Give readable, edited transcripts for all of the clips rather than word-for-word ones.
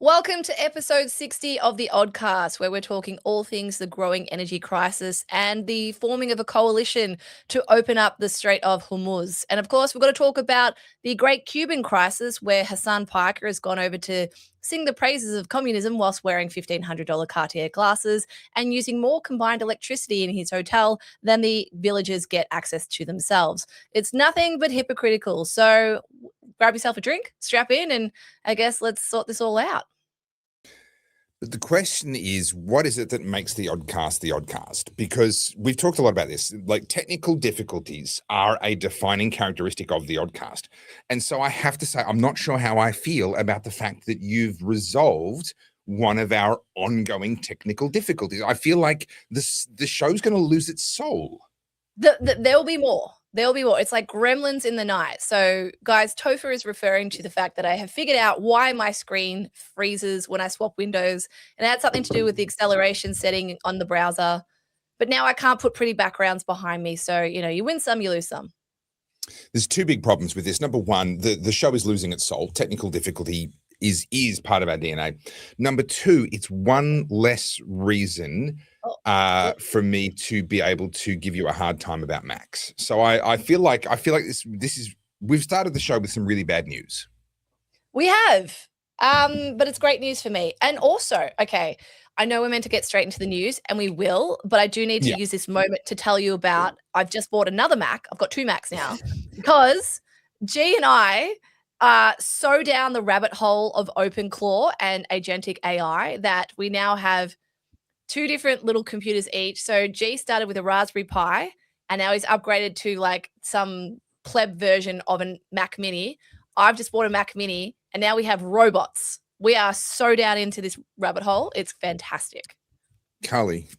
Welcome to episode 60 of the Oddcast, where we're talking all things the growing energy crisis and the forming of a coalition to open up the Strait of Hormuz. And of course, we've got to talk about the great Cuban crisis, where Hassan Piker has gone over to sing the praises of communism whilst wearing $1,500 Cartier glasses and using more combined electricity in his hotel than the villagers get access to themselves. It's nothing but hypocritical. So grab yourself a drink, strap in, and I guess let's sort this all out. But the question is, what is it that makes the Oddcast? Because we've talked a lot about this. Like, technical difficulties are a defining characteristic of the Oddcast. And so I have to say, I'm not sure how I feel about the fact that you've resolved one of our ongoing technical difficulties. I feel like the show's going to lose its soul. There'll be more. There'll be more. It's like gremlins in the night. So, guys, Topher is referring to the fact that I have figured out why my screen freezes when I swap windows. And it had something to do with the acceleration setting on the browser. But now I can't put pretty backgrounds behind me. So, you win some, you lose some. There's two big problems with this. Number one, the show is losing its soul. Technical difficulty is part of our DNA. Number two, it's one less reason for me to be able to give you a hard time about Max. So I feel like this is we've started the show with some really bad news. We have, but it's great news for me. And also, okay, I know we're meant to get straight into the news, and we will, but I do need to use this moment to tell you about, I've just bought another Mac. I've got two Macs now because G and I are so down the rabbit hole of OpenClaw and agentic AI that we now have two different little computers each. So G started with a Raspberry Pi, and now he's upgraded to like some pleb version of a Mac Mini. I've just bought a Mac Mini, and now we have robots. We are so down into this rabbit hole. It's fantastic. Carly,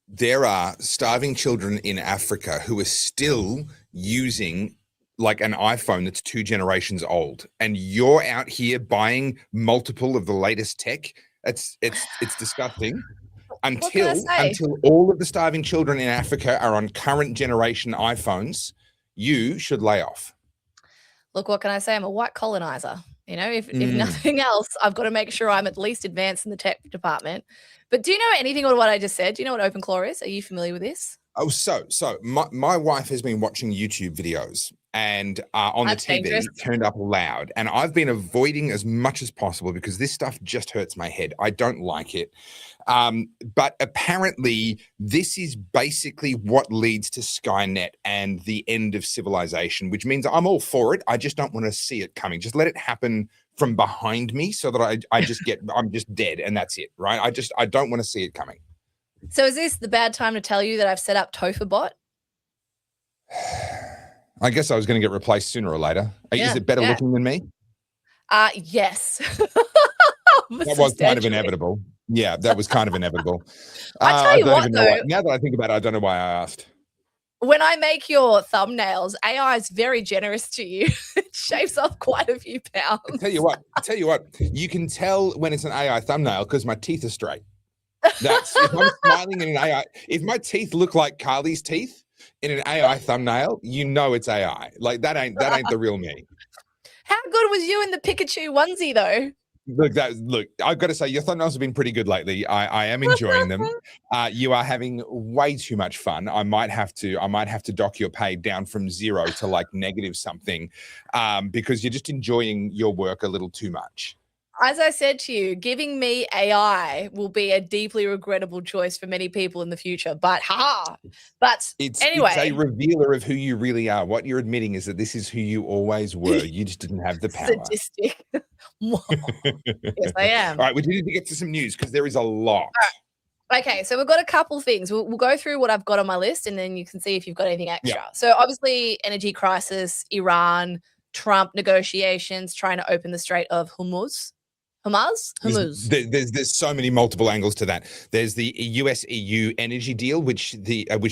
there are starving children in Africa who are still using like an iPhone that's 2 generations old, and you're out here buying multiple of the latest tech. It's disgusting. Until all of the starving children in Africa are on current generation iPhones, you should lay off. Look, what can I say? I'm a white colonizer. If nothing else, I've got to make sure I'm at least advanced in the tech department. But do you know anything about what I just said? Do you know what OpenClaw is? Are you familiar with this? Oh, so my wife has been watching YouTube videos and on That's the TV dangerous. turned up loud, and I've been avoiding as much as possible because this stuff just hurts my head. I don't like it. But apparently this is basically what leads to Skynet and the end of civilization, which means I'm all for it. I just don't want to see it coming. Just let it happen from behind me so that I'm just dead, and that's it, right? I don't want to see it coming. So is this the bad time to tell you that I've set up Topher bot? I guess I was going to get replaced sooner or later. Is it better looking than me? Yes. That was kind of inevitable. Yeah, that was kind of inevitable. I tell you what, though. Now that I think about it, I don't know why I asked. When I make your thumbnails, AI is very generous to you. It shaves off quite a few pounds. I tell you what, you can tell when it's an AI thumbnail because my teeth are straight. If I'm smiling in an AI, if my teeth look like Carly's teeth in an AI thumbnail, it's AI. Like that ain't the real me. How good was you in the Pikachu onesie though? Look, I've got to say, your thumbnails have been pretty good lately. I am enjoying them. You are having way too much fun. I might have to dock your pay down from 0 to like negative something, because you're just enjoying your work a little too much. As I said to you, giving me AI will be a deeply regrettable choice for many people in the future. But it's anyway, a revealer of who you really are. What you're admitting is that this is who you always were. You just didn't have the power. Sadistic. Yes, I am. All right, we need to get to some news because there is a lot. Okay, so we've got a couple things. We'll go through what I've got on my list, and then you can see if you've got anything extra. Yeah. So obviously, energy crisis, Iran, Trump negotiations, trying to open the Strait of Hormuz. There's so many multiple angles to that. There's the US-EU energy deal, which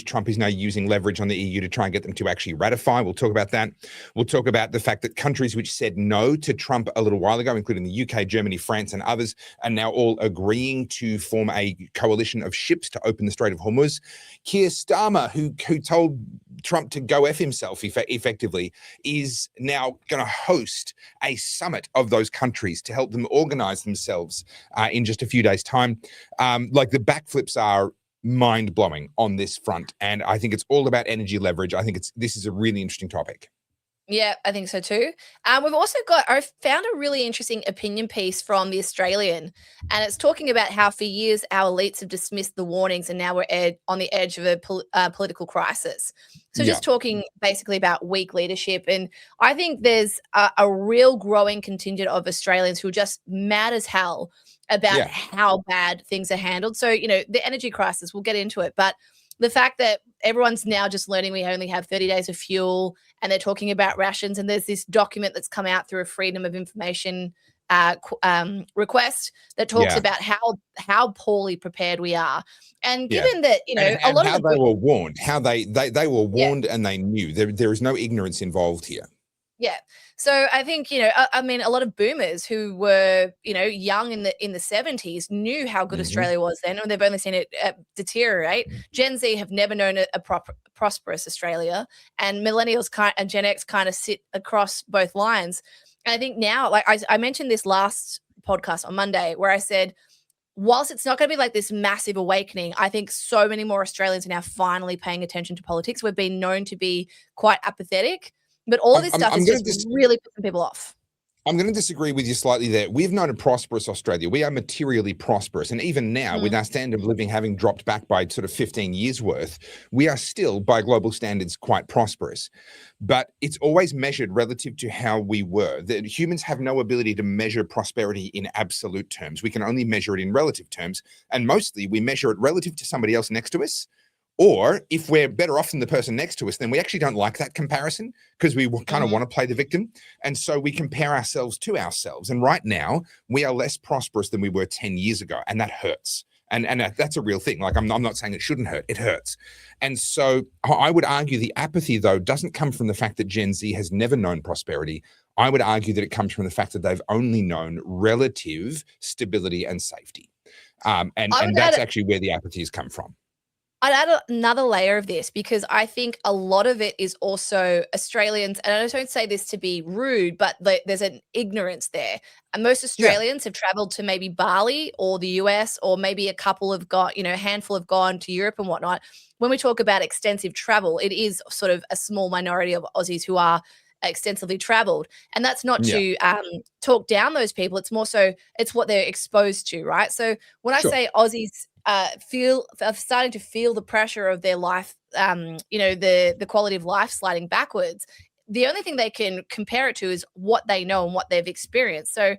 Trump is now using leverage on the EU to try and get them to actually ratify. We'll talk about that. We'll talk about the fact that countries which said no to Trump a little while ago, including the UK, Germany, France, and others, are now all agreeing to form a coalition of ships to open the Strait of Hormuz. Keir Starmer, who told Trump to go F himself effectively, is now going to host a summit of those countries to help them organize galvanize themselves in just a few days' time. Like the backflips are mind-blowing on this front, and I think it's all about energy leverage. I think this is a really interesting topic. Yeah, I think so too. We've also I found a really interesting opinion piece from The Australian, and it's talking about how for years our elites have dismissed the warnings and now we're on the edge of a political crisis. So Yeah. just talking basically about weak leadership. And I think there's a real growing contingent of Australians who are just mad as hell about how bad things are handled. So, the energy crisis, we'll get into it, but the fact that everyone's now just learning we only have 30 days of fuel, and they're talking about rations, and there's this document that's come out through a Freedom of Information request that talks about how poorly prepared we are. And given that, a lot of the they were warned, how they were warned and they knew there is no ignorance involved here. Yeah. So I think, I mean, a lot of boomers who were, young in the 70s knew how good Australia was then, and they've only seen it deteriorate. Gen Z have never known a prosperous Australia, and millennials and Gen X kind of sit across both lines. And I think now, like I mentioned this last podcast on Monday, where I said, whilst it's not going to be like this massive awakening, I think so many more Australians are now finally paying attention to politics. We've been known to be quite apathetic. But all of this stuff is just really putting people off. I'm going to disagree with you slightly there. We've known a prosperous Australia. We are materially prosperous. And even now, with our standard of living having dropped back by sort of 15 years worth, we are still, by global standards, quite prosperous. But it's always measured relative to how we were. That humans have no ability to measure prosperity in absolute terms. We can only measure it in relative terms. And mostly we measure it relative to somebody else next to us. Or if we're better off than the person next to us, then we actually don't like that comparison because we kind of want to play the victim. And so we compare ourselves to ourselves. And right now, we are less prosperous than we were 10 years ago. And that hurts. And that's a real thing. Like, I'm not saying it shouldn't hurt. It hurts. And so I would argue the apathy, though, doesn't come from the fact that Gen Z has never known prosperity. I would argue that it comes from the fact that they've only known relative stability and safety. And that's actually where the apathy has come from. I'd add another layer of this because I think a lot of it is also Australians, and I don't say this to be rude, but there's an ignorance there. And most Australians have traveled to maybe Bali or the US, or maybe a couple have got, a handful have gone to Europe and whatnot. When we talk about extensive travel, it is sort of a small minority of Aussies who are extensively traveled. And that's not to talk down those people. It's more so it's what they're exposed to, right? So when I say Aussies starting to feel the pressure of their life, the quality of life sliding backwards, the only thing they can compare it to is what they know and what they've experienced. So,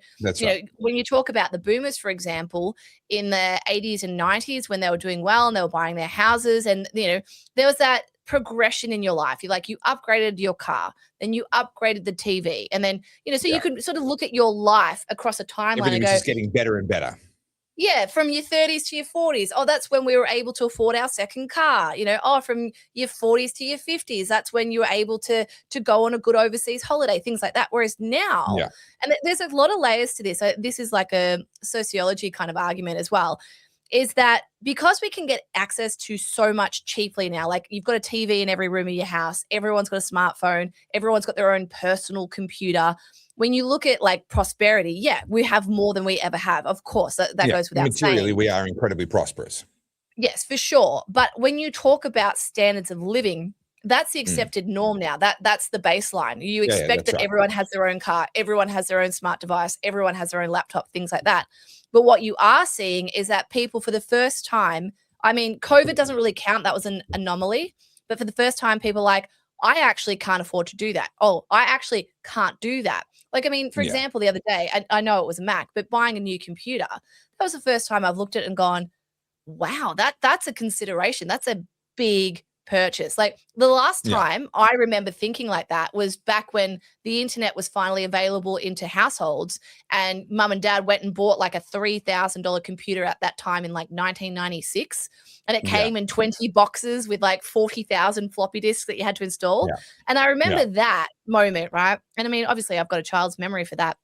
when you talk about the boomers, for example, in the 80s and 90s, when they were doing well and they were buying their houses, and, there was that progression in your life. You upgraded your car, then you upgraded the TV, and then, so you could sort of look at your life across a timeline Everything and go, was just getting better and better. Yeah, from your 30s to your 40s. Oh, that's when we were able to afford our second car. From your 40s to your 50s, that's when you were able to go on a good overseas holiday, things like that. Whereas now, and there's a lot of layers to this. This is like a sociology kind of argument as well, is that because we can get access to so much cheaply now, like you've got a TV in every room of your house, everyone's got a smartphone, everyone's got their own personal computer. When you look at like prosperity, we have more than we ever have. Of course, that goes without saying. Materially, we are incredibly prosperous. Yes, for sure. But when you talk about standards of living, that's the accepted norm now. That's the baseline. You expect that everyone has their own car, everyone has their own smart device, everyone has their own laptop, things like that. But what you are seeing is that people for the first time, I mean, COVID doesn't really count. That was an anomaly. But for the first time, people are like, I actually can't afford to do that. Oh, I actually can't do that. Like, I mean, for example, the other day, I know it was a Mac, but buying a new computer, that was the first time I've looked at it and gone, wow, that's a consideration. That's a big purchase. Like the last time I remember thinking like that was back when the internet was finally available into households, and mum and dad went and bought like a $3,000 computer at that time in like 1996. And it came in 20 boxes with like 40,000 floppy disks that you had to install. And I remember that moment, right? And I mean, obviously I've got a child's memory for that.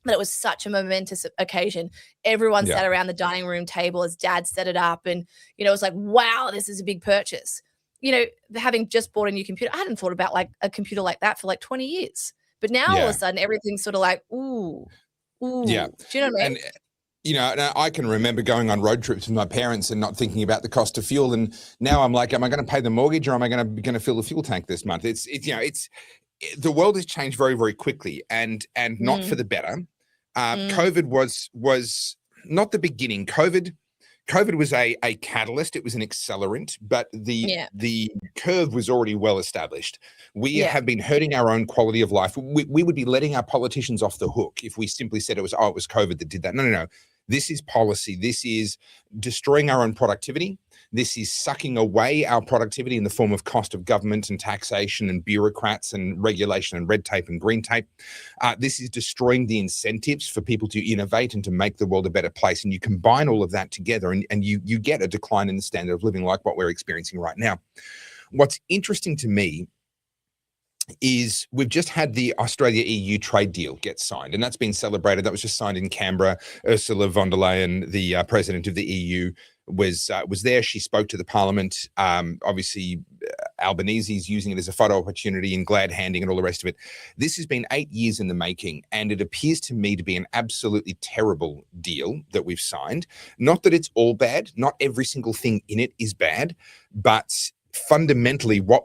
But it was such a momentous occasion. Everyone sat around the dining room table as dad set it up. And, it was like, wow, this is a big purchase. Having just bought a new computer, I hadn't thought about like a computer like that for like 20 years. But now all of a sudden everything's sort of like, ooh, Yeah. Ooh, do you know what I mean? And and I can remember going on road trips with my parents and not thinking about the cost of fuel. And now I'm like, am I going to pay the mortgage, or am I going to fill the fuel tank this month? It's the world has changed very, very quickly, and not for the better. COVID was not the beginning. COVID was a catalyst. It was an accelerant, but the curve was already well established. We have been hurting our own quality of life. We would be letting our politicians off the hook if we simply said it was COVID that did that. No. This is policy. This is destroying our own productivity. This is sucking away our productivity in the form of cost of government and taxation and bureaucrats and regulation and red tape and green tape. This is destroying the incentives for people to innovate and to make the world a better place. And you combine all of that together and you get a decline in the standard of living like what we're experiencing right now. What's interesting to me is we've just had the Australia-EU trade deal get signed, and that's been celebrated. That was just signed in Canberra. Ursula von der Leyen, the president of the EU, was there. She spoke to the parliament. Obviously, Albanese is using it as a photo opportunity and glad handing and all the rest of it. This has been 8 years in the making, and it appears to me to be an absolutely terrible deal that we've signed. Not that it's all bad. Not every single thing in it is bad, but fundamentally what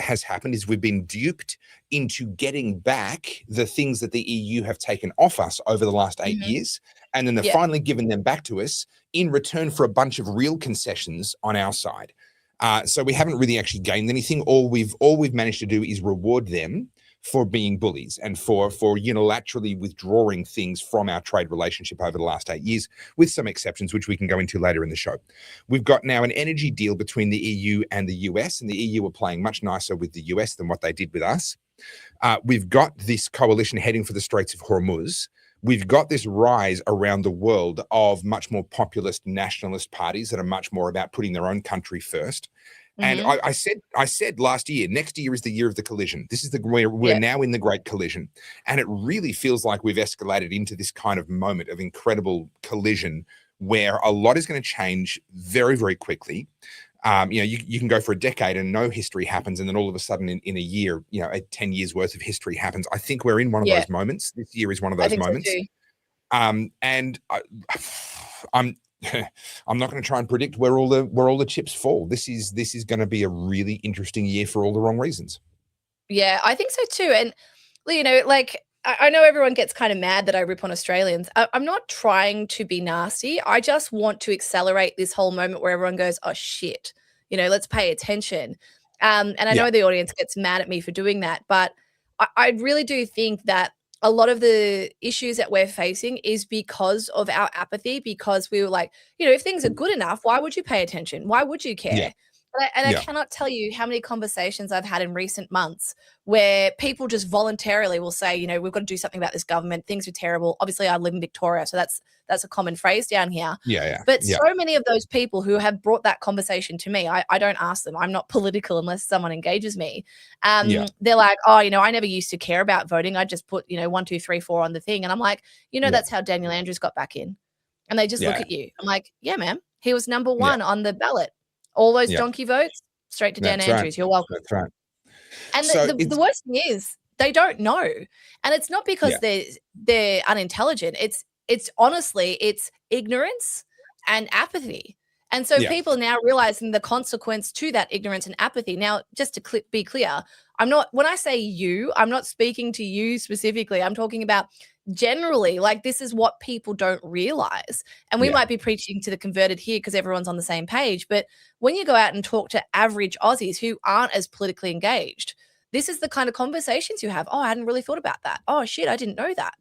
has happened is we've been duped into getting back the things that the EU have taken off us over the last 8 years, and then they're finally given them back to us in return for a bunch of real concessions on our side. So we haven't really actually gained anything. All we've managed to do is reward them for being bullies and for unilaterally withdrawing things from our trade relationship over the last 8 years, with some exceptions, which we can go into later in the show. We've got now an energy deal between the EU and the US, and the EU are playing much nicer with the US than what they did with us. We've got this coalition heading for the Straits of Hormuz. We've got this rise around the world of much more populist nationalist parties that are much more about putting their own country first. And I said last year, next year is the year of the collision. This is we're now in the great collision. And it really feels like we've escalated into this kind of moment of incredible collision where a lot is going to change very, very quickly. You can go for a decade and no history happens, and then all of a sudden in a year, 10 years worth of history happens. I think we're in one of those moments. This year is one of those moments. So and I'm I'm not going to try and predict where all the chips fall. This is going to be a really interesting year for all the wrong reasons. Yeah, I think so too. And I know everyone gets kind of mad that I rip on Australians. I'm not trying to be nasty. I just want to accelerate this whole moment where everyone goes, oh shit, let's pay attention. And I know the audience gets mad at me for doing that, but I really do think that a lot of the issues that we're facing is because of our apathy, because we were like, if things are good enough, why would you pay attention? Why would you care? Yeah. I cannot tell you how many conversations I've had in recent months where people just voluntarily will say, we've got to do something about this government. Things are terrible. Obviously, I live in Victoria, so that's a common phrase down here. But so many of those people who have brought that conversation to me, I don't ask them. I'm not political unless someone engages me. They're like, oh, I never used to care about voting. I just put, 1, 2, 3, 4 on the thing. And I'm like, that's how Daniel Andrews got back in. And they just look at you. I'm like, yeah, ma'am. He was number 1 on the ballot. All those donkey votes, straight to Dan Andrews. Right. You're welcome. That's right. And so the worst thing is they don't know. And it's not because they're unintelligent. It's honestly, it's ignorance and apathy. And so people now realizing the consequence to that ignorance and apathy. Now, just to be clear, when I say you, I'm not speaking to you specifically. I'm talking about generally, like, this is what people don't realize. And we might be preaching to the converted here because everyone's on the same page. But when you go out and talk to average Aussies who aren't as politically engaged, this is the kind of conversations you have. Oh, I hadn't really thought about that. Oh, shit, I didn't know that.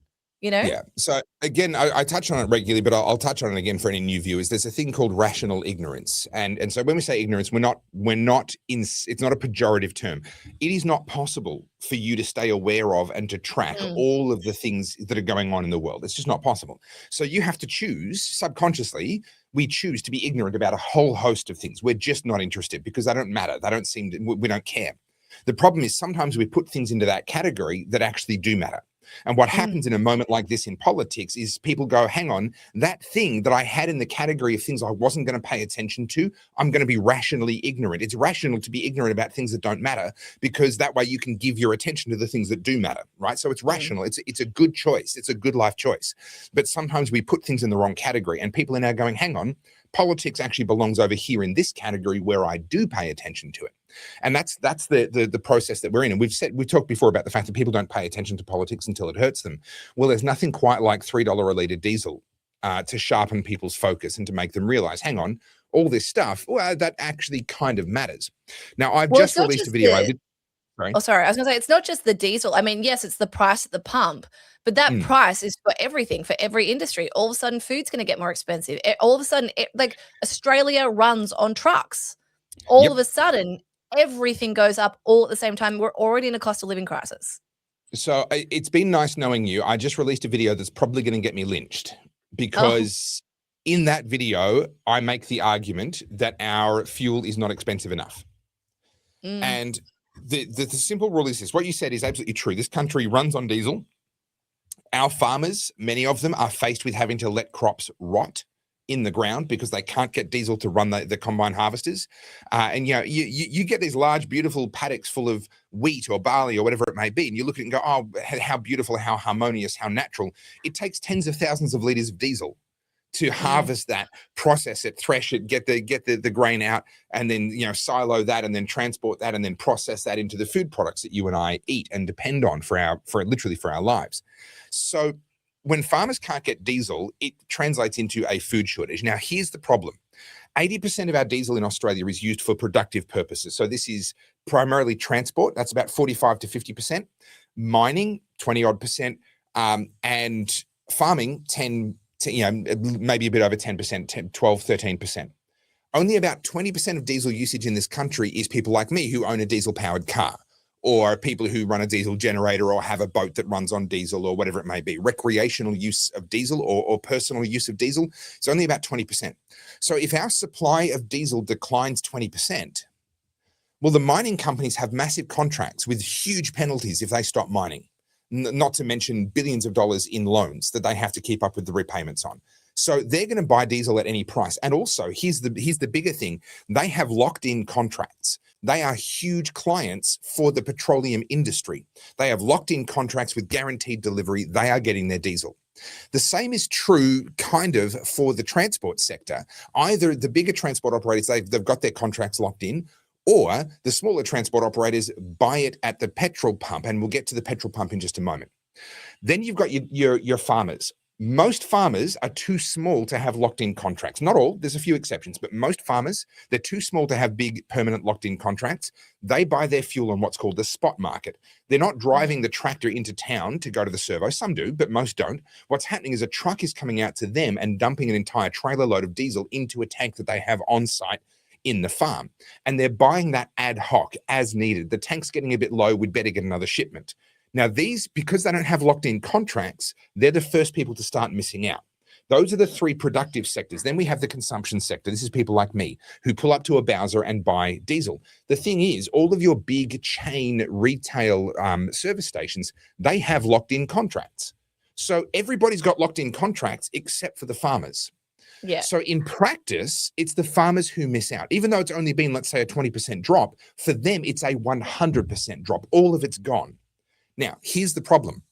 Yeah. So again, I touch on it regularly, but I'll touch on it again for any new viewers. There's a thing called rational ignorance, and so when we say ignorance, it's not a pejorative term. It is not possible for you to stay aware of and to track all of the things that are going on in the world. It's just not possible. So you have to choose subconsciously. We choose to be ignorant about a whole host of things. We're just not interested because they don't matter. They don't we don't care. The problem is sometimes we put things into that category that actually do matter. And what happens in a moment like this in politics is people go, hang on, that thing that I had in the category of things I wasn't going to pay attention to, I'm going to be rationally ignorant. It's rational to be ignorant about things that don't matter, because that way you can give your attention to the things that do matter, right? So it's rational. It's a good choice. It's a good life choice. But sometimes we put things in the wrong category, and people are now going, hang on, politics actually belongs over here in this category where I do pay attention to it. And that's the process that we're in. And we've talked before about the fact that people don't pay attention to politics until it hurts them. Well, there's nothing quite like $3 a litre diesel to sharpen people's focus and to make them realize, hang on, all this stuff, well, that actually kind of matters. Now, I've just released a video. Sorry, I was going to say, it's not just the diesel. I mean, yes, it's the price at the pump, but that price is for everything, for every industry. All of a sudden, food's going to get more expensive. All of a sudden, like Australia runs on trucks. All of a sudden, everything goes up all at the same time. We're already in a cost of living crisis. So it's been nice knowing you. I just released a video that's probably going to get me lynched, because in that video, I make the argument that our fuel is not expensive enough. And the simple rule is this: what you said is absolutely true. This country runs on diesel. Our farmers, many of them, are faced with having to let crops rot in the ground because they can't get diesel to run the combine harvesters. And you get these large, beautiful paddocks full of wheat or barley or whatever it may be, and you look at it and go, oh, how beautiful, how harmonious, how natural. It takes tens of thousands of liters of diesel to harvest that, process it, thresh it, get the grain out, and then silo that, and then transport that, and then process that into the food products that you and I eat and depend on for our lives. So when farmers can't get diesel, it translates into a food shortage. Now, here's the problem. 80% of our diesel in Australia is used for productive purposes. So this is primarily transport. That's about 45 to 50%. Mining, 20 odd percent. And farming, 10, maybe a bit over 10%, 10, 12, 13%. Only about 20% of diesel usage in this country is people like me who own a diesel-powered car, or people who run a diesel generator or have a boat that runs on diesel or whatever it may be. Recreational use of diesel or personal use of diesel is only about 20%. So if our supply of diesel declines 20%, well, the mining companies have massive contracts with huge penalties if they stop mining, not to mention billions of dollars in loans that they have to keep up with the repayments on. So they're going to buy diesel at any price. And also, here's the bigger thing. They have locked in contracts. They are huge clients for the petroleum industry. They have locked in contracts with guaranteed delivery. They are getting their diesel. The same is true kind of for the transport sector. Either the bigger transport operators, they've got their contracts locked in, or the smaller transport operators buy it at the petrol pump. And we'll get to the petrol pump in just a moment. Then you've got your farmers. Most farmers are too small to have locked-in contracts. Not all, there's a few exceptions, but most farmers, they're too small to have big permanent locked-in contracts. They buy their fuel on what's called the spot market. They're not driving the tractor into town to go to the servo. Some do, but most don't. What's happening is a truck is coming out to them and dumping an entire trailer load of diesel into a tank that they have on site in the farm. And they're buying that ad hoc as needed. The tank's getting a bit low, we'd better get another shipment. Now, these, because they don't have locked-in contracts, they're the first people to start missing out. Those are the three productive sectors. Then we have the consumption sector. This is people like me who pull up to a Bowser and buy diesel. The thing is, all of your big chain retail service stations, they have locked-in contracts. So everybody's got locked-in contracts except for the farmers. Yeah. So in practice, it's the farmers who miss out. Even though it's only been, let's say, a 20% drop, for them, it's a 100% drop. All of it's gone. Now, here's the problem.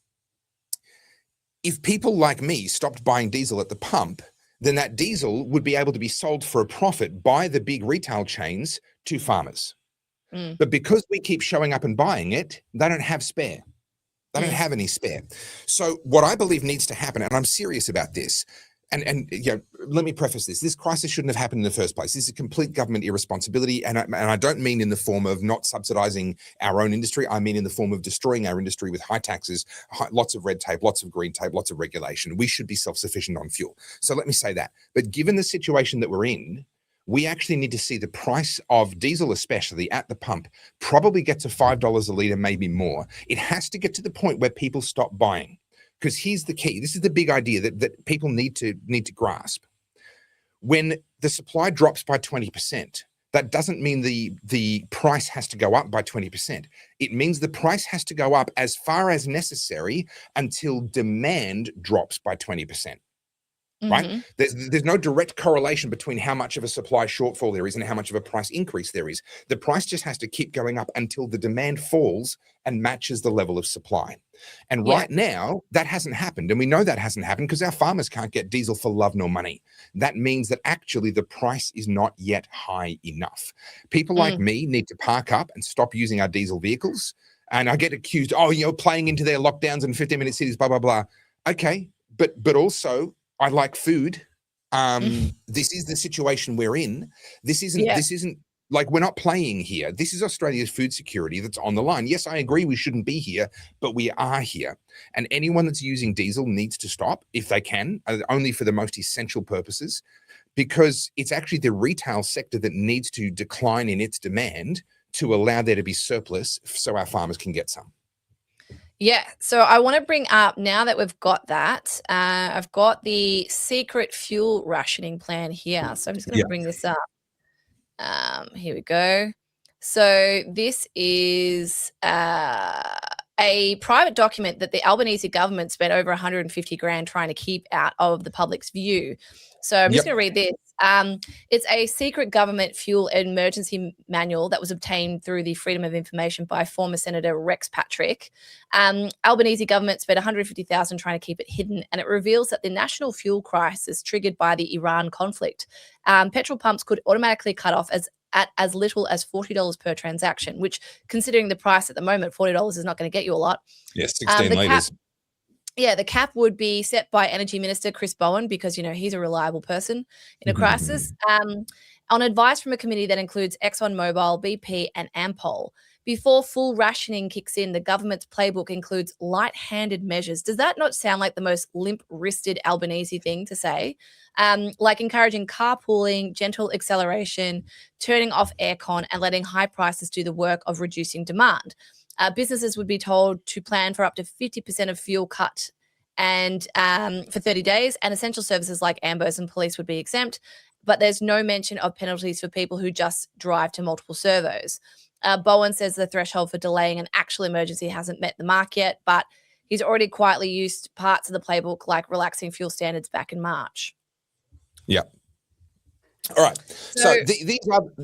If people like me stopped buying diesel at the pump, then that diesel would be able to be sold for a profit by the big retail chains to farmers. But because we keep showing up and buying it, they don't have spare. They don't have any spare. So what I believe needs to happen, and I'm serious about this, and let me preface this. This crisis shouldn't have happened in the first place. This is complete government irresponsibility. And I don't mean in the form of not subsidizing our own industry. I mean in the form of destroying our industry with high taxes, lots of red tape, lots of green tape, lots of regulation. We should be self-sufficient on fuel. So let me say that. But given the situation that we're in, we actually need to see the price of diesel, especially at the pump, probably get to $5 a litre, maybe more. It has to get to the point where people stop buying. Because here's the key. This is the big idea that people need to grasp. When the supply drops by 20%, that doesn't mean the price has to go up by 20%. It means the price has to go up as far as necessary until demand drops by 20%. Right? Mhm. There's no direct correlation between how much of a supply shortfall there is and how much of a price increase there is. The price just has to keep going up until the demand falls and matches the level of supply. And Yeah. right now, that hasn't happened. And we know that hasn't happened because our farmers can't get diesel for love nor money. That means that actually the price is not yet high enough. People like me need to park up and stop using our diesel vehicles. And I get accused, oh, you're playing into their lockdowns and 15-minute cities, blah, blah, blah. Okay, but also I like food. This is the situation we're in. This isn't like, we're not playing here. This is Australia's food security that's on the line. Yes, I agree we shouldn't be here, but we are here. And anyone that's using diesel needs to stop if they can, only for the most essential purposes, because it's actually the retail sector that needs to decline in its demand to allow there to be surplus so our farmers can get some. Yeah, so I want to bring up, now that we've got that, I've got the secret fuel rationing plan here. So I'm just going to bring this up. Here we go. So this is a private document that the Albanese government spent over 150 grand trying to keep out of the public's view. So I'm just going to read this. It's a secret government fuel emergency manual that was obtained through the Freedom of Information by former Senator Rex Patrick. Albanese government spent 150,000 trying to keep it hidden, and it reveals that the national fuel crisis triggered by the Iran conflict, petrol pumps could automatically cut off at as little as $40 per transaction, which, considering the price at the moment, $40 is not going to get you a lot. Yes, 16 litres. The cap would be set by Energy Minister Chris Bowen because, he's a reliable person in a crisis, on advice from a committee that includes ExxonMobil, BP and Ampol. Before full rationing kicks in, the government's playbook includes light-handed measures. Does that not sound like the most limp-wristed Albanese thing to say? Like encouraging carpooling, gentle acceleration, turning off aircon and letting high prices do the work of reducing demand. Businesses would be told to plan for up to 50% of fuel cut and for 30 days, and essential services like ambos and police would be exempt, but there's no mention of penalties for people who just drive to multiple servos. Bowen says the threshold for delaying an actual emergency hasn't met the mark yet, but he's already quietly used parts of the playbook, like relaxing fuel standards back in March. Yeah. All right. So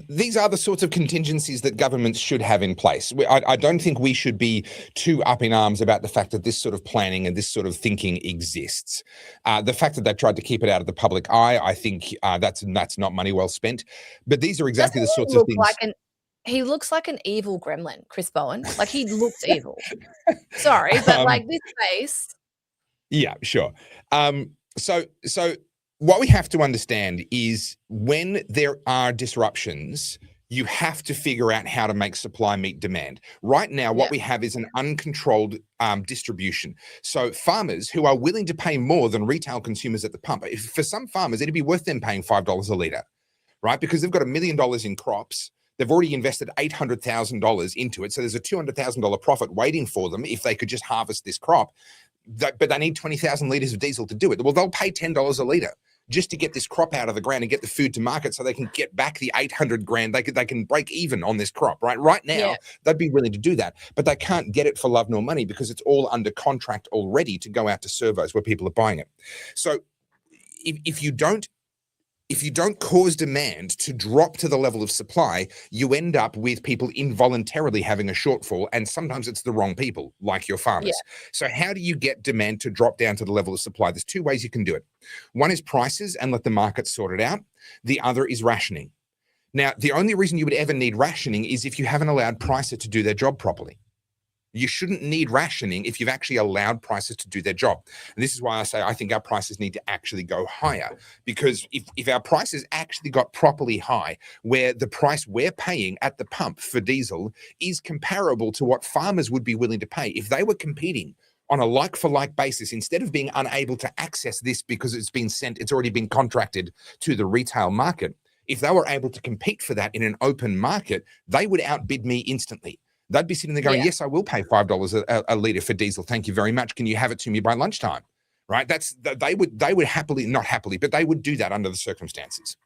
these are the sorts of contingencies that governments should have in place. I don't think we should be too up in arms about the fact that this sort of planning and this sort of thinking exists. The fact that they've tried to keep it out of the public eye, I think that's not money well spent. But these are exactly the sorts of things. He looks like an evil gremlin, Chris Bowen. Like, he looks evil. Sorry, but like this face. Yeah, sure. So what we have to understand is when there are disruptions, you have to figure out how to make supply meet demand. Right now, what we have is an uncontrolled distribution. So farmers who are willing to pay more than retail consumers at the pump, for some farmers, it'd be worth them paying $5 a litre, right? Because they've got $1 million in crops. They've already invested $800,000 into it. So there's a $200,000 profit waiting for them if they could just harvest this crop. But they need 20,000 litres of diesel to do it. Well, they'll pay $10 a litre just to get this crop out of the ground and get the food to market so they can get back the 800 grand. They can break even on this crop, right? Right now, they'd be willing to do that, but they can't get it for love nor money because it's all under contract already to go out to servos where people are buying it. So if you don't cause demand to drop to the level of supply, you end up with people involuntarily having a shortfall, and sometimes it's the wrong people, like your farmers. So how do you get demand to drop down to the level of supply? There's two ways you can do it. One is prices and let the market sort it out. The other is rationing. Now, the only reason you would ever need rationing is if you haven't allowed prices to do their job properly. You shouldn't need rationing if you've actually allowed prices to do their job. And this is why I say I think our prices need to actually go higher, because if our prices actually got properly high, where the price we're paying at the pump for diesel is comparable to what farmers would be willing to pay, if they were competing on a like-for-like basis, instead of being unable to access this because it's already been contracted to the retail market, if they were able to compete for that in an open market, they would outbid me instantly. They'd be sitting there going, yes, I will pay $5 a litre for diesel. Thank you very much. Can you have it to me by lunchtime? right? They would happily, not happily, but they would do that under the circumstances.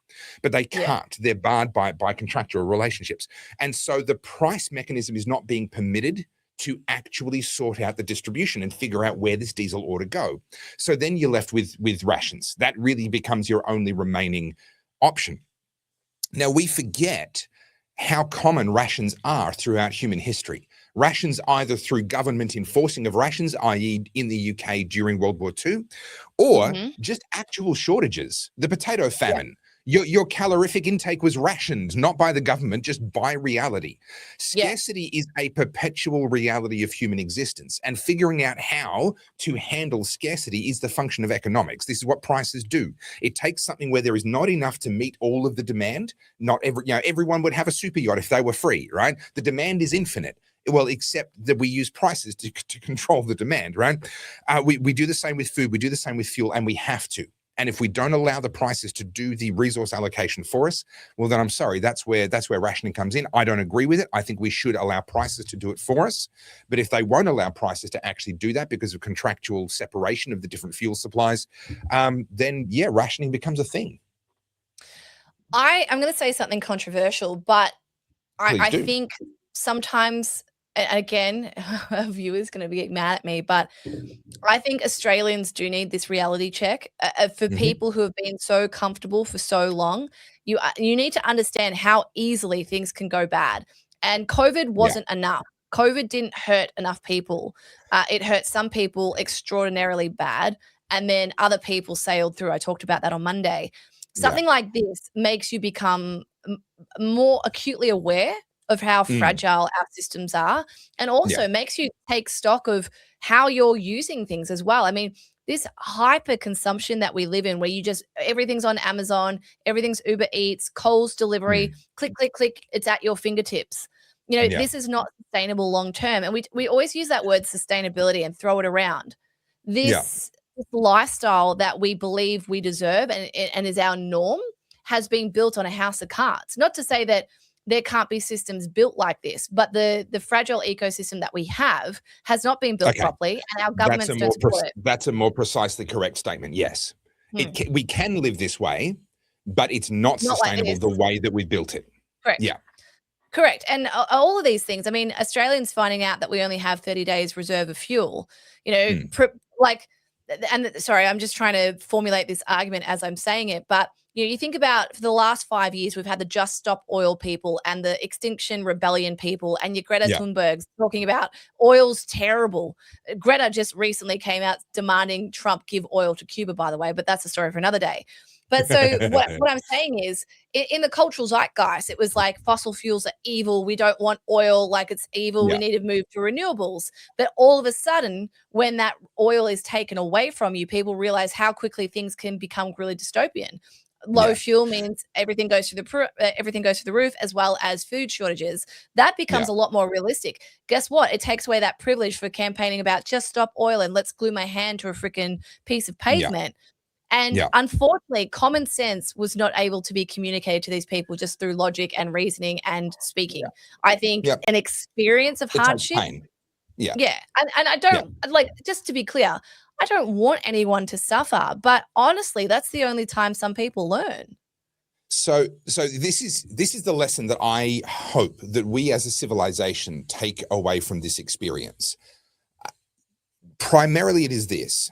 But they can't. They're barred by contractual relationships. And so the price mechanism is not being permitted to actually sort out the distribution and figure out where this diesel ought to go. So then you're left with rations. That really becomes your only remaining option. Now, we forget how common rations are throughout human history. Rations either through government enforcing of rations, i.e. in the UK during World War II, or just actual shortages. The potato famine. Your calorific intake was rationed, not by the government, just by reality. Scarcity is a perpetual reality of human existence, and figuring out how to handle scarcity is the function of economics. This is what prices do. It takes something where there is not enough to meet all of the demand. Not everyone would have a super yacht if they were free, right? The demand is infinite. Well, except that we use prices to control the demand, right? We do the same with food. We do the same with fuel, and we have to. And if we don't allow the prices to do the resource allocation for us, well, then I'm sorry, that's where rationing comes in. I don't agree with it. I think we should allow prices to do it for us. But if they won't allow prices to actually do that because of contractual separation of the different fuel supplies, then yeah, rationing becomes a thing. I'm going to say something controversial, but I think sometimes, and again, a viewer's going to be mad at me, but I think Australians do need this reality check for people who have been so comfortable for so long. You need to understand how easily things can go bad. And COVID wasn't enough. COVID didn't hurt enough people. It hurt some people extraordinarily bad, and then other people sailed through. I talked about that on Monday. Something like this makes you become more acutely aware of how fragile our systems are, and also makes you take stock of how you're using things as well. I mean, this hyper consumption that we live in, where everything's on Amazon, everything's Uber Eats, Coles delivery, click, click, click, it's at your fingertips. This is not sustainable long term. And we always use that word sustainability and throw it around. This lifestyle that we believe we deserve and is our norm has been built on a house of cards. Not to say that there can't be systems built like this, but the fragile ecosystem that we have has not been built properly, and our governments don't support it. That's a more precisely correct statement. Yes, we can live this way, but it's not sustainable the way that we built it. Correct. Yeah. Correct. And all of these things, I mean, Australians finding out that we only have 30 days reserve of fuel, sorry, I'm just trying to formulate this argument as I'm saying it, but you think about, for the last 5 years, we've had the Just Stop Oil people and the Extinction Rebellion people and your Greta Thunbergs talking about oil's terrible. Greta just recently came out demanding Trump give oil to Cuba, by the way, but that's a story for another day. But so what I'm saying is, in the cultural zeitgeist, it was like fossil fuels are evil. We don't want oil, like it's evil. We need to move to renewables. But all of a sudden, when that oil is taken away from you, people realize how quickly things can become really dystopian. Low fuel means everything goes through the roof, as well as food shortages. That becomes a lot more realistic. Guess what? It takes away that privilege for campaigning about just stop oil and let's glue my hand to a freaking piece of pavement. And unfortunately, common sense was not able to be communicated to these people just through logic and reasoning and speaking. I think an experience of hardship. And I don't just to be clear, I don't want anyone to suffer, but honestly, that's the only time some people learn. So this is the lesson that I hope that we as a civilization take away from this experience. Primarily, it is this.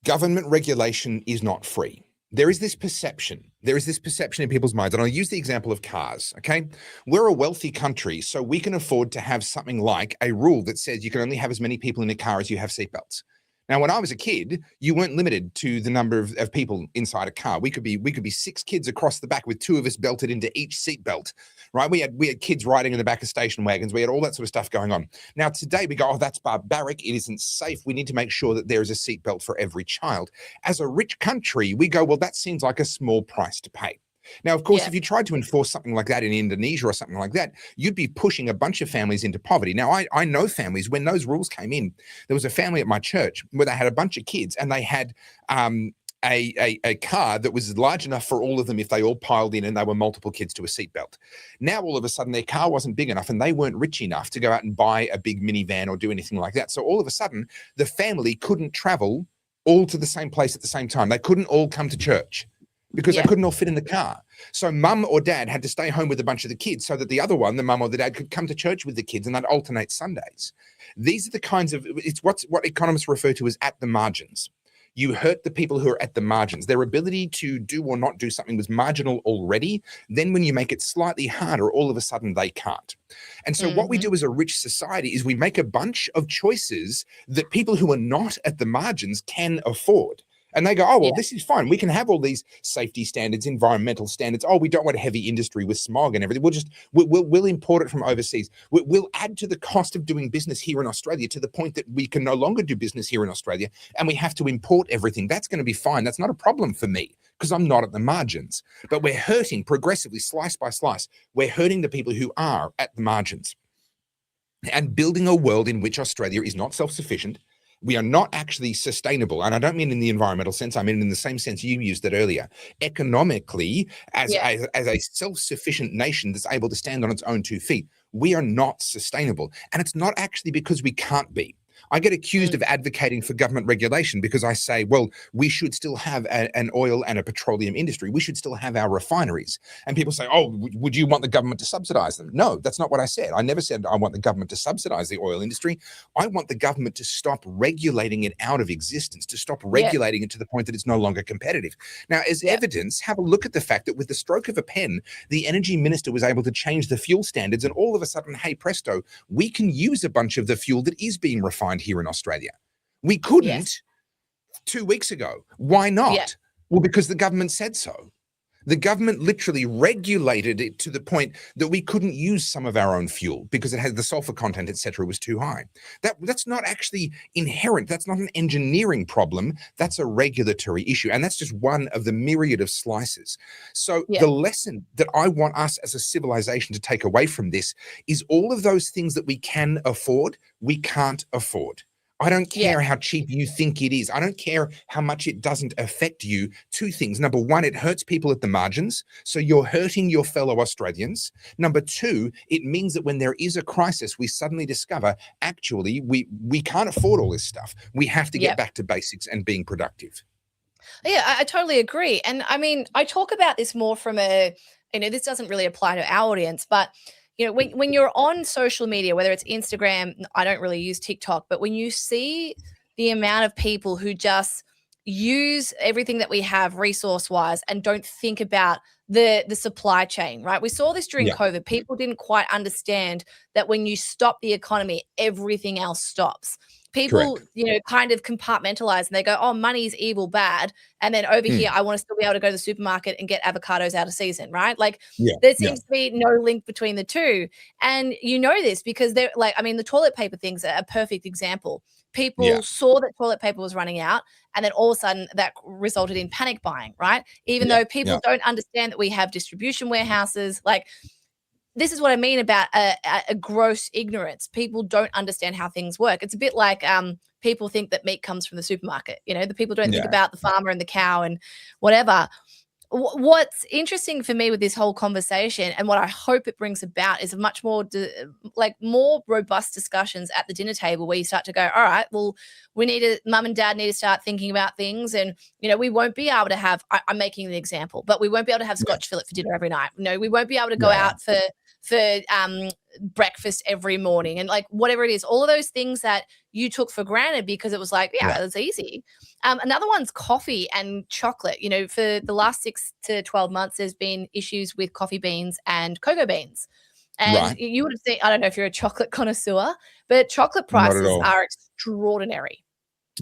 Government regulation is not free. There is this perception in people's minds, and I'll use the example of cars, okay? We're a wealthy country, so we can afford to have something like a rule that says you can only have as many people in a car as you have seatbelts. Now, when I was a kid, you weren't limited to the number of people inside a car. We could be 6 kids across the back with 2 of us belted into each seatbelt, right? We had kids riding in the back of station wagons. We had all that sort of stuff going on. Now, today we go, oh, that's barbaric. It isn't safe. We need to make sure that there is a seatbelt for every child. As a rich country, we go, well, that seems like a small price to pay. Now, of course, if you tried to enforce something like that in Indonesia or something like that, you'd be pushing a bunch of families into poverty. Now, I know families, when those rules came in, there was a family at my church where they had a bunch of kids and they had a car that was large enough for all of them if they all piled in and they were multiple kids to a seatbelt. Now, all of a sudden, their car wasn't big enough and they weren't rich enough to go out and buy a big minivan or do anything like that. So all of a sudden, the family couldn't travel all to the same place at the same time. They couldn't all come to church because they couldn't all fit in the car. So mum or dad had to stay home with a bunch of the kids so that the other one, the mum or the dad, could come to church with the kids, and they'd alternate Sundays. These are the kinds of, it's what economists refer to as at the margins. You hurt the people who are at the margins. Their ability to do or not do something was marginal already. Then when you make it slightly harder, all of a sudden they can't. And so what we do as a rich society is we make a bunch of choices that people who are not at the margins can afford. And they go, oh, well, this is fine. We can have all these safety standards, environmental standards. Oh, we don't want a heavy industry with smog and everything. We'll import it from overseas. We'll add to the cost of doing business here in Australia to the point that we can no longer do business here in Australia and we have to import everything. That's going to be fine. That's not a problem for me because I'm not at the margins. But we're hurting progressively, slice by slice. We're hurting the people who are at the margins and building a world in which Australia is not self-sufficient. We are not actually sustainable. And I don't mean in the environmental sense. I mean in the same sense you used it earlier. Economically, as a self-sufficient nation that's able to stand on its own 2 feet, we are not sustainable. And it's not actually because we can't be. I get accused of advocating for government regulation because I say, well, we should still have an oil and a petroleum industry. We should still have our refineries. And people say, oh, would you want the government to subsidize them? No, that's not what I said. I never said I want the government to subsidize the oil industry. I want the government to stop regulating it out of existence, to stop regulating it to the point that it's no longer competitive. Now, as evidence, have a look at the fact that with the stroke of a pen, the energy minister was able to change the fuel standards. And all of a sudden, hey, presto, we can use a bunch of the fuel that is being refined here in Australia. We couldn't 2 weeks ago. Why not? Well, because the government said so. The government literally regulated it to the point that we couldn't use some of our own fuel because it had the sulfur content, etc., was too high. That's not actually inherent. That's not an engineering problem. That's a regulatory issue. And that's just one of the myriad of slices. So the lesson that I want us as a civilization to take away from this is all of those things that we can afford, we can't afford. I don't care how cheap you think it is. I don't care how much it doesn't affect you. 2 things. Number one, it hurts people at the margins. So you're hurting your fellow Australians. Number 2, it means that when there is a crisis, we suddenly discover, actually, we can't afford all this stuff. We have to get back to basics and being productive. Yeah, I totally agree. And I mean, I talk about this more from a, this doesn't really apply to our audience, but when you're on social media, whether it's Instagram, I don't really use TikTok, but when you see the amount of people who just use everything that we have resource-wise and don't think about the supply chain, right? We saw this during COVID. People didn't quite understand that when you stop the economy, everything else stops. People, kind of compartmentalize and they go, oh, money's evil, bad. And then over here, I want to still be able to go to the supermarket and get avocados out of season, right? Like there seems to be no link between the two. And you know this because they're like, I mean, the toilet paper thing's a perfect example. People saw that toilet paper was running out and then all of a sudden that resulted in panic buying, right? Even though people don't understand that we have distribution warehouses, like this is what I mean about a gross ignorance. People don't understand how things work. It's a bit like people think that meat comes from the supermarket. The people don't think about the farmer and the cow and whatever. What's interesting for me with this whole conversation and what I hope it brings about is a much more more robust discussions at the dinner table where you start to go, all right, well, mum and dad need to start thinking about things. And, we won't be able to have, I'm making an example, but we won't be able to have Scotch fillet for dinner every night. We won't be able to go out for breakfast every morning and like whatever it is, all of those things that you took for granted because it was like, it's easy. Another one's coffee and chocolate. For the last 6 to 12 months, there's been issues with coffee beans and cocoa beans. And you would have seen, I don't know if you're a chocolate connoisseur, but chocolate prices are extraordinary.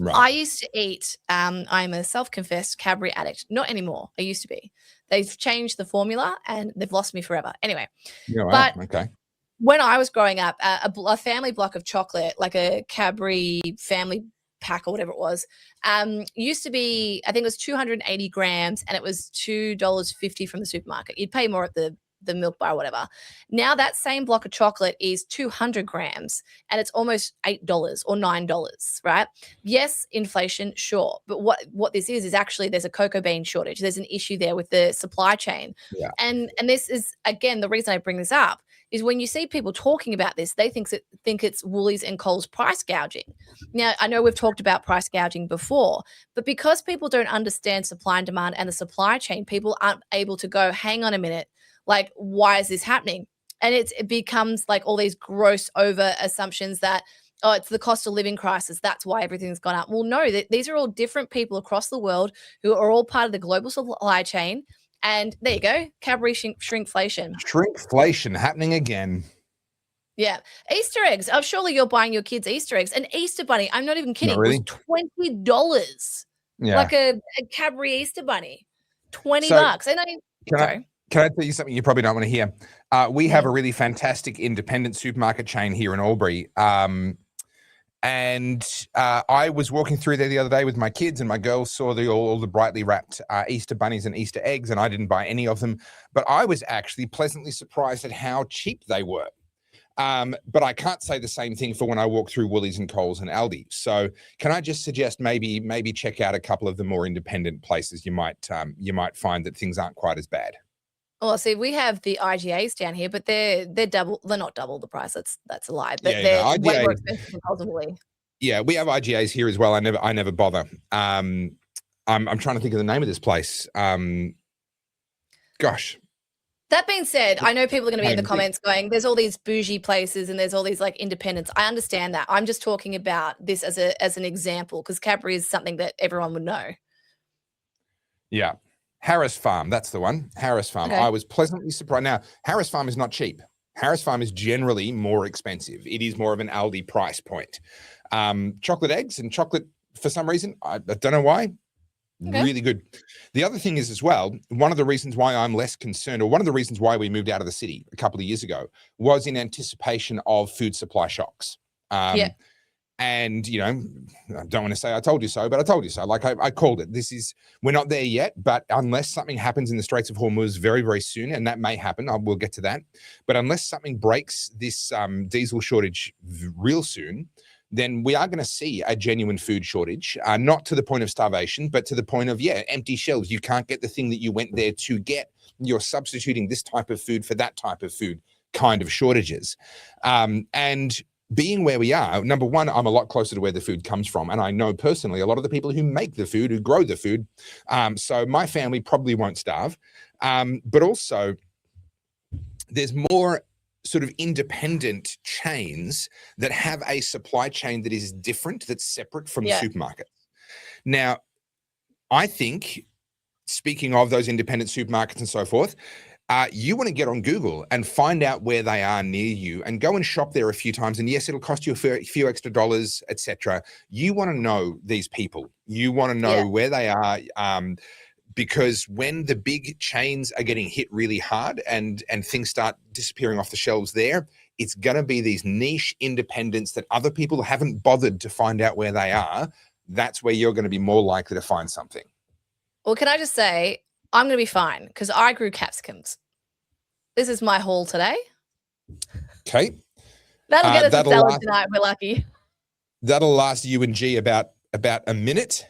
Right. I used to eat, I'm a self-confessed Cadbury addict. Not anymore. I used to be. They've changed the formula and they've lost me forever. Anyway, when I was growing up, a family block of chocolate, like a Cadbury family pack or whatever it was, used to be, I think it was 280 grams and it was $2.50 from the supermarket. You'd pay more at the milk bar or whatever. Now that same block of chocolate is 200 grams and it's almost $8 or $9, right? Yes, inflation, sure. But what this is actually there's a cocoa bean shortage. There's an issue there with the supply chain. Yeah. And this is, again, the reason I bring this up is when you see people talking about this, they think it's Woolies and Coles price gouging. Now, I know we've talked about price gouging before, but because people don't understand supply and demand and the supply chain, people aren't able to go, hang on a minute, like, why is this happening? And it becomes like all these gross over assumptions that, oh, it's the cost of living crisis, that's why everything's gone up. Well, no, these are all different people across the world who are all part of the global supply chain. And there you go, Cadbury shrinkflation. Shrinkflation happening again. Yeah. Easter eggs. Oh, surely you're buying your kids Easter eggs. An Easter bunny, I'm not even kidding, really? was $20. Yeah. Like a Cadbury Easter bunny. $20. And Can I tell you something you probably don't want to hear? We have a really fantastic independent supermarket chain here in Albury. And I was walking through there the other day with my kids, and my girls saw all the brightly wrapped Easter bunnies and Easter eggs, and I didn't buy any of them. But I was actually pleasantly surprised at how cheap they were. But I can't say the same thing for when I walk through Woolies and Coles and Aldi. So can I just suggest maybe check out a couple of the more independent places? You might find that things aren't quite as bad. Well, see, we have the IGAs down here, but they're not double the price. That's a lie. But they're way more expensive than Coles and Woolies. Yeah, we have IGAs here as well. I never bother. I'm trying to think of the name of this place. Gosh. That being said, I know people are going to be in the comments going, there's all these bougie places and there's all these like independents. I understand that. I'm just talking about this as an example, because Cadbury is something that everyone would know. Yeah. Harris Farm, that's the one. Harris Farm. Okay. I was pleasantly surprised. Now, Harris Farm is not cheap. Harris Farm is generally more expensive. It is more of an Aldi price point. Chocolate eggs and chocolate, for some reason, I don't know why, really good. The other thing is as well, one of the reasons why I'm less concerned, or one of the reasons why we moved out of the city a couple of years ago, was in anticipation of food supply shocks. And, you know, I don't want to say I told you so, but I told you so. Like I called it. We're not there yet, but unless something happens in the Straits of Hormuz very, very soon, and that may happen, we'll get to that. But unless something breaks this diesel shortage real soon, then we are going to see a genuine food shortage, not to the point of starvation, but to the point of, empty shelves. You can't get the thing that you went there to get. You're substituting this type of food for that type of food, kind of shortages. And being where we are, number one, I'm a lot closer to where the food comes from. And I know personally a lot of the people who make the food, who grow the food. So my family probably won't starve. But also, there's more sort of independent chains that have a supply chain that is different, that's separate from the supermarket. Now, I think, speaking of those independent supermarkets and so forth, you want to get on Google and find out where they are near you and go and shop there a few times. And yes, it'll cost you a few extra dollars, etc. You want to know these people. You want to know where they are, because when the big chains are getting hit really hard and things start disappearing off the shelves there, it's going to be these niche independents that other people haven't bothered to find out where they are. That's where you're going to be more likely to find something. Well, can I just say, I'm going to be fine because I grew capsicums. This is my haul today. Okay. That'll get us a salad tonight. We're lucky. That'll last you and G about a minute.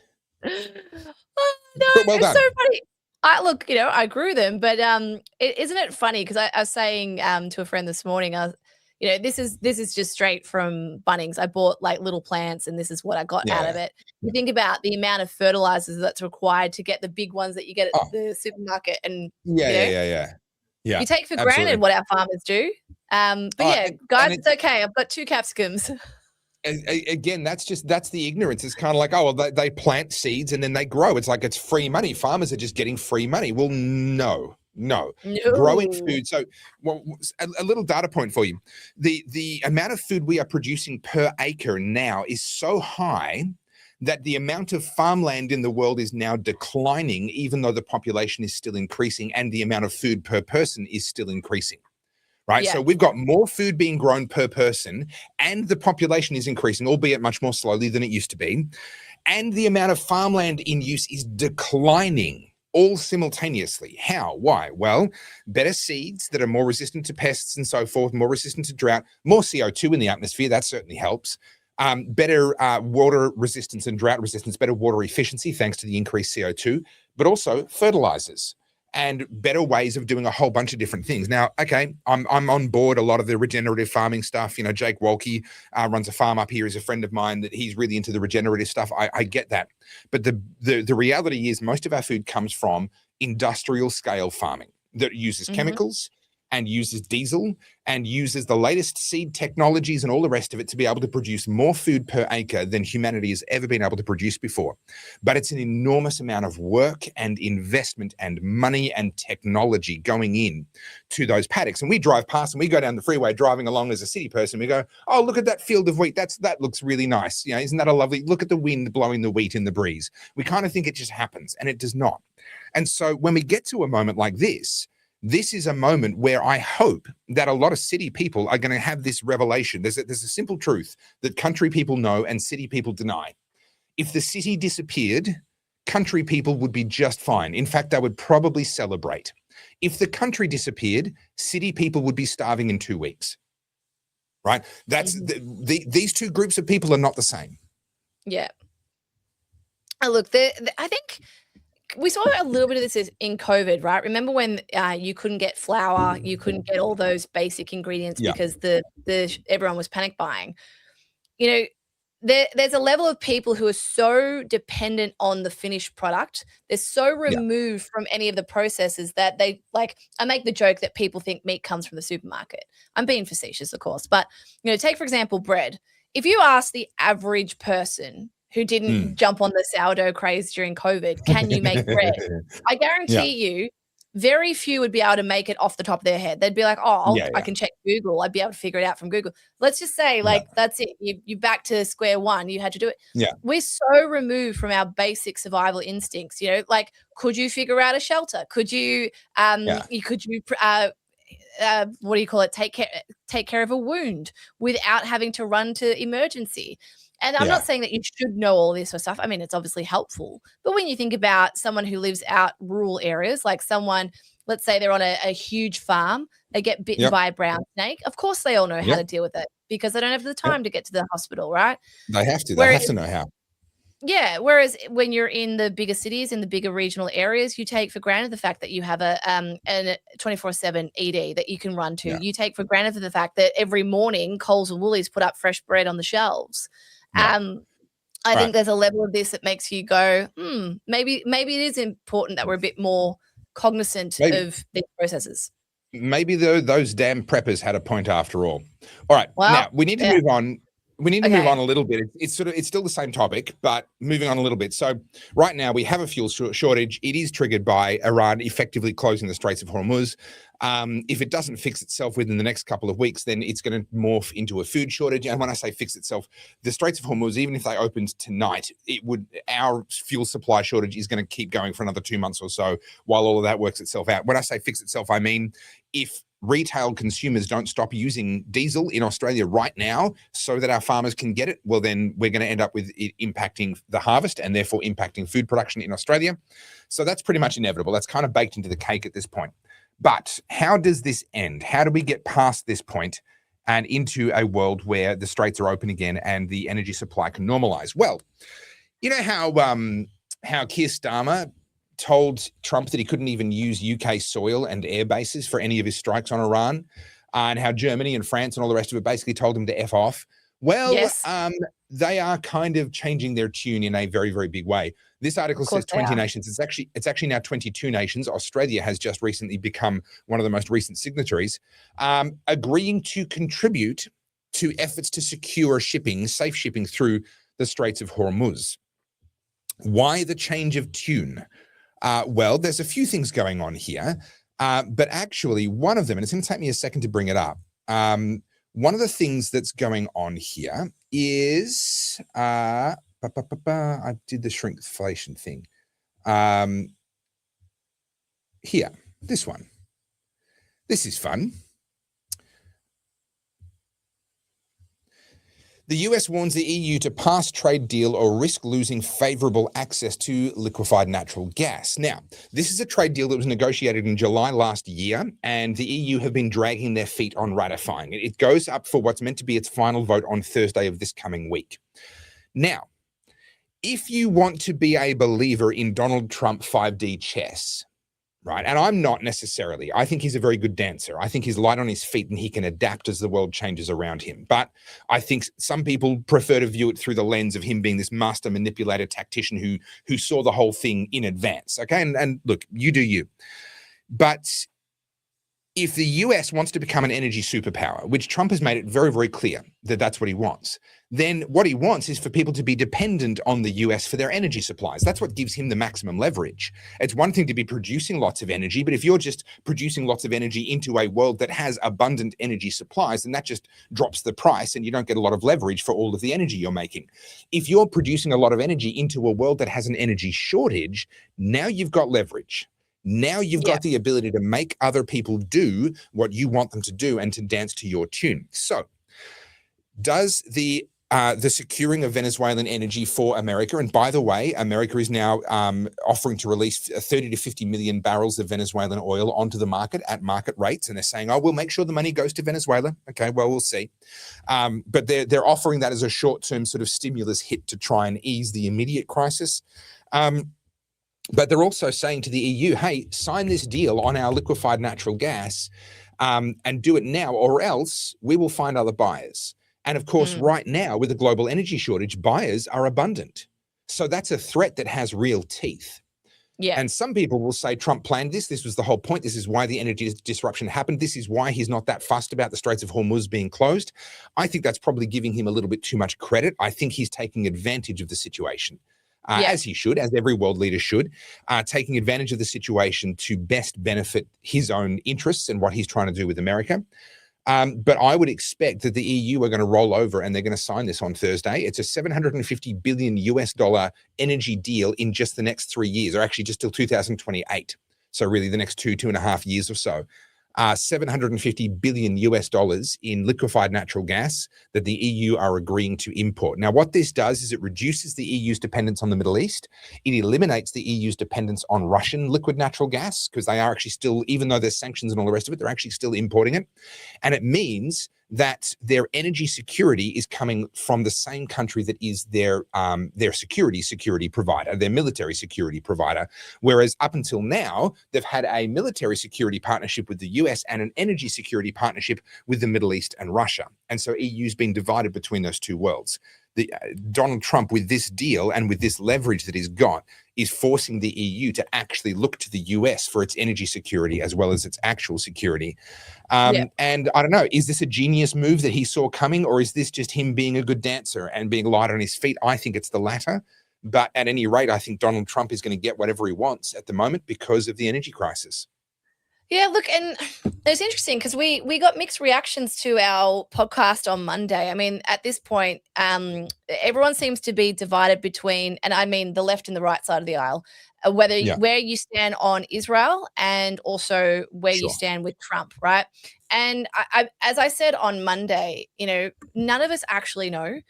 No, well it's so funny. I grew them, but isn't it funny? Because I was saying to a friend this morning, this is just straight from Bunnings. I bought like little plants, and this is what I got out of it. You think about the amount of fertilizers that's required to get the big ones that you get at the supermarket, and yeah. You take for granted what our farmers do. But guys, it's okay. I've got 2 capsicums. Again, that's the ignorance. It's kind of like, they plant seeds and then they grow. It's like it's free money. Farmers are just getting free money. Well, no. Growing food. So, a little data point for you: the amount of food we are producing per acre now is so high that the amount of farmland in the world is now declining, even though the population is still increasing, and the amount of food per person is still increasing. Right. So we've got more food being grown per person, and the population is increasing, albeit much more slowly than it used to be. And the amount of farmland in use is declining all simultaneously. How? Why? Well, better seeds that are more resistant to pests and so forth, more resistant to drought, more CO2 in the atmosphere. That certainly helps. Better water resistance and drought resistance, better water efficiency, thanks to the increased CO2, but also fertilizers. and better ways of doing a whole bunch of different things. Now, okay, I'm on board a lot of the regenerative farming stuff. You know, Jake Wolke runs a farm up here. He's a friend of mine that he's really into the regenerative stuff. I get that. But the reality is most of our food comes from industrial scale farming that uses chemicals and uses diesel and uses the latest seed technologies and all the rest of it to be able to produce more food per acre than humanity has ever been able to produce before. But it's an enormous amount of work and investment and money and technology going in to those paddocks. And we drive past and we go down the freeway driving along as a city person. We go, oh, look at that field of wheat. That looks really nice. You know, isn't that a lovely, look at the wind blowing the wheat in the breeze. We kind of think it just happens, and it does not. And so when we get to a moment like this is a moment where I hope that a lot of city people are going to have this revelation. There's a simple truth that country people know and city people deny. If the city disappeared, country people would be just fine. In fact, they would probably celebrate. If the country disappeared, city people would be starving in 2 weeks. Right? That's these two groups of people are not the same. Yeah. Look, I think we saw a little bit of this in COVID, right? Remember when you couldn't get flour, you couldn't get all those basic ingredients because everyone was panic buying. You know, there's a level of people who are so dependent on the finished product. They're so removed from any of the processes that they like. I make the joke that people think meat comes from the supermarket. I'm being facetious, of course, but you know, take for example bread. If you ask the average person who didn't jump on the sourdough craze during COVID, can you make bread? I guarantee you, very few would be able to make it off the top of their head. They'd be like, oh, I can check Google. I'd be able to figure it out from Google. Let's just say, like, that's it. You back to square one. You had to do it. Yeah. We're so removed from our basic survival instincts. You know, like, could you figure out a shelter? Could you, what do you call it? Take care of a wound without having to run to emergency. And I'm not saying that you should know all this sort of stuff. I mean, it's obviously helpful. But when you think about someone who lives out rural areas, like someone, let's say they're on a huge farm, they get bitten by a brown snake. Of course, they all know how to deal with it because they don't have the time to get to the hospital, right? They have to. They have to know how. Yeah. Whereas when you're in the bigger cities, in the bigger regional areas, you take for granted the fact that you have a 24/7 ED that you can run to. You take for granted the fact that every morning Coles and Woolies put up fresh bread on the shelves. I think there's a level of this that makes you go, maybe it is important that we're a bit more cognizant of these processes. Maybe those damn preppers had a point after all. All right, now we need to move on. We need to move on a little bit. It's still the same topic, but moving on a little bit. So right now we have a fuel shortage. It is triggered by Iran effectively closing the Straits of Hormuz. If it doesn't fix itself within the next couple of weeks, then it's going to morph into a food shortage. And when I say fix itself, the Straits of Hormuz, even if they opened tonight, our fuel supply shortage is going to keep going for another 2 months or so while all of that works itself out. When I say fix itself, I mean if retail consumers don't stop using diesel in Australia right now so that our farmers can get it, well, then we're going to end up with it impacting the harvest and therefore impacting food production in Australia. So that's pretty much inevitable. That's kind of baked into the cake at this point. But how does this end? How do we get past this point and into a world where the straits are open again and the energy supply can normalize? Well, you know how Keir Starmer told Trump that he couldn't even use UK soil and air bases for any of his strikes on Iran, and how Germany and France and all the rest of it basically told him to F off. Well, they are kind of changing their tune in a very, very big way. This article says 20 nations. It's actually now 22 nations. Australia has just recently become one of the most recent signatories, agreeing to contribute to efforts to secure safe shipping through the Straits of Hormuz. Why the change of tune? Well, there's a few things going on here, but actually one of them, and it's going to take me a second to bring it up. One of the things that's going on here is, I did the shrinkflation thing. Here, this one. This is fun. The US warns the EU to pass trade deal or risk losing favorable access to liquefied natural gas. Now, this is a trade deal that was negotiated in July last year, and the EU have been dragging their feet on ratifying it. It goes up for what's meant to be its final vote on Thursday of this coming week. Now, if you want to be a believer in Donald Trump 5D chess, right? And I'm not necessarily. I think he's a very good dancer. I think he's light on his feet and he can adapt as the world changes around him. But I think some people prefer to view it through the lens of him being this master manipulator tactician who saw the whole thing in advance. Okay, and look, you do you. But if the US wants to become an energy superpower, which Trump has made it very, very clear that that's what he wants, then what he wants is for people to be dependent on the US for their energy supplies. That's what gives him the maximum leverage. It's one thing to be producing lots of energy, but if you're just producing lots of energy into a world that has abundant energy supplies, then that just drops the price and you don't get a lot of leverage for all of the energy you're making. If you're producing a lot of energy into a world that has an energy shortage, now you've got leverage. Now you've got the ability to make other people do what you want them to do and to dance to your tune. So does the securing of Venezuelan energy for America, and by the way, America is now offering to release 30 to 50 million barrels of Venezuelan oil onto the market at market rates, and they're saying, oh, we'll make sure the money goes to Venezuela. Okay, well, we'll see. But they're offering that as a short-term sort of stimulus hit to try and ease the immediate crisis. But they're also saying to the EU, hey, sign this deal on our liquefied natural gas and do it now, or else we will find other buyers. And of course, right now, with the global energy shortage, buyers are abundant. So that's a threat that has real teeth. Yeah. And some people will say Trump planned this. This was the whole point. This is why the energy disruption happened. This is why he's not that fussed about the Straits of Hormuz being closed. I think that's probably giving him a little bit too much credit. I think he's taking advantage of the situation. As he should, as every world leader should, taking advantage of the situation to best benefit his own interests and what he's trying to do with America. But I would expect that the EU are going to roll over and they're going to sign this on Thursday. It's a $750 billion energy deal in just the next 3 years, or actually just till 2028. So really the next 2.5 years or so. $750 billion in liquefied natural gas that the EU are agreeing to import. Now, what this does is it reduces the EU's dependence on the Middle East. It eliminates the EU's dependence on Russian liquid natural gas, because they are actually still, even though there's sanctions and all the rest of it, they're actually still importing it. And it means that their energy security is coming from the same country that is their security provider, their military security provider. Whereas up until now, they've had a military security partnership with the US and an energy security partnership with the Middle East and Russia. And so EU's been divided between those two worlds. Donald Trump, with this deal and with this leverage that he's got, is forcing the EU to actually look to the US for its energy security as well as its actual security. And I don't know, is this a genius move that he saw coming, or is this just him being a good dancer and being light on his feet? I think it's the latter. But at any rate, I think Donald Trump is going to get whatever he wants at the moment because of the energy crisis. Yeah, look, and it's interesting because we got mixed reactions to our podcast on Monday. I mean, at this point, everyone seems to be divided between, and I mean the left and the right side of the aisle, where you stand on Israel and also where you stand with Trump, right? And I, as I said on Monday, none of us actually know.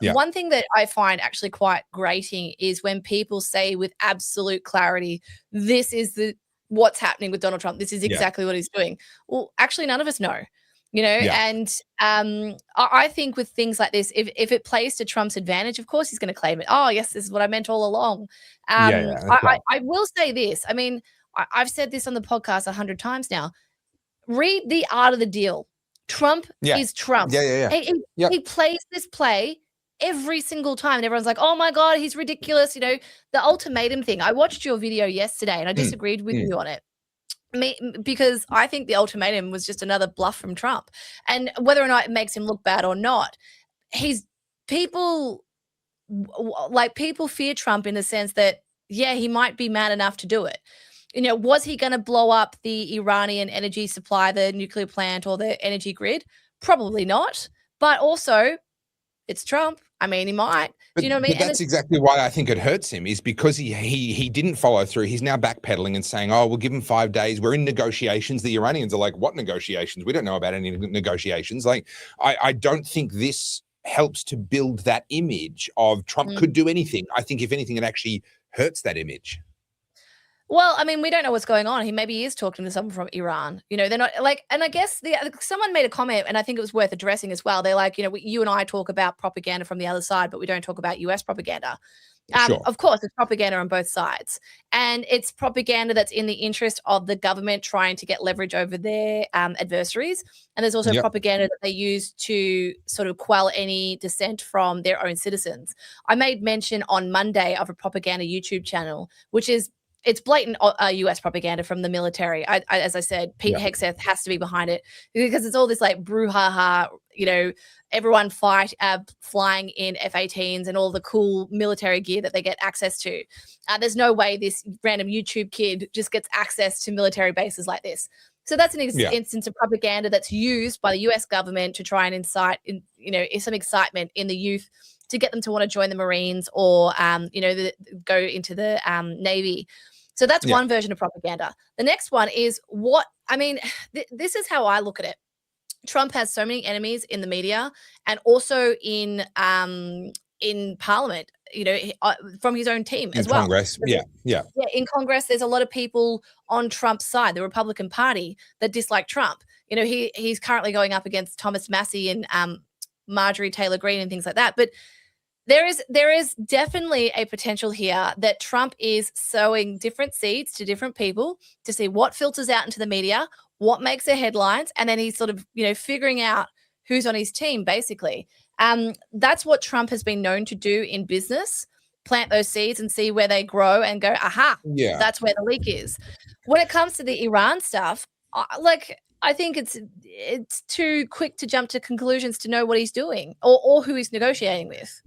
One thing that I find actually quite grating is when people say with absolute clarity, this is what's happening with Donald Trump. This is exactly what he's doing. Well, actually, none of us know, and I think with things like this, if it plays to Trump's advantage, of course, he's going to claim it. Oh, yes, this is what I meant all along. I will say this. I mean, I've said this on the podcast 100 times now. Read The Art of the Deal. Trump is Trump. He plays this play every single time, and everyone's like, oh my God, he's ridiculous. The ultimatum thing. I watched your video yesterday and I disagreed with you on it. Because I think the ultimatum was just another bluff from Trump. And whether or not it makes him look bad or not, people fear Trump in the sense that, he might be mad enough to do it. Was he going to blow up the Iranian energy supply, the nuclear plant, or the energy grid? Probably not. But also, it's Trump. I mean, he might. Do you know what I mean? But that's exactly why I think it hurts him, is because he didn't follow through. He's now backpedaling and saying, oh, we'll give him 5 days. We're in negotiations. The Iranians are like, what negotiations? We don't know about any negotiations. Like, I don't think this helps to build that image of Trump could do anything. I think if anything, it actually hurts that image. Well, I mean, we don't know what's going on. Maybe he is talking to someone from Iran. They're not like, and I guess someone made a comment, and I think it was worth addressing as well. They're like, you and I talk about propaganda from the other side, but we don't talk about US propaganda. Sure. Of course, it's propaganda on both sides. And it's propaganda that's in the interest of the government trying to get leverage over their adversaries. And there's also propaganda that they use to sort of quell any dissent from their own citizens. I made mention on Monday of a propaganda YouTube channel, which is it's blatant US propaganda from the military. As I said, Pete Hegseth has to be behind it because it's all this like brouhaha, everyone flying in F-18s and all the cool military gear that they get access to. There's no way this random YouTube kid just gets access to military bases like this. So that's an instance of propaganda that's used by the US government to try and incite, some excitement in the youth to get them to want to join the Marines or, go into the Navy. So that's one version of propaganda. The next one is this is how I look at it. Trump has so many enemies in the media and also in Parliament, from his own team as well. Congress, yeah. In Congress, there's a lot of people on Trump's side, the Republican Party, that dislike Trump. He's currently going up against Thomas Massey and Marjorie Taylor Greene and things like that. But there is definitely a potential here that Trump is sowing different seeds to different people to see what filters out into the media, what makes the headlines, and then he's sort of, figuring out who's on his team, basically. That's what Trump has been known to do in business, plant those seeds and see where they grow and go, aha, that's where the leak is. When it comes to the Iran stuff, I think it's too quick to jump to conclusions to know what he's doing or who he's negotiating with.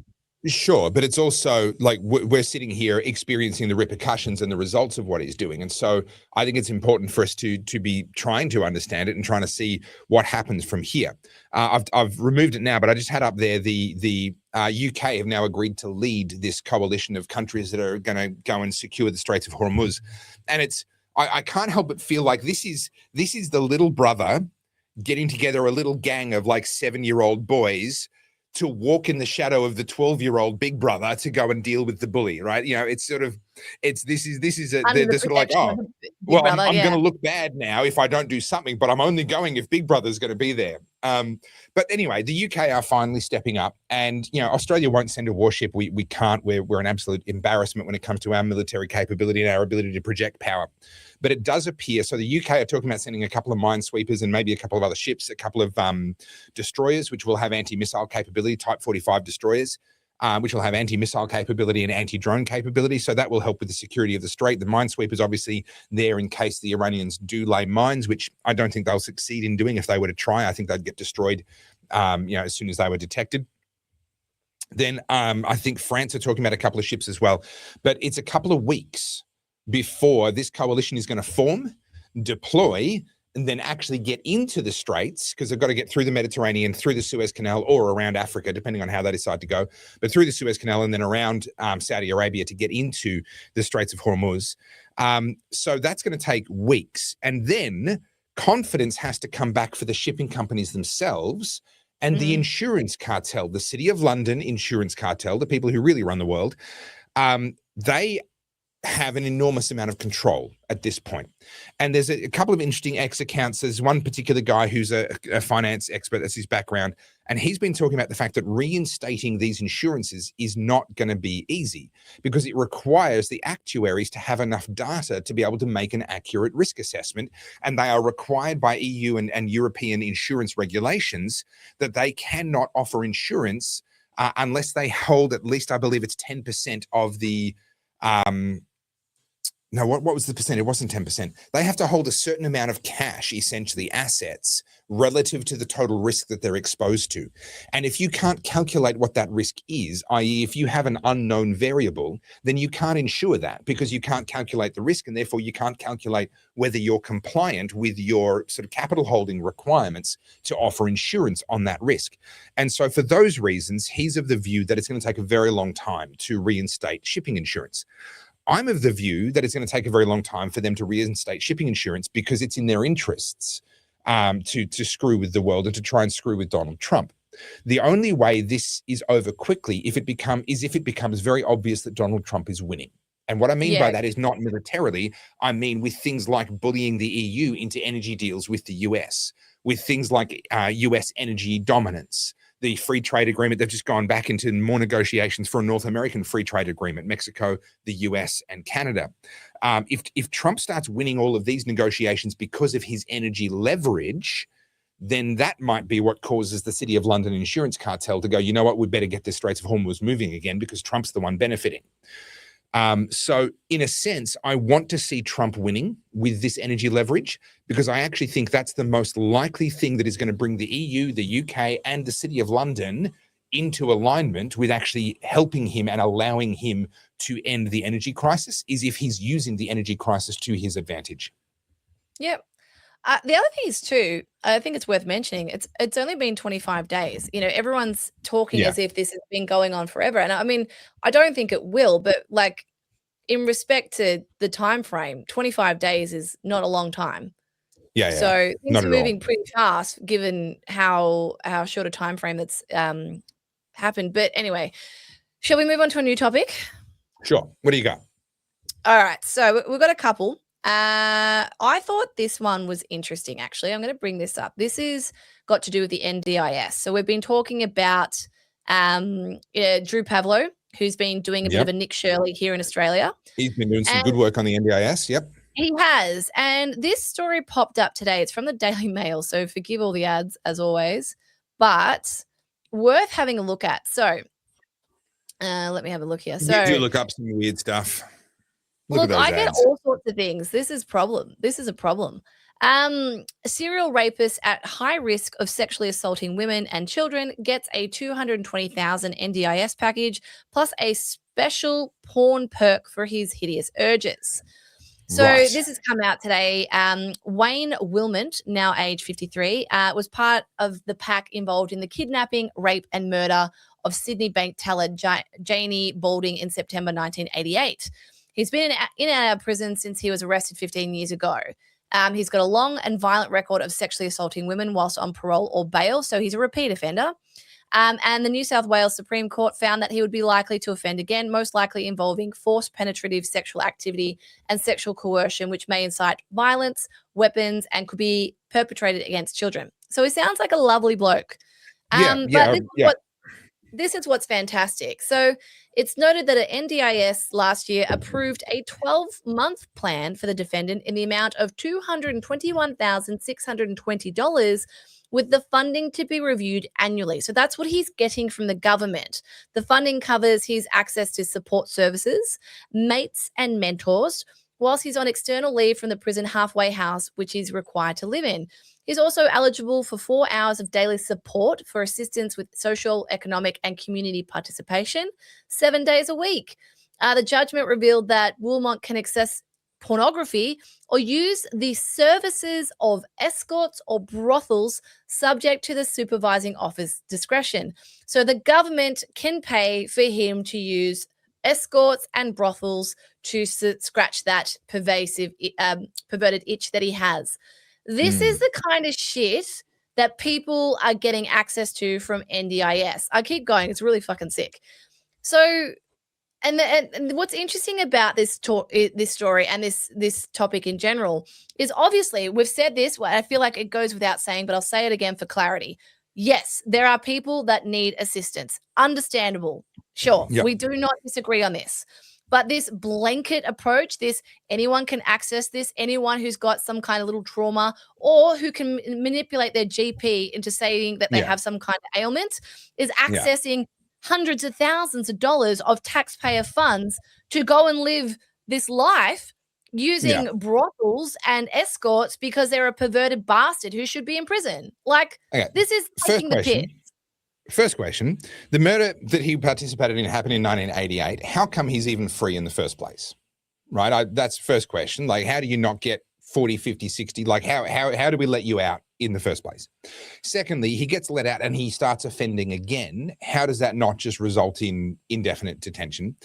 Sure, but it's also like we're sitting here experiencing the repercussions and the results of what he's doing. And so I think it's important for us to be trying to understand it and trying to see what happens from here. I've removed it now, but I just had up there the UK have now agreed to lead this coalition of countries that are going to go and secure the Straits of Hormuz. And I can't help but feel like this is the little brother getting together a little gang of like 7-year-old boys to walk in the shadow of the 12-year-old big brother to go and deal with the bully, right? It's sort of, they're sort of like, I'm going to look bad now if I don't do something, but I'm only going if Big Brother's going to be there. But anyway, the UK are finally stepping up, and Australia won't send a warship. We can't. We're an absolute embarrassment when it comes to our military capability and our ability to project power. But it does appear, so the UK are talking about sending a couple of minesweepers and maybe a couple of other ships, a couple of destroyers, which will have anti-missile capability, Type 45 destroyers, which will have anti-missile capability and anti-drone capability. So that will help with the security of the strait. The minesweepers obviously there in case the Iranians do lay mines, which I don't think they'll succeed in doing if they were to try. I think they'd get destroyed, as soon as they were detected. Then I think France are talking about a couple of ships as well. But it's a couple of weeks before this coalition is going to form, deploy, and then actually get into the straits, because they've got to get through the Mediterranean, through the Suez Canal, or around Africa, depending on how they decide to go, but through the Suez Canal and then around Saudi Arabia to get into the Straits of Hormuz. So that's going to take weeks. And then confidence has to come back for the shipping companies themselves and the insurance cartel, the City of London insurance cartel, the people who really run the world. They have an enormous amount of control at this point. And there's a couple of interesting accounts. There's one particular guy who's a finance expert, that's his background, and he's been talking about the fact that reinstating these insurances is not going to be easy because it requires the actuaries to have enough data to be able to make an accurate risk assessment. And they are required by EU and European insurance regulations that they cannot offer insurance unless they hold at least, I believe it's 10% of the no, what was the percent? It wasn't 10%. They have to hold a certain amount of cash, essentially assets, relative to the total risk that they're exposed to. And if you can't calculate what that risk is, i.e. if you have an unknown variable, then you can't insure that because you can't calculate the risk, and therefore you can't calculate whether you're compliant with your sort of capital holding requirements to offer insurance on that risk. And so for those reasons, he's of the view that it's going to take a very long time to reinstate shipping insurance. I'm of the view that it's going to take a very long time for them to reinstate shipping insurance because it's in their interests to screw with the world and to try and screw with Donald Trump. The only way this is over quickly if it becomes very obvious that Donald Trump is winning. And what I mean by that is not militarily. I mean with things like bullying the EU into energy deals with the US, with things like US energy dominance. the free trade agreement. They've just gone back into more negotiations for a North American free trade agreement, Mexico, the US, and Canada. If Trump starts winning all of these negotiations because of his energy leverage, then that might be what causes the City of London insurance cartel to go, you know what, we better get the Straits of Hormuz moving again because Trump's the one benefiting. So in a sense, I want to see Trump winning with this energy leverage because I actually think that's the most likely thing that is going to bring the EU, the UK, and the City of London into alignment with actually helping him and allowing him to end the energy crisis, is if he's using the energy crisis to his advantage. Yep. The other thing is too, I think it's worth mentioning, it's only been 25 days. You know, everyone's talking as if this has been going on forever. And I mean, I don't think it will, but like in respect to the time frame, 25 days is not a long time. Yeah. So things Not are at all. moving pretty fast given how short a time frame that's happened. But anyway, shall we move on to a new topic? Sure. What do you got? All right. So we've got a couple. I thought this one was interesting, actually. I'm going to bring this up. This is got to do with the NDIS. So we've been talking about Drew Pavlo, who's been doing a bit of a Nick Shirley here in Australia. He's been doing some good work on the NDIS. Yep. He has. And this story popped up today. It's from the Daily Mail, so forgive all the ads as always, but worth having a look at. So let me have a look here. So you do look up some weird stuff. Look, I get all sorts of things. This is a problem. Serial rapist at high risk of sexually assaulting women and children gets a $220,000 NDIS package plus a special porn perk for his hideous urges. So this has come out today. Wayne Wilmot, now age 53, was part of the pack involved in the kidnapping, rape, and murder of Sydney bank teller Janie Balding in September 1988. He's been in and out of prison since he was arrested 15 years ago. He's got a long and violent record of sexually assaulting women whilst on parole or bail, so he's a repeat offender. And the New South Wales Supreme Court found that he would be likely to offend again, most likely involving forced penetrative sexual activity and sexual coercion, which may incite violence, weapons, and could be perpetrated against children. So he sounds like a lovely bloke. This is what's fantastic. So it's noted that an NDIS last year approved a 12-month plan for the defendant in the amount of $221,620 with the funding to be reviewed annually. So that's what he's getting from the government. The funding covers his access to support services, mates and mentors, whilst he's on external leave from the prison halfway house, which he's required to live in. He's also eligible for 4 hours of daily support for assistance with social, economic, and community participation, 7 days a week. The judgment revealed that Wilmot can access pornography or use the services of escorts or brothels subject to the supervising officer's discretion. So the government can pay for him to use escorts and brothels to scratch that pervasive, perverted itch that he has. This is the kind of shit that people are getting access to from NDIS. I keep going. It's really fucking sick. So, and what's interesting about this story and this topic in general is obviously we've said this. I feel like it goes without saying, but I'll say it again for clarity. Yes, there are people that need assistance. Understandable. Sure. Yep. We do not disagree on this. But this blanket approach, this anyone can access this, anyone who's got some kind of little trauma or who can manipulate their GP into saying that they have some kind of ailment is accessing hundreds of thousands of dollars of taxpayer funds to go and live this life using brothels and escorts because they're a perverted bastard who should be in prison. Like, this is taking the piss. First question, the murder that he participated in happened in 1988. How come he's even free in the first place? Right? That's first question. Like, how do you not get 40, 50, 60? Like, how do we let you out in the first place? Secondly, he gets let out and he starts offending again. How does that not just result in indefinite detention?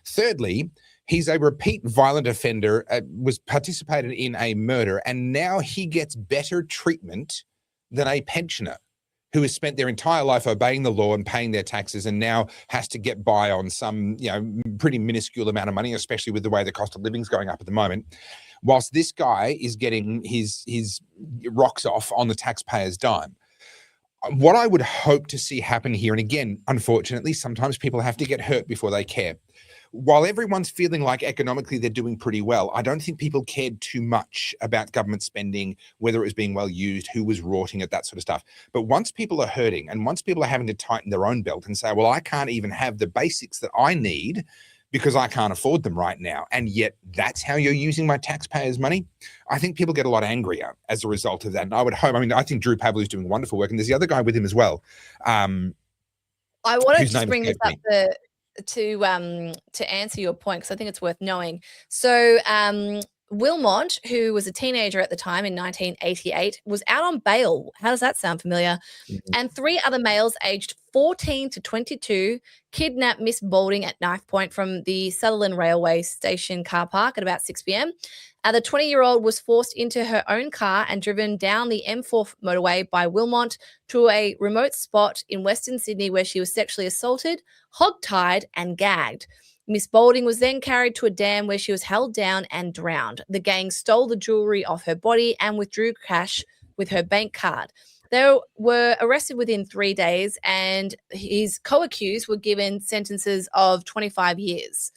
Thirdly, he's a repeat violent offender, was participated in a murder, and now he gets better treatment than a pensioner who has spent their entire life obeying the law and paying their taxes and now has to get by on some, pretty minuscule amount of money, especially with the way the cost of living is going up at the moment. Whilst this guy is getting his rocks off on the taxpayer's dime. What I would hope to see happen here, and again, unfortunately, sometimes people have to get hurt before they care. While everyone's feeling like economically they're doing pretty well, I don't think people cared too much about government spending, whether it was being well used, who was rorting it, that sort of stuff. But once people are hurting and once people are having to tighten their own belt and say, well, I can't even have the basics that I need because I can't afford them right now, and yet that's how you're using my taxpayers' money, I think people get a lot angrier as a result of that. And I would hope, I mean, I think Drew Pavlou is doing wonderful work, and there's the other guy with him as well. I want to just bring this up to answer your point, because I think it's worth knowing. So Wilmot, who was a teenager at the time in 1988, was out on bail. How does that sound familiar? Mm-hmm. And 3 other males aged 14 to 22 kidnapped Miss Balding at knife point from the Sutherland Railway Station car park at about 6 p.m. The 20-year-old was forced into her own car and driven down the M4 motorway by Wilmot to a remote spot in Western Sydney where she was sexually assaulted, hog-tied and gagged. Miss Balding was then carried to a dam where she was held down and drowned. The gang stole the jewelry off her body and withdrew cash with her bank card. They were arrested within 3 days, and his co-accused were given sentences of 25 years.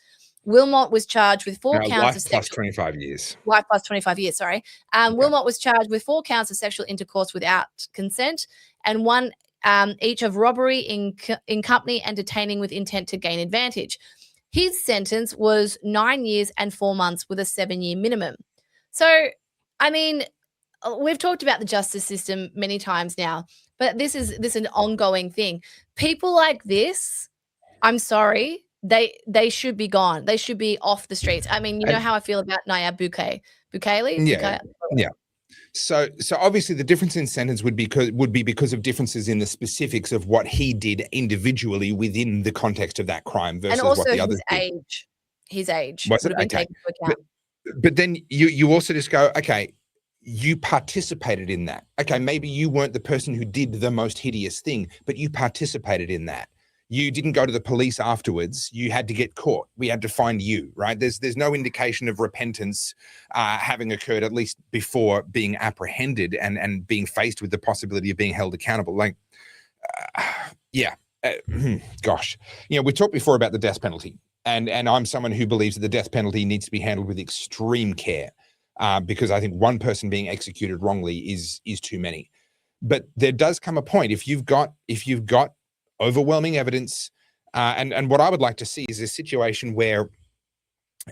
Wilmot was charged with 4 counts of sexual... Life plus 25 years. Life plus 25 years, sorry. Okay. Wilmot was charged with 4 counts of sexual intercourse without consent and 1 each of robbery in company and detaining with intent to gain advantage. His sentence was 9 years and 4 months with a 7-year minimum. So, I mean, we've talked about the justice system many times now, but this is an ongoing thing. People like this, I'm sorry, they should be gone. They should be off the streets. I mean, you know how I feel about Nayab Bukele. Yeah. So obviously the difference in sentence would be because of differences in the specifics of what he did individually within the context of that crime versus and also what the others did. His age would have been taken into account. But then you also just go, okay, you participated in that. Okay, maybe you weren't the person who did the most hideous thing, but you participated in that. You didn't go to the police afterwards. You had to get caught. We had to find you, right? There's no indication of repentance having occurred, at least before being apprehended and being faced with the possibility of being held accountable. Like, gosh. You know, we talked before about the death penalty, and I'm someone who believes that the death penalty needs to be handled with extreme care because I think one person being executed wrongly is too many. But there does come a point if you've got overwhelming evidence, and what I would like to see is a situation where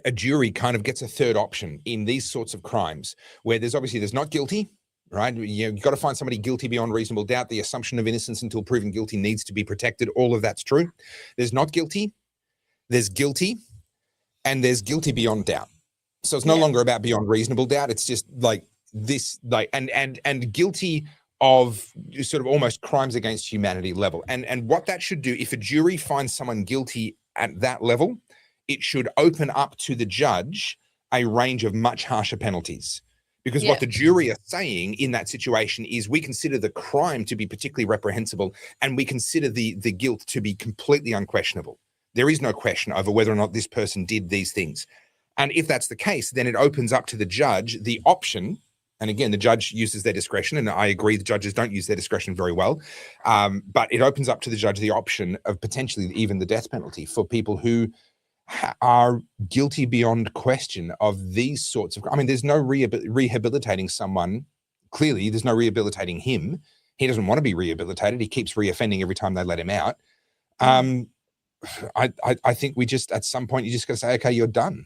a jury kind of gets a third option in these sorts of crimes, where there's not guilty, right? You've got to find somebody guilty beyond reasonable doubt. The assumption of innocence until proven guilty needs to be protected. All of that's true. There's not guilty, there's guilty, and there's guilty beyond doubt. So it's no longer about beyond reasonable doubt. It's just like this, like, and guilty of sort of almost crimes against humanity level. And what that should do, if a jury finds someone guilty at that level, it should open up to the judge a range of much harsher penalties. Because what the jury are saying in that situation is we consider the crime to be particularly reprehensible and we consider the guilt to be completely unquestionable. There is no question over whether or not this person did these things. And if that's the case, then it opens up to the judge the option. And again, the judge uses their discretion, and I agree the judges don't use their discretion very well. But it opens up to the judge the option of potentially even the death penalty for people who are guilty beyond question of these sorts of. I mean, there's no rehabilitating someone. Clearly, there's no rehabilitating him. He doesn't want to be rehabilitated. He keeps reoffending every time they let him out. I think we just at some point you just got to say, okay, you're done.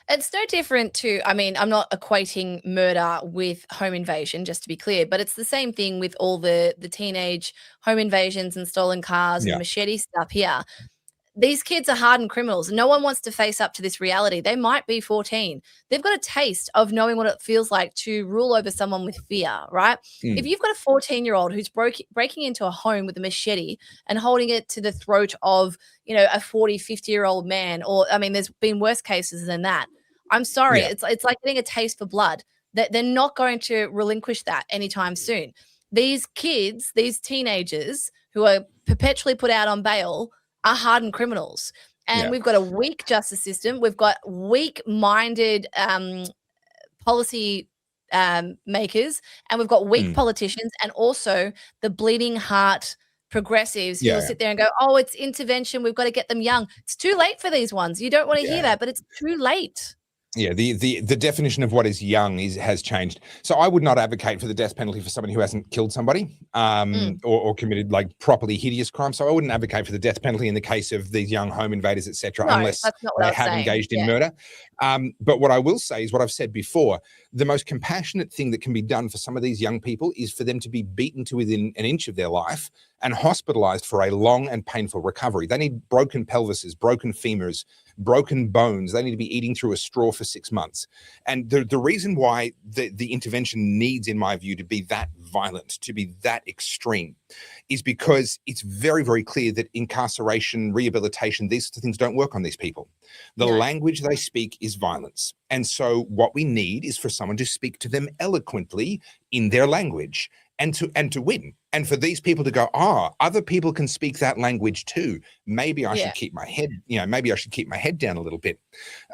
It's no different to, I mean, I'm not equating murder with home invasion, just to be clear, but it's the same thing with all the teenage home invasions and stolen cars and machete stuff here. These kids are hardened criminals. No one wants to face up to this reality. They might be 14. They've got a taste of knowing what it feels like to rule over someone with fear, right? If you've got a 14-year-old who's breaking into a home with a machete and holding it to the throat of, you know, a 40, 50-year-old man, or, I mean, there's been worse cases than that. I'm sorry. It's like getting a taste for blood. They're not going to relinquish that anytime soon. These kids, these teenagers who are perpetually put out on bail are hardened criminals. And we've got a weak justice system. We've got weak-minded policy makers, and we've got weak politicians, and also the bleeding heart progressives who will sit there and go, oh, it's intervention, we've got to get them young. It's too late for these ones. You don't want to hear that, but it's too late. Yeah, the definition of what is young has changed. So I would not advocate for the death penalty for somebody who hasn't killed somebody or committed like properly hideous crime. So I wouldn't advocate for the death penalty in the case of these young home invaders, etc., unless they have engaged in murder. But what I will say is what I've said before: the most compassionate thing that can be done for some of these young people is for them to be beaten to within an inch of their life and hospitalized for a long and painful recovery. They need broken pelvises, broken femurs, broken bones. They need to be eating through a straw for 6 months. And the reason why the intervention needs, in my view, to be that violent, to be that extreme, is because it's very, very clear that incarceration, rehabilitation, these things don't work on these people. The language they speak is violence. And so what we need is for someone to speak to them eloquently in their language and to win. And for these people to go, other people can speak that language too. Maybe I should keep my head, maybe I should keep my head down a little bit.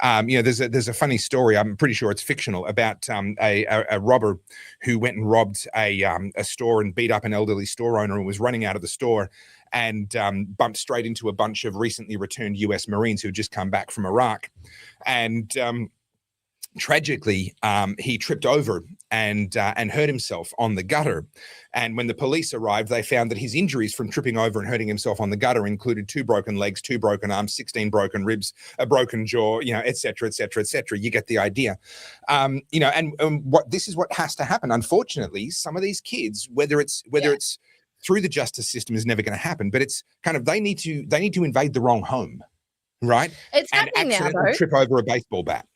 There's a funny story, I'm pretty sure it's fictional, about a robber who went and robbed a store and beat up an elderly store owner and was running out of the store and bumped straight into a bunch of recently returned US Marines who had just come back from Iraq. And tragically, he tripped over and hurt himself on the gutter. And when the police arrived, they found that his injuries from tripping over and hurting himself on the gutter included 2 broken legs, 2 broken arms, 16 broken ribs, a broken jaw, et cetera, et cetera, et cetera. You get the idea. And what this is what has to happen. Unfortunately, some of these kids, whether it's through the justice system, is never going to happen, but it's kind of they need to invade the wrong home, right? It's happening now, though. Trip over a baseball bat.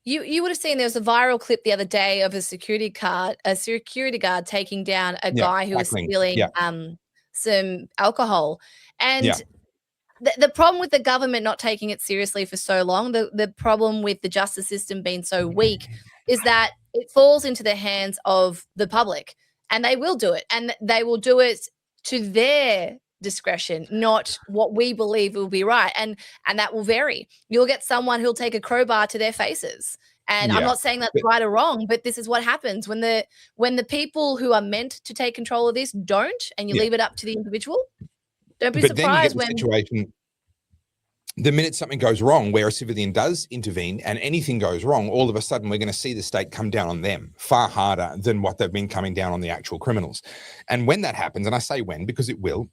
You would have seen there was a viral clip the other day of a security guard taking down a guy who was stealing some alcohol. And the problem with the government not taking it seriously for so long, the problem with the justice system being so weak, is that it falls into the hands of the public, and they will do it, and they will do it to their discretion, not what we believe will be right, and that will vary. You'll get someone who'll take a crowbar to their faces, and I'm not saying that's right or wrong, but this is what happens when the people who are meant to take control of this don't, and you leave it up to the individual. Don't be surprised when the minute something goes wrong where a civilian does intervene and anything goes wrong, all of a sudden we're going to see the state come down on them far harder than what they've been coming down on the actual criminals. And when that happens, and I say when because it will,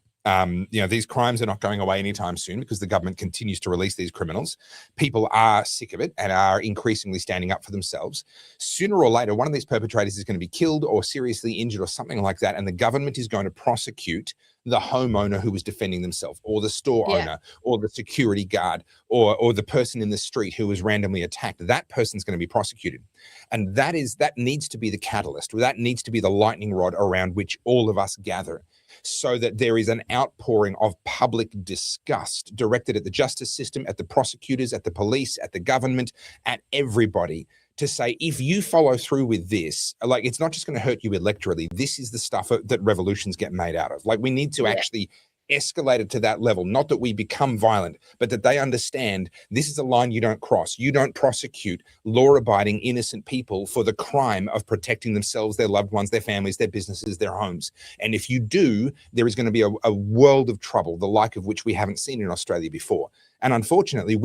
these crimes are not going away anytime soon because the government continues to release these criminals. People are sick of it and are increasingly standing up for themselves. Sooner or later, one of these perpetrators is going to be killed or seriously injured or something like that, and the government is going to prosecute the homeowner who was defending themselves, or the store owner, or the security guard, or the person in the street who was randomly attacked. That person's going to be prosecuted. And that needs to be the catalyst, or that needs to be the lightning rod around which all of us gather, so that there is an outpouring of public disgust directed at the justice system, at the prosecutors, at the police, at the government, at everybody, to say, if you follow through with this, like, it's not just going to hurt you electorally. This is the stuff that revolutions get made out of. Like, we need to actually escalate it to that level, not that we become violent, but that they understand this is a line you don't cross. You don't prosecute law-abiding innocent people for the crime of protecting themselves, their loved ones, their families, their businesses, their homes. And if you do, there is going to be a world of trouble, the like of which we haven't seen in Australia before. And unfortunately,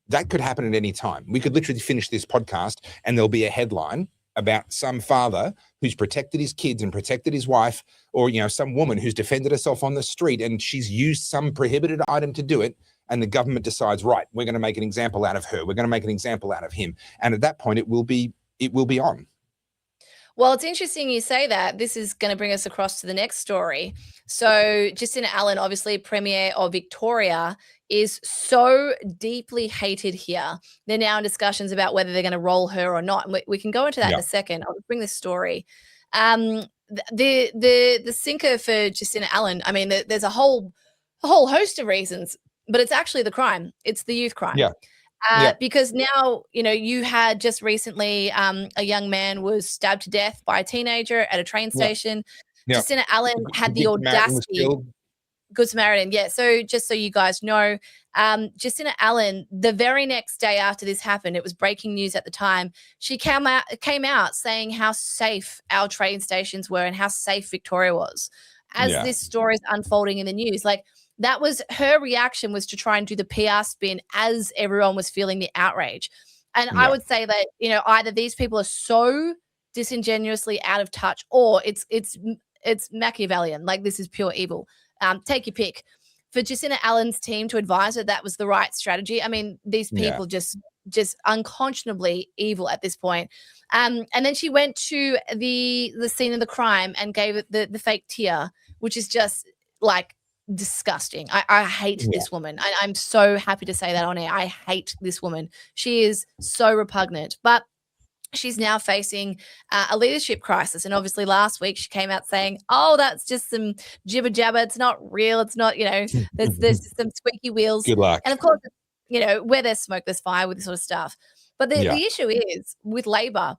that could happen at any time. We could literally finish this podcast and there'll be a headline about some father who's protected his kids and protected his wife, or, some woman who's defended herself on the street and she's used some prohibited item to do it. And the government decides, right, we're going to make an example out of her. We're going to make an example out of him. And at that point, it will be on. Well, it's interesting you say that. This is going to bring us across to the next story. So Jacinta Allen, obviously Premier of Victoria, is so deeply hated here. They're now in discussions about whether they're going to roll her or not. And we can go into that in a second. I'll bring this story. The sinker for Jacinta Allen, I mean, there's a whole host of reasons, but it's actually the crime. It's the youth crime. Because now, you had just recently a young man was stabbed to death by a teenager at a train station. Jacinta Allen had the audacity. Good Samaritan, yeah. So just so you guys know, Jacinta Allen, the very next day after this happened, it was breaking news at the time, she came out saying how safe our train stations were and how safe Victoria was as this story is unfolding in the news. Like, that was her reaction, was to try and do the PR spin as everyone was feeling the outrage. And I would say that, you know, either these people are so disingenuously out of touch, or it's Machiavellian. Like, this is pure evil. Take your pick. For Jacinta Allen's team to advise her that was the right strategy, I mean, these people just unconscionably evil at this point. And then she went to the scene of the crime and gave it the fake tear, which is just like disgusting. I hate this woman. I'm so happy to say that on air. I hate this woman. She is so repugnant. But she's now facing a leadership crisis. And obviously last week she came out saying, oh, that's just some jibber jabber. It's not real. It's not, you know, there's some squeaky wheels. Good luck. And of course, you know, where there's smoke, there's fire with this sort of stuff. But the issue is with Labor,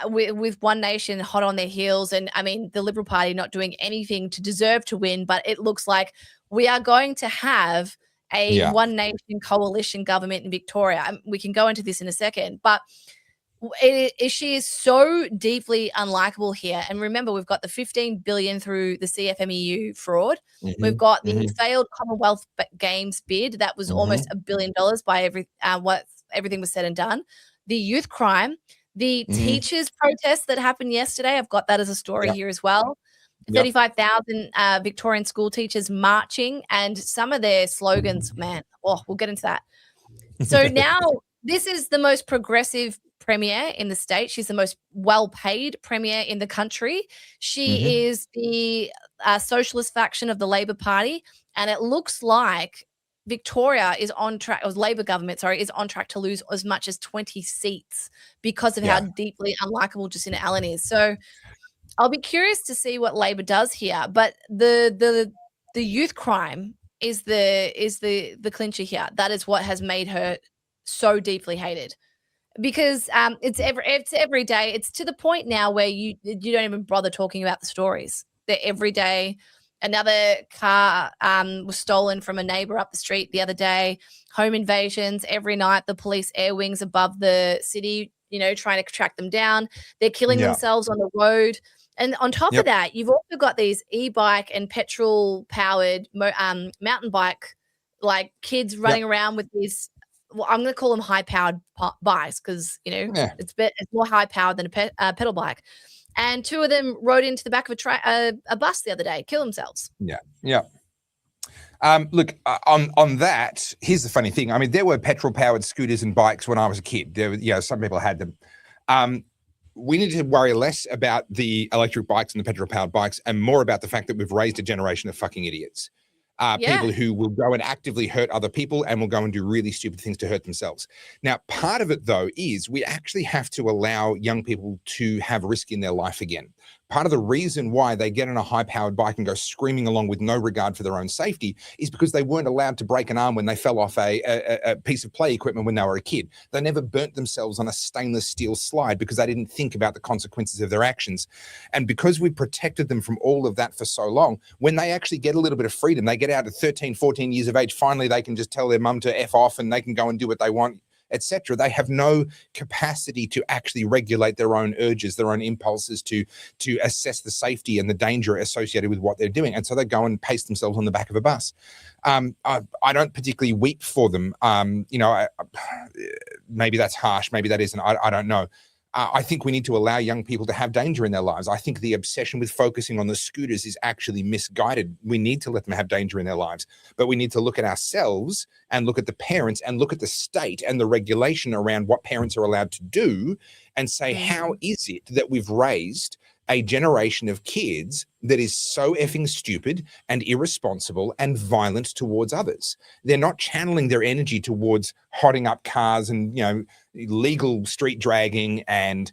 with One Nation hot on their heels. And I mean, the Liberal Party not doing anything to deserve to win, but it looks like we are going to have a One Nation coalition government in Victoria. We can go into this in a second, but she is so deeply unlikable here. And remember, we've got the 15 billion through the CFMEU fraud. We've got the failed Commonwealth Games bid that was almost $1 billion by everything was said and done. The youth crime, the teachers' protest that happened yesterday. I've got that as a story here as well. 35,000 Victorian school teachers marching, and some of their slogans, man, we'll get into that. So now this is the most progressive premier in the state. She's the most well-paid premier in the country. She is the socialist faction of the Labor Party, and it looks like Victoria is on track, or Labor government, sorry, is on track to lose as much as 20 seats because of how deeply unlikable Jacinta Allen is. So I'll be curious to see what Labor does here. But the youth crime is the clincher here. That is what has made her so deeply hated. Because it's every day. It's to the point now where you don't even bother talking about the stories. They're every day. Another car was stolen from a neighbor up the street the other day. Home invasions every night. The police air wings above the city, you know, trying to track them down. They're killing themselves on the road. And on top of that, you've also got these e-bike and petrol-powered mountain bike, like kids running around with these. Well, I'm going to call them high-powered bikes because, you know, it's more high-powered than a pedal bike. And two of them rode into the back of a bus the other day, kill themselves. Look, on that, here's the funny thing. I mean, there were petrol-powered scooters and bikes when I was a kid. There, you know, some people had them. We need to worry less about the electric bikes and the petrol-powered bikes and more about the fact that we've raised a generation of fucking idiots. People who will go and actively hurt other people and will go and do really stupid things to hurt themselves. Now, part of it, though, is we actually have to allow young people to have risk in their life again. Part of the reason why they get on a high-powered bike and go screaming along with no regard for their own safety is because they weren't allowed to break an arm when they fell off a piece of play equipment when they were a kid. They never burnt themselves on a stainless steel slide because they didn't think about the consequences of their actions. And because we protected them from all of that for so long, when they actually get a little bit of freedom, they get out at 13, 14 years of age, finally they can just tell their mum to F off and they can go and do what they want, etc. They have no capacity to actually regulate their own urges, their own impulses, to assess the safety and the danger associated with what they're doing. And so they go and paste themselves on the back of a bus. I don't particularly weep for them. You know, maybe that's harsh. Maybe that isn't. I don't know. I think we need to allow young people to have danger in their lives. I think the obsession with focusing on the scooters is actually misguided. We need to let them have danger in their lives, but we need to look at ourselves and look at the parents and look at the state and the regulation around what parents are allowed to do and say, how is it that we've raised a generation of kids that is so effing stupid and irresponsible and violent towards others? They're not channeling their energy towards hotting up cars and, you know, legal street dragging and,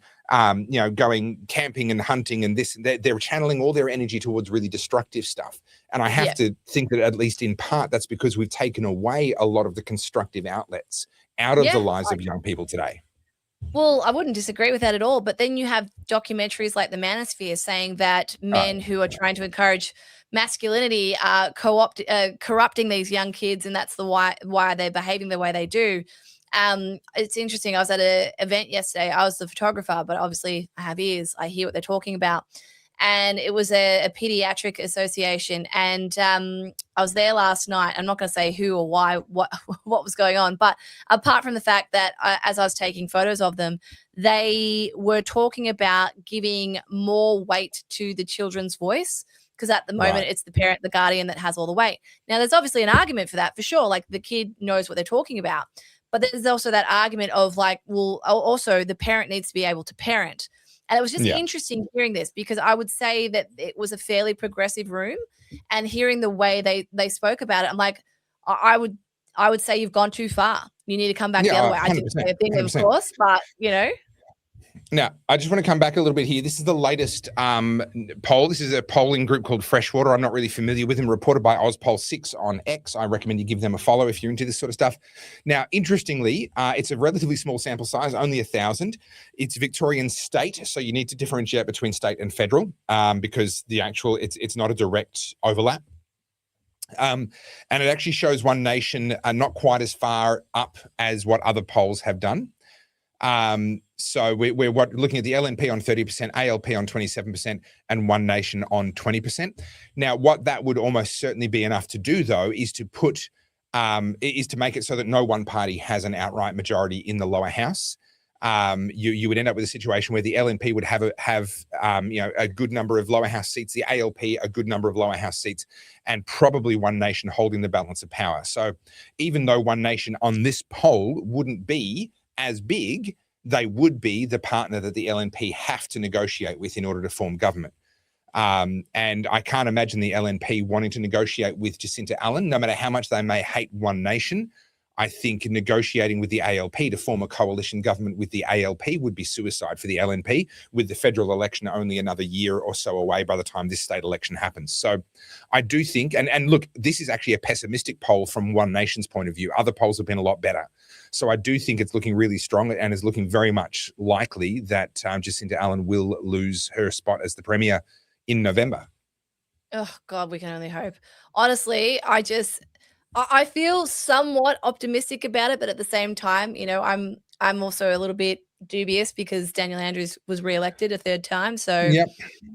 you know, going camping and hunting and this. They're channeling all their energy towards really destructive stuff. And I have to think that at least in part, that's because we've taken away a lot of the constructive outlets out of the lives of young people today. Well, I wouldn't disagree with that at all. But then you have documentaries like The Manosphere saying that men who are trying to encourage masculinity are corrupting these young kids, and that's why they're behaving the way they do. It's interesting. I was at an event yesterday. I was the photographer, but obviously I have ears. I hear what they're talking about. And it was a pediatric association. And I was there last night. I'm not going to say who or why, what was going on. But apart from the fact that as I was taking photos of them, they were talking about giving more weight to the children's voice. Because at the moment, it's the parent, the guardian that has all the weight. Now, there's obviously an argument for that, for sure. Like the kid knows what they're talking about. But there's also that argument of like, well, also the parent needs to be able to parent. And it was just interesting hearing this, because I would say that it was a fairly progressive room, and hearing the way they spoke about it, I'm like, I would say you've gone too far. You need to come back the other way. I didn't say a thing, of course, but you know. Now, I just want to come back a little bit here. This is the latest poll. This is a polling group called Freshwater. I'm not really familiar with them. Reported by Ozpol6 on X. I recommend you give them a follow if you're into this sort of stuff. Now, interestingly, it's a relatively small sample size, only 1,000. It's Victorian state, so you need to differentiate between state and federal because it's not a direct overlap. And it actually shows One Nation not quite as far up as what other polls have done. So we're looking at the LNP on 30%, ALP on 27%, and One Nation on 20%. Now, what that would almost certainly be enough to do, though, is to make it so that no one party has an outright majority in the lower house. You would end up with a situation where the LNP would have a good number of lower house seats, the ALP a good number of lower house seats, and probably One Nation holding the balance of power. So even though One Nation on this poll wouldn't be as big, they would be the partner that the LNP have to negotiate with in order to form government. And I can't imagine the LNP wanting to negotiate with Jacinta Allen, no matter how much they may hate One Nation. I think negotiating with the ALP to form a coalition government with the ALP would be suicide for the LNP, with the federal election only another year or so away by the time this state election happens. So I do think, and look, this is actually a pessimistic poll from One Nation's point of view. Other polls have been a lot better. So I do think it's looking really strong and is looking very much likely that Jacinta Allen will lose her spot as the Premier in November. Oh, God, we can only hope. Honestly, I feel somewhat optimistic about it, but at the same time, you know, I'm also a little bit dubious because Daniel Andrews was re-elected a third time. So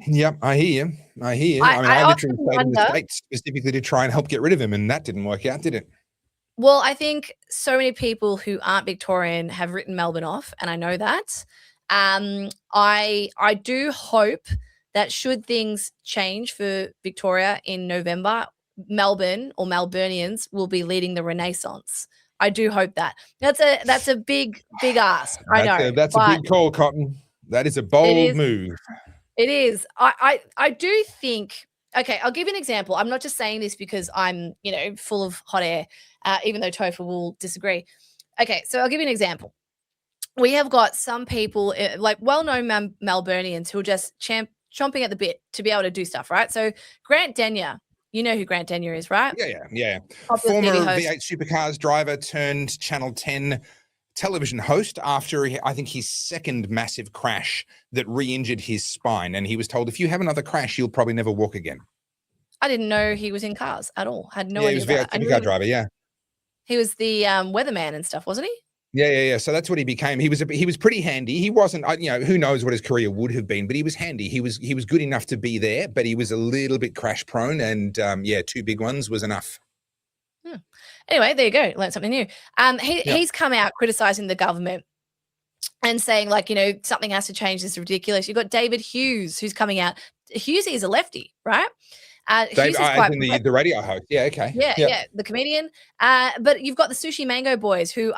yep, I hear you. I mean, I literally stayed in the States specifically to try and help get rid of him, and that didn't work out, did it? Well, I think so many people who aren't Victorian have written Melbourne off, and I know that. I do hope that should things change for Victoria in November, Melbourne or Melburnians will be leading the Renaissance. I do hope that. That's a big ask. I know. That's a big call, Cotton. That is a bold move. It is. I do think. Okay, I'll give you an example. I'm not just saying this because I'm, you know, full of hot air, even though Topher will disagree. Okay, so I'll give you an example. We have got some people, like well-known Melburnians, who are just chomping at the bit to be able to do stuff, right? So Grant Denyer, you know who Grant Denyer is, right? Yeah. Former V8 Supercars driver turned Channel 10 television host after, I think, his second massive crash that re-injured his spine. And he was told, if you have another crash, you'll probably never walk again. I didn't know he was in cars at all. Had no idea. He was V8 Supercar driver, yeah. He was the weatherman and stuff, wasn't he? Yeah. So that's what he became. He was pretty handy. He wasn't, you know, who knows what his career would have been, but he was handy. He was good enough to be there, but he was a little bit crash prone, and two big ones was enough. Anyway, there you go. Learned something new. He's come out criticizing the government and saying, like, you know, something has to change. This is ridiculous. You've got David Hughes, who's coming out. Hughes is a lefty, right? Dave, the radio host. Yeah, okay. Yeah, the comedian. But you've got the Sushi Mango Boys, who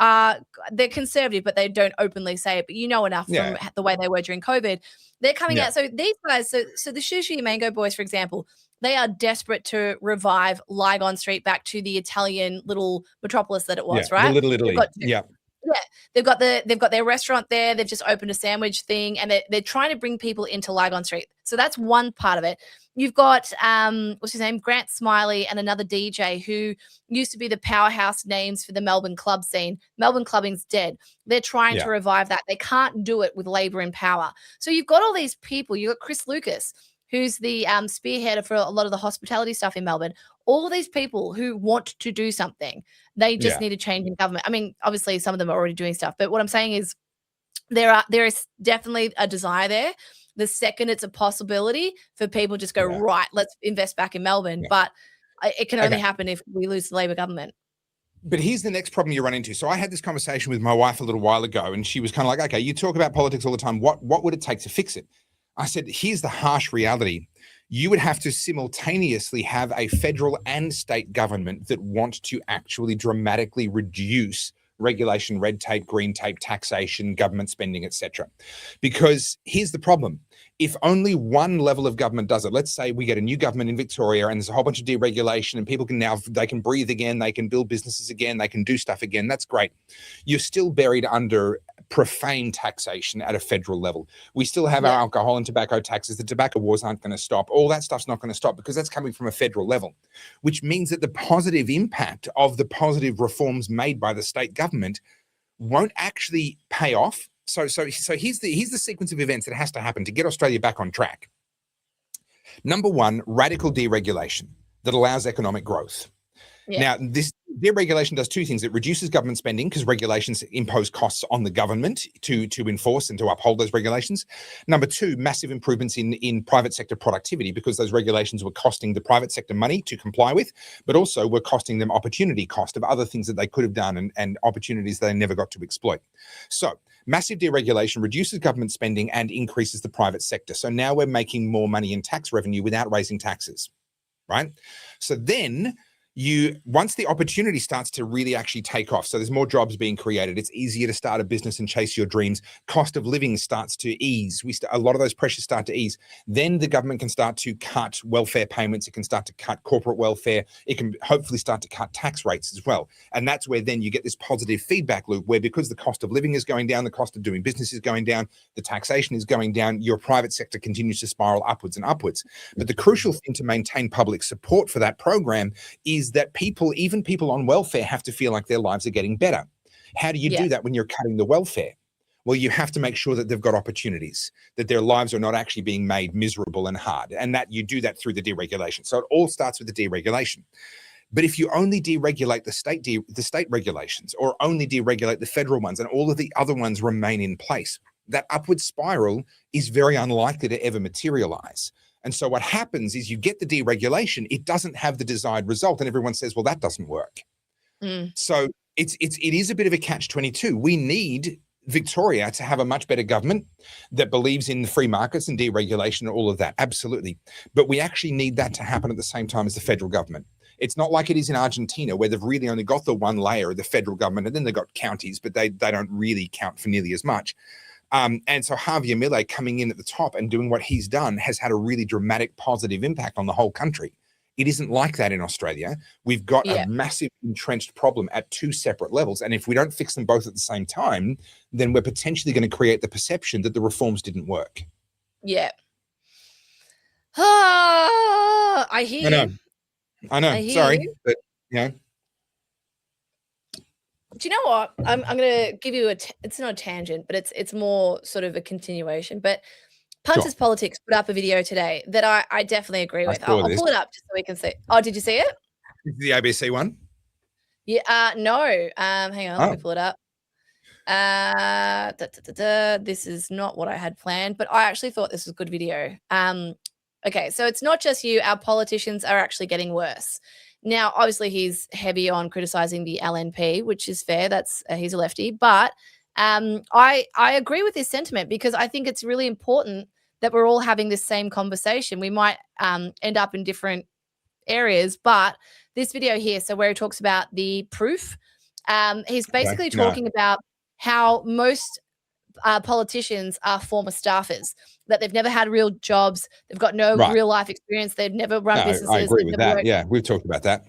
they're conservative, but they don't openly say it. But you know enough from the way they were during COVID. They're coming out. So these guys, so the Sushi Mango Boys, for example, they are desperate to revive Lygon Street back to the Italian little metropolis that it was, right? Little Italy. Yeah, they've got their restaurant there. They've just opened a sandwich thing, and they're trying to bring people into Lygon Street. So that's one part of it. You've got what's his name, Grant Smiley, and another DJ who used to be the powerhouse names for the Melbourne club scene. Melbourne clubbing's dead. They're trying to revive that. They can't do it with Labor in power. So you've got all these people. You've got Chris Lucas, who's the spearheader for a lot of the hospitality stuff in Melbourne. All these people who want to do something, they just need a change in government. I mean, obviously some of them are already doing stuff, but what I'm saying is there is definitely a desire there. The second it's a possibility for people just go, right, let's invest back in Melbourne. But it can only happen if we lose the Labor government. But here's the next problem you run into. So I had this conversation with my wife a little while ago, and she was kind of like, okay, you talk about politics all the time. What would it take to fix it? I said, here's the harsh reality. You would have to simultaneously have a federal and state government that want to actually dramatically reduce regulation, red tape, green tape, taxation, government spending, etc. Because here's the problem. If only one level of government does it, let's say we get a new government in Victoria and there's a whole bunch of deregulation and people can now, they can breathe again, they can build businesses again, they can do stuff again. That's great. You're still buried under profane taxation at a federal level. We still have our alcohol and tobacco taxes. The tobacco wars aren't going to stop. All that stuff's not going to stop because that's coming from a federal level, which means that the positive impact of the positive reforms made by the state government won't actually pay off. So here's the sequence of events that has to happen to get Australia back on track. Number one, radical deregulation that allows economic growth. Now, this deregulation does two things. It reduces government spending because regulations impose costs on the government to enforce and to uphold those regulations. Number two, massive improvements in private sector productivity because those regulations were costing the private sector money to comply with, but also were costing them opportunity cost of other things that they could have done and opportunities they never got to exploit. So massive deregulation reduces government spending and increases the private sector. So now we're making more money in tax revenue without raising taxes, right? So then once the opportunity starts to really actually take off, so there's more jobs being created, it's easier to start a business and chase your dreams, cost of living starts to ease, a lot of those pressures start to ease, then the government can start to cut welfare payments, it can start to cut corporate welfare, it can hopefully start to cut tax rates as well. And that's where then you get this positive feedback loop where because the cost of living is going down, the cost of doing business is going down, the taxation is going down, your private sector continues to spiral upwards and upwards. But the crucial thing to maintain public support for that program is that even people on welfare have to feel like their lives are getting better. How do you do that when you're cutting the welfare? Well, you have to make sure that they've got opportunities, that their lives are not actually being made miserable and hard, and that you do that through the deregulation. So it all starts with the deregulation. But if you only deregulate the state regulations or only deregulate the federal ones and all of the other ones remain in place, that upward spiral is very unlikely to ever materialize. And so what happens is you get the deregulation, it doesn't have the desired result, and everyone says, well, that doesn't work. So it is a bit of a catch-22. We need Victoria to have a much better government that believes in the free markets and deregulation and all of that, absolutely. But we actually need that to happen at the same time as the federal government. It's not like it is in Argentina where they've really only got the one layer of the federal government and then they've got counties, but they don't really count for nearly as much. And so Javier Milei coming in at the top and doing what he's done has had a really dramatic positive impact on the whole country. It isn't like that in Australia. We've got a massive entrenched problem at two separate levels. And if we don't fix them both at the same time, then we're potentially going to create the perception that the reforms didn't work. Yeah. I hear you. I know. Sorry, but you know. Do you know what? I'm going to give you it's not a tangent, but it's more sort of a continuation. But Punter's Politics put up a video today that I definitely agree with. I'll pull it up just so we can see. Oh, did you see it? The ABC one? Yeah. No. Hang on. Let me pull it up. This is not what I had planned, but I actually thought this was a good video. Okay. So it's not just you. Our politicians are actually getting worse. Now, obviously, he's heavy on criticizing the LNP, which is fair. That's he's a lefty. But I agree with this sentiment because I think it's really important that we're all having this same conversation. We might end up in different areas, but this video here, so where he talks about the proof, he's basically talking about how most politicians are former staffers, that they've never had real jobs, they've got no real life experience, they've never run businesses. I agree with that. Yeah, we've talked about that.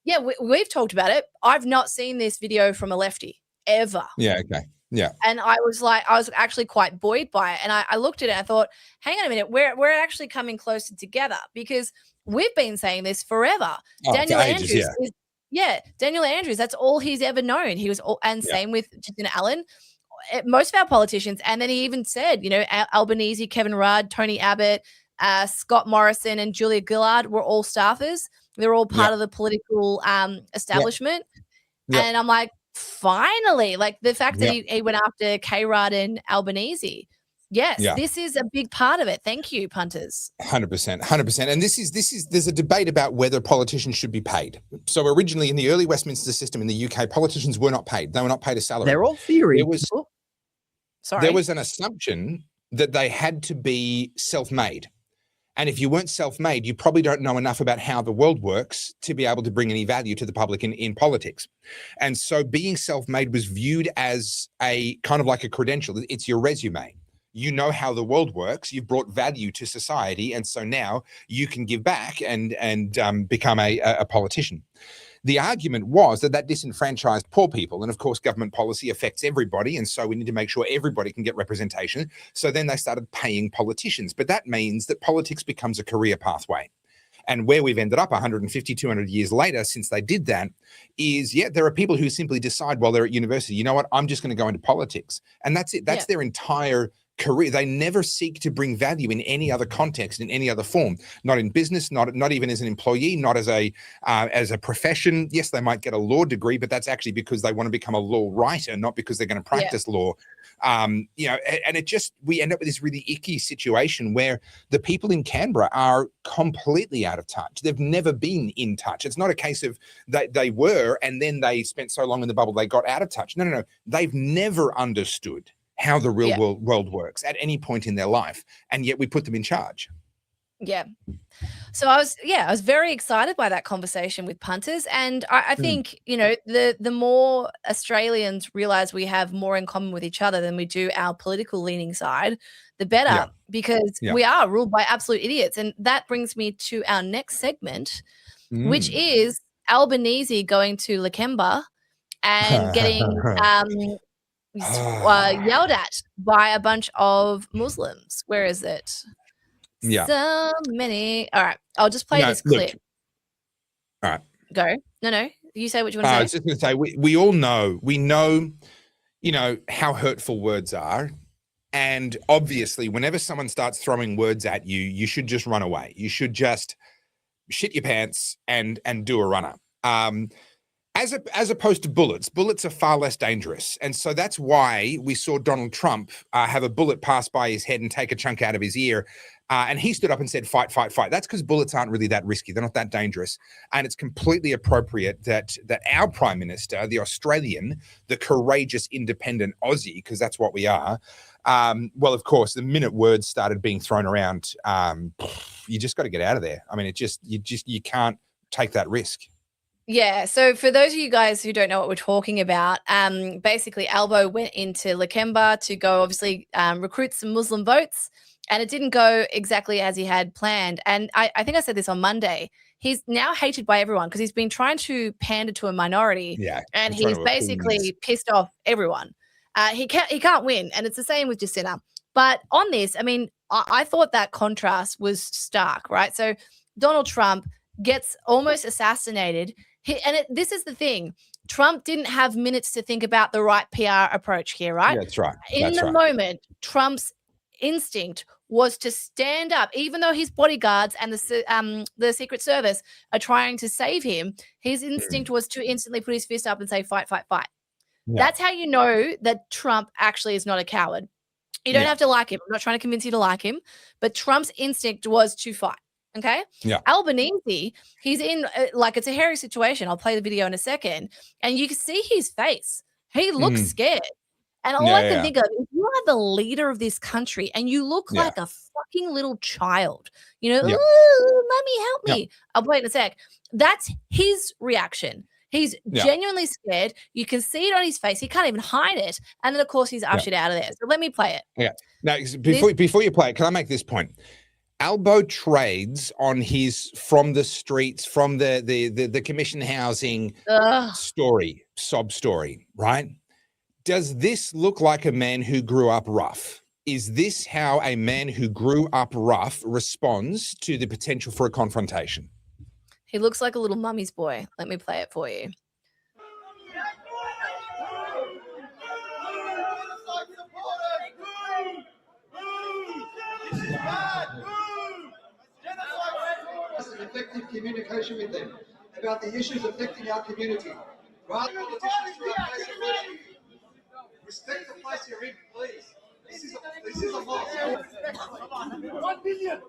Yeah, we've talked about it. I've not seen this video from a lefty ever. Yeah. Okay. Yeah. And I was actually quite buoyed by it. And I looked at it and I thought, hang on a minute, we're actually coming closer together, because we've been saying this forever. Oh, Daniel for ages, Andrews Daniel Andrews, that's all he's ever known. He was and Yeah. same with Jacinda Allen, most of our politicians. And then he even said, Albanese, Kevin Rudd, Tony Abbott, Scott Morrison, and Julia Gillard were all staffers. They're all part of the political establishment. Yep. And I'm like, finally, like the fact that he went after K-Rudd and Albanese. Yes, this is a big part of it. Thank you, punters. 100%. And there's a debate about whether politicians should be paid. So originally in the early Westminster system in the UK, politicians were not paid. They were not paid a salary. They're all theory. There was an assumption that they had to be self-made. And if you weren't self-made, you probably don't know enough about how the world works to be able to bring any value to the public in politics. And so being self-made was viewed as a kind of like a credential. It's your resume. You know how the world works. You've brought value to society. And so now you can give back and become a politician. The argument was that disenfranchised poor people. And of course, government policy affects everybody. And so we need to make sure everybody can get representation. So then they started paying politicians. But that means that politics becomes a career pathway. And where we've ended up 150, 200 years later since they did that is, there are people who simply decide while they're at university, you know what, I'm just going to go into politics. And that's it. That's their entire career. They never seek to bring value in any other context, in any other form, not in business, not even as an employee, not as a profession. Yes, they might get a law degree, but that's actually because they want to become a law writer, not because they're going to practice law. And we end up with this really icky situation where the people in Canberra are completely out of touch. They've never been in touch. It's not a case of they were, and then they spent so long in the bubble, they got out of touch. No. They've never understood how the real world works at any point in their life, and yet we put them in charge. Yeah. So I was very excited by that conversation with punters, and I think the more Australians realize we have more in common with each other than we do our political leaning side, the better, because we are ruled by absolute idiots. And that brings me to our next segment, which is Albanese going to Lakemba and getting yelled at by a bunch of Muslims. Where is it? So many. All right, I'll just play this clip. All right, go. No, you say what you want to say. I was just going to say, we all know, how hurtful words are, and obviously, whenever someone starts throwing words at you, you should just run away. You should just shit your pants and do a runner. As opposed to bullets are far less dangerous. And so that's why we saw Donald Trump have a bullet pass by his head and take a chunk out of his ear. And he stood up and said, fight, fight, fight. That's because bullets aren't really that risky. They're not that dangerous. And it's completely appropriate that our Prime Minister, the Australian, the courageous, independent Aussie, because that's what we are. Well, of course, the minute words started being thrown around, you just got to get out of there. I mean, you can't take that risk. Yeah, so for those of you guys who don't know what we're talking about, basically Albo went into Lakemba to go obviously recruit some Muslim votes, and it didn't go exactly as he had planned. And I think I said this on Monday. He's now hated by everyone because he's been trying to pander to a minority, and he's basically pissed off everyone. He can't win, and it's the same with Jacinda. But on this, I mean, I thought that contrast was stark, right? So Donald Trump gets almost assassinated. This is the thing. Trump didn't have minutes to think about the right PR approach here, right? Yeah, that's right. In the moment, Trump's instinct was to stand up, even though his bodyguards and the Secret Service are trying to save him. His instinct was to instantly put his fist up and say, fight, fight, fight. Yeah. That's how you know that Trump actually is not a coward. You don't have to like him. I'm not trying to convince you to like him, but Trump's instinct was to fight. Okay. Yeah. Albanese, he's in it's a hairy situation. I'll play the video in a second, and you can see his face. He looks scared. And all I can think of, if you are the leader of this country and you look like a fucking little child, ooh, mommy, help me. I'll play it in a sec. That's his reaction. He's genuinely scared. You can see it on his face. He can't even hide it. And then, of course, he's ushered out of there. So let me play it. Yeah. Now, before you play it, can I make this point? Albo trades on his from the streets, from the commission housing sob story, right? Does this look like a man who grew up rough? Is this how a man who grew up rough responds to the potential for a confrontation? He looks like a little mummy's boy. Let me play it for you. Effective communication with them about the issues affecting our community. Rather than politicians through our place of worship. Respect the place you're in, please. This is a mosque. 1 billion. It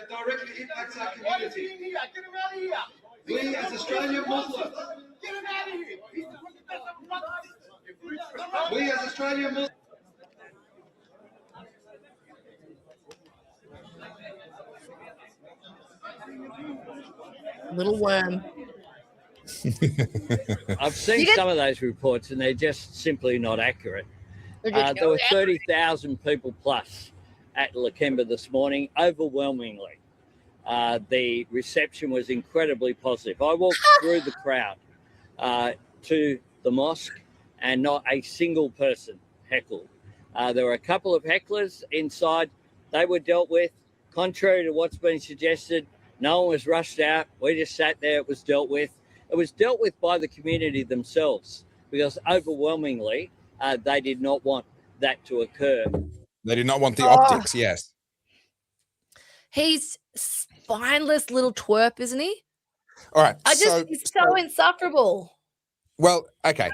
directly impacts our community. Get him out of here. We as Australian Muslims. Get him out of here. We as Australian Muslims. Little worm. I've seen some of those reports and they're just simply not accurate. There were 30,000 people plus at Lakemba this morning, overwhelmingly. The reception was incredibly positive. I walked through the crowd to the mosque and not a single person heckled. There were a couple of hecklers inside. They were dealt with. Contrary to what's been suggested, no one was rushed out. We just sat there. It was dealt with. It was dealt with by the community themselves because overwhelmingly they did not want that to occur. They did not want the optics, yes. He's spineless little twerp, isn't he? All right. He's so insufferable. Well, okay.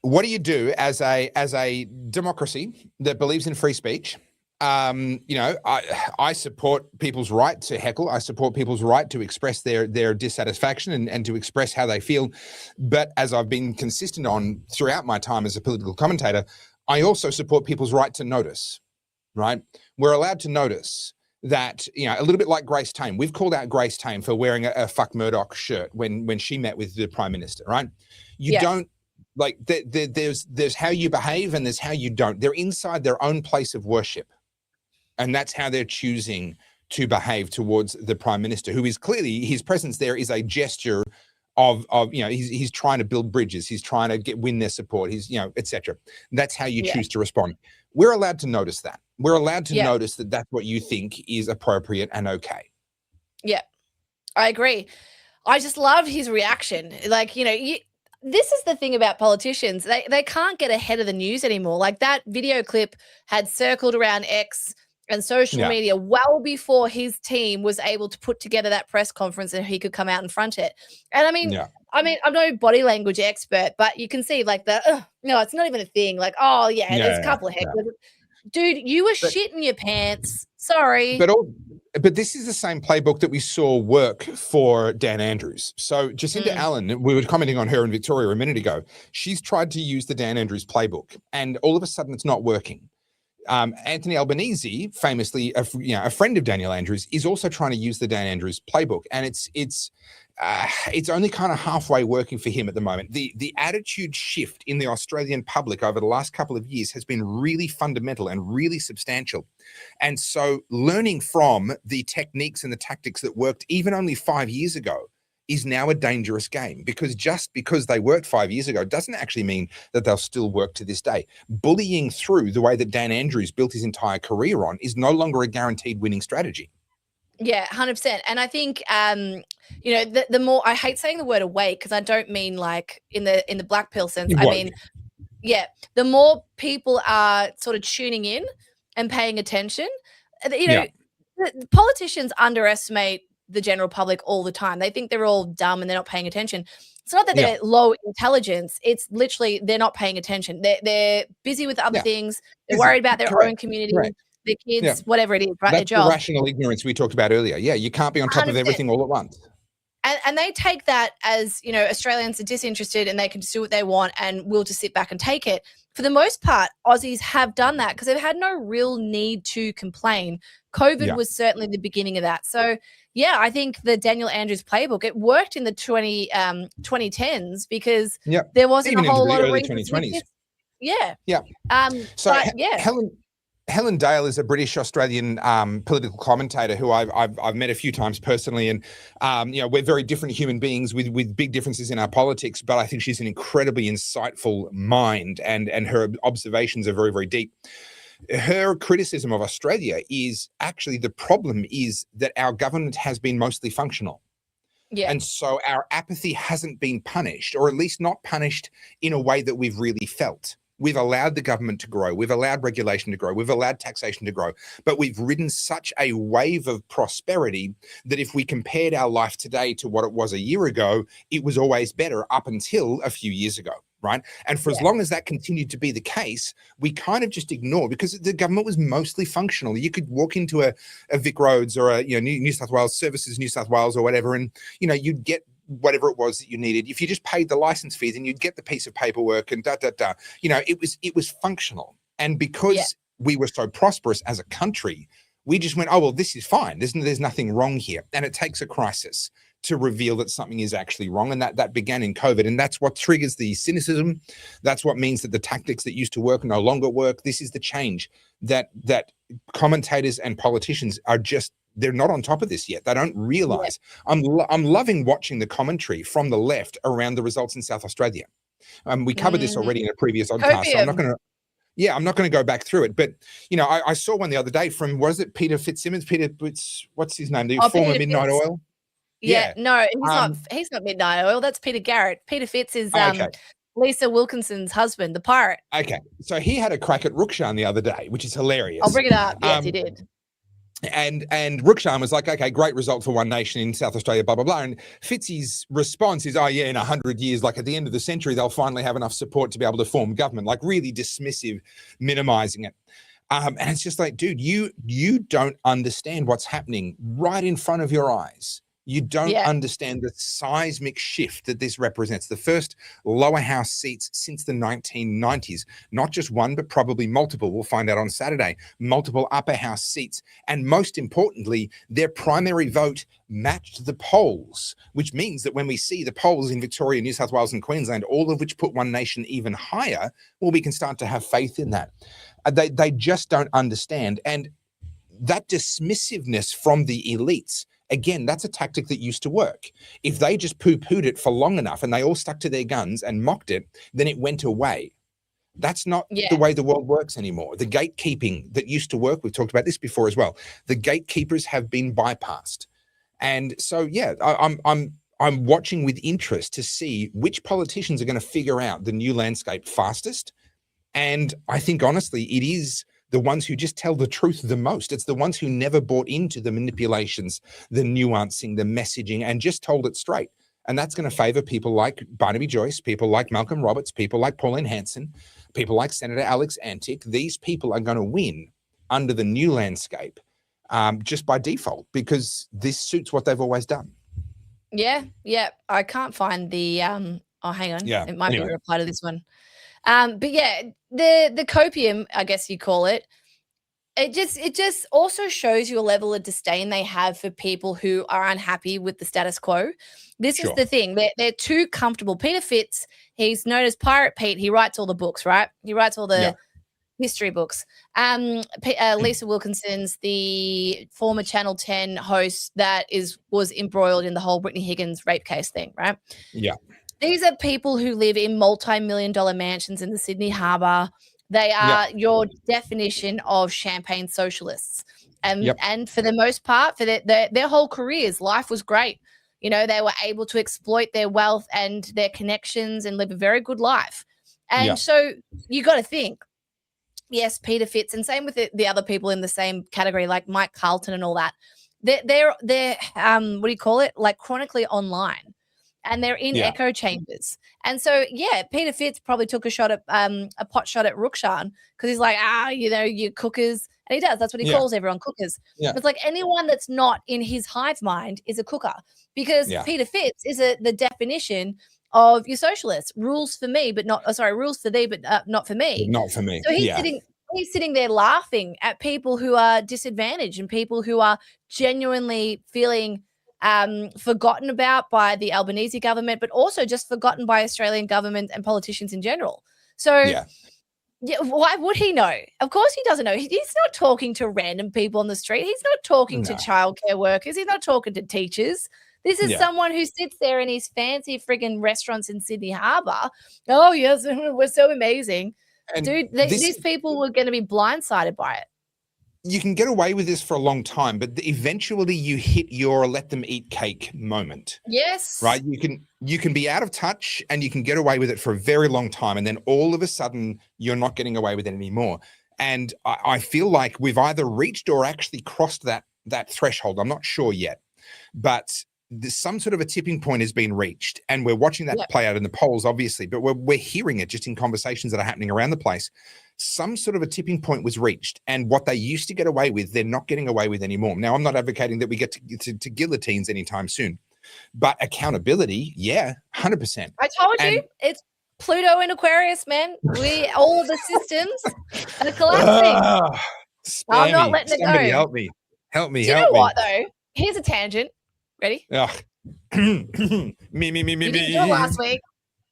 What do you do as a democracy that believes in free speech? I support people's right to heckle. I support people's right to express their dissatisfaction and to express how they feel. But as I've been consistent on throughout my time as a political commentator, I also support people's right to notice, right? We're allowed to notice that, a little bit like Grace Tame. We've called out Grace Tame for wearing a fuck Murdoch shirt when she met with the Prime Minister, right? You don't, like, there's how you behave and there's how you don't. They're inside their own place of worship. And that's how they're choosing to behave towards the Prime Minister, who is clearly, his presence there is a gesture of he's trying to build bridges. He's trying to win their support. He's, etc. That's how you choose to respond. We're allowed to notice that. We're allowed to notice that that's what you think is appropriate and okay. Yeah, I agree. I just loved his reaction. Like, this is the thing about politicians. They can't get ahead of the news anymore. Like, that video clip had circled around X and social media well before his team was able to put together that press conference and he could come out and front it. And I mean, I'm no body language expert, but you can see like no, it's not even a thing. Like, there's a couple of hecklers. Dude, you were shitting your pants. Sorry. But this is the same playbook that we saw work for Dan Andrews. So Jacinda Allen, we were commenting on her in Victoria a minute ago. She's tried to use the Dan Andrews playbook and all of a sudden it's not working. Anthony Albanese, famously a friend of Daniel Andrews, is also trying to use the Dan Andrews playbook, and it's only kind of halfway working for him at the moment. The attitude shift in the Australian public over the last couple of years has been really fundamental and really substantial, and so learning from the techniques and the tactics that worked even only 5 years ago is now a dangerous game, because just because they worked 5 years ago doesn't actually mean that they'll still work to this day. Bullying through the way that Dan Andrews built his entire career on is no longer a guaranteed winning strategy. Yeah, 100%. And I think, the more, I hate saying the word awake because I don't mean like in the black pill sense. I mean, the more people are sort of tuning in and paying attention, the politicians underestimate the general public all the time. They think they're all dumb and they're not paying attention. It's not that they're low intelligence. It's literally they're not paying attention. They're busy with other things. They're worried about their own community, their kids, whatever it is, right? Their job. The rational ignorance we talked about earlier. Yeah, you can't be on top 100%. Of everything all at once. And they take that as, Australians are disinterested and they can just do what they want and we'll just sit back and take it. For the most part, Aussies have done that because they've had no real need to complain. COVID was certainly the beginning of that. So, I think the Daniel Andrews playbook, it worked in the 2010s because there wasn't even a whole lot of early 2020s. Yeah. So Helen Dale is a British Australian political commentator who I've met a few times personally, and we're very different human beings with big differences in our politics. But I think she's an incredibly insightful mind, and her observations are very, very deep. Her criticism of Australia is actually the problem is that our government has been mostly functional. Yeah. And so our apathy hasn't been punished, or at least not punished in a way that we've really felt. We've allowed the government to grow. We've allowed regulation to grow. We've allowed taxation to grow. But we've ridden such a wave of prosperity that if we compared our life today to what it was a year ago, it was always better up until a few years ago, right? And for as long as that continued to be the case, we kind of just ignored, because the government was mostly functional. You could walk into a Vic Roads or a New South Wales Services, New South Wales or whatever, and you'd get whatever it was that you needed. If you just paid the license fees, and you'd get the piece of paperwork and it was functional. And because we were so prosperous as a country, we just went, oh, well, this is fine. There's nothing wrong here. And it takes a crisis to reveal that something is actually wrong. And that began in COVID. And that's what triggers the cynicism. That's what means that the tactics that used to work no longer work. This is the change that commentators and politicians are just, they're not on top of this yet. They don't realize. I'm loving watching the commentary from the left around the results in South Australia. We covered this already in a previous Oddcast, so I'm not going to go back through it. But I saw one the other day from, was it Peter Fitzsimmons? What's his name? The former Peter Midnight Fitz. Oil. Yeah, no, he's not Midnight Oil. That's Peter Garrett. Peter Fitz is Lisa Wilkinson's husband, the pirate. Okay, so he had a crack at Rukshan the other day, which is hilarious. I'll bring it up. Yes, he did. And Rukshan was like, okay, great result for One Nation in South Australia, blah, blah, blah. And Fitzy's response is, oh, yeah, in 100 years, like at the end of the century, they'll finally have enough support to be able to form government, like really dismissive, minimizing it. And it's just like, dude, you don't understand what's happening right in front of your eyes. You don't understand the seismic shift that this represents. The first lower house seats since the 1990s, not just one, but probably multiple. We'll find out on Saturday, multiple upper house seats. And most importantly, their primary vote matched the polls, which means that when we see the polls in Victoria, New South Wales and Queensland, all of which put One Nation even higher, well, we can start to have faith in that. They just don't understand. And that dismissiveness from the elites, again, that's a tactic that used to work. If they just poo-pooed it for long enough and they all stuck to their guns and mocked it, then it went away. That's not the way the world works anymore. The gatekeeping that used to work, we've talked about this before as well. The gatekeepers have been bypassed. And so, I'm watching with interest to see which politicians are going to figure out the new landscape fastest. And I think, honestly, it is the ones who just tell the truth the most. It's the ones who never bought into the manipulations, the nuancing, the messaging, and just told it straight. And that's going to favor people like Barnaby Joyce, people like Malcolm Roberts, people like Pauline Hanson, people like Senator Alex Antic. These people are going to win under the new landscape just by default, because this suits what they've always done. Yeah. I can't find the hang on. Yeah. It might be a reply to this one. But yeah, the copium, I guess you call it, it just also shows you a level of disdain they have for people who are unhappy with the status quo. This is the thing. They're too comfortable. Peter Fitz, he's known as Pirate Pete. He writes all the books, right? He writes all the history books. Lisa Wilkinson's the former Channel 10 host that was embroiled in the whole Brittany Higgins rape case thing, right? Yeah. These are people who live in multi-million-dollar mansions in the Sydney Harbour. They are your definition of champagne socialists. And for the most part, for their whole careers, life was great. They were able to exploit their wealth and their connections and live a very good life. And so you got to think, yes, Peter Fitz, and same with the other people in the same category, like Mike Carlton and all that. They're what do you call it? Like chronically online. And they're in echo chambers. And so, Peter Fitz probably took a pot shot at Rukshan because he's like, you cookers. And he does. That's what he calls everyone, cookers. Yeah. It's like anyone that's not in his hive mind is a cooker, because Peter Fitz is the definition of your socialists. Rules for me, but not, rules for thee, but not for me. Not for me. So he's sitting there laughing at people who are disadvantaged and people who are genuinely feeling forgotten about by the Albanese government, but also just forgotten by Australian government and politicians in general. So Yeah, why would he know? Of course he doesn't know. He's not talking to random people on the street. He's not talking to childcare workers. He's not talking to teachers. This is someone who sits there in his fancy friggin' restaurants in Sydney Harbour. Oh, yes, we're so amazing. And dude, these people were going to be blindsided by it. You can get away with this for a long time, but eventually you hit your let them eat cake moment. Yes. Right? You can be out of touch and you can get away with it for a very long time. And then all of a sudden you're not getting away with it anymore. And I feel like we've either reached or actually crossed that threshold. I'm not sure yet, but some sort of a tipping point has been reached, and we're watching that play out in the polls, obviously, but we're hearing it just in conversations that are happening around the place. Some sort of a tipping point was reached, and what they used to get away with, they're not getting away with anymore. Now, I'm not advocating that we get to guillotines anytime soon, but accountability, 100%. I told you, it's Pluto and Aquarius, man. All of the systems are collapsing. I'm not letting it go. Somebody help me. Help me. Do you know what, though? Here's a tangent. Ready? Me. You didn't do it last week.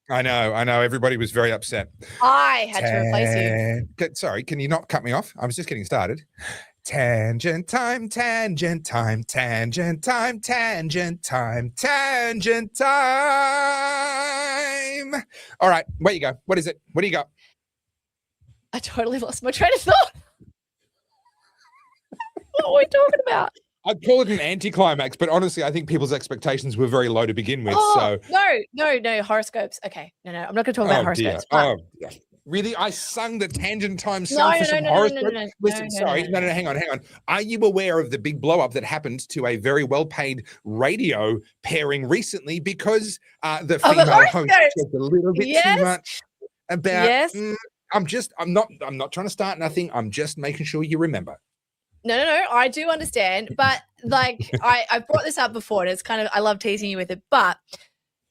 I know. Everybody was very upset. I had to replace you. Sorry, can you not cut me off? I was just getting started. Tangent time, tangent time, tangent time, tangent time, tangent time. All right, where you go? What is it? What do you got? I totally lost my train of thought. What were we talking about? I'd call it an anticlimax, but honestly, I think people's expectations were very low to begin with. Oh, so no, horoscopes. Okay, no, I'm not going to talk about horoscopes. Dear. Really? I sung the tangent time song for some horoscopes? Listen, hang on. Are you aware of the big blow up that happened to a very well-paid radio pairing recently because the female host talked a little bit too much about? I'm not trying to start nothing. I'm just making sure you remember. No, I do understand, but like I brought this up before, and it's kind of, I love teasing you with it, but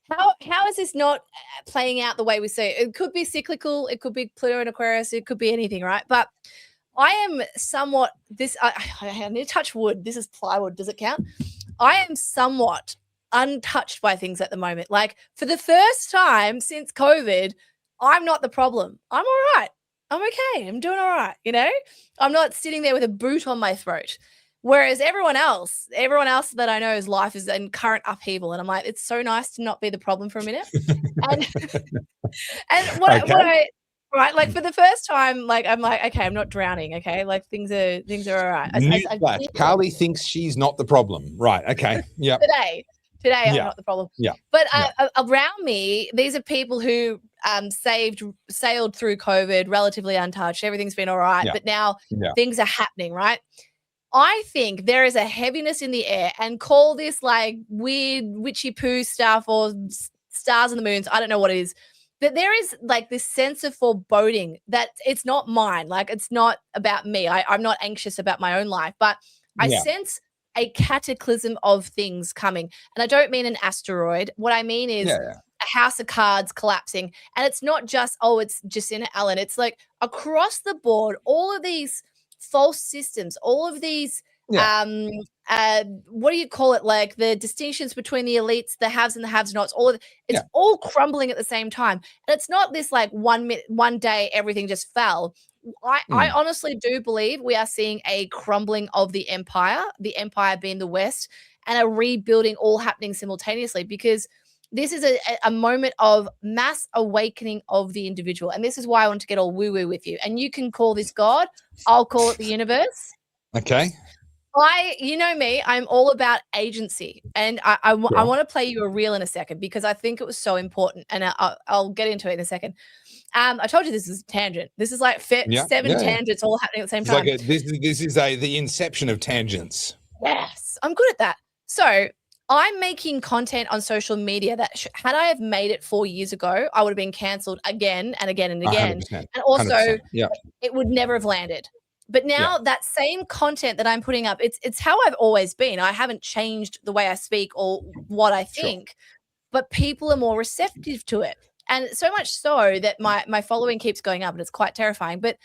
how is this not playing out the way we see it? It could be cyclical, it could be Pluto and Aquarius, it could be anything, right? But I am somewhat I need to touch wood. This is plywood. Does it count? I am somewhat untouched by things at the moment. Like, for the first time since COVID, I'm not the problem. I'm all right. I'm okay. I'm doing all right. You know, I'm not sitting there with a boot on my throat. Whereas everyone else that I know's life is in current upheaval. And I'm like, it's so nice to not be the problem for a minute. And like for the first time, like, I'm like, okay, I'm not drowning. Okay. Like things are all right. Carly thinks she's not the problem. Right. Okay. Yeah. Today I'm not the problem. Yeah. But around me, these are people who sailed through COVID relatively untouched. Everything's been all right. Yeah. But now things are happening, right? I think there is a heaviness in the air, and call this like weird witchy poo stuff or stars and the moons. I don't know what it is. But there is like this sense of foreboding that it's not mine. Like, it's not about me. I'm not anxious about my own life, but I sense a cataclysm of things coming. And I don't mean an asteroid. What I mean is a house of cards collapsing. And it's not just, it's Jacinta Allen. It's like across the board, all of these false systems, all of these, what do you call it? Like the distinctions between the elites, the haves and the have-nots, it's all crumbling at the same time. And it's not this like one day everything just fell. I honestly do believe we are seeing a crumbling of the empire being the West, and a rebuilding all happening simultaneously, because this is a moment of mass awakening of the individual. And this is why I want to get all woo-woo with you. And you can call this God. I'll call it the universe. Okay. You know me, I'm all about agency. And I want to play you a reel in a second, because I think it was so important. And I'll get into it in a second. I told you this is a tangent. This is like seven tangents all happening at the same time. This is the inception of tangents. Yes, I'm good at that. So I'm making content on social media that had I have made it 4 years ago, I would have been cancelled again and again and again. 100%. And also it would never have landed. But now that same content that I'm putting up, it's how I've always been. I haven't changed the way I speak or what I think, but people are more receptive to it. And so much so that my following keeps going up, and it's quite terrifying. But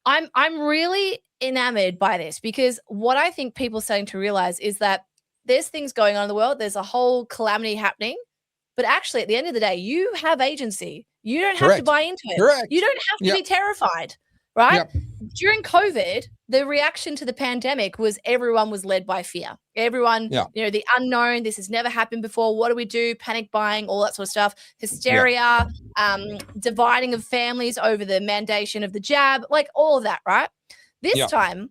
I'm really enamored by this, because what I think people are starting to realize is that there's things going on in the world. There's a whole calamity happening, but actually at the end of the day, you have agency. You don't have to buy into it. Correct. You don't have to be terrified, right? Yep. During COVID, the reaction to the pandemic was everyone was led by fear. Everyone, the unknown, this has never happened before. What do we do? Panic buying, all that sort of stuff. Hysteria, dividing of families over the mandation of the jab, like all of that, right? This time,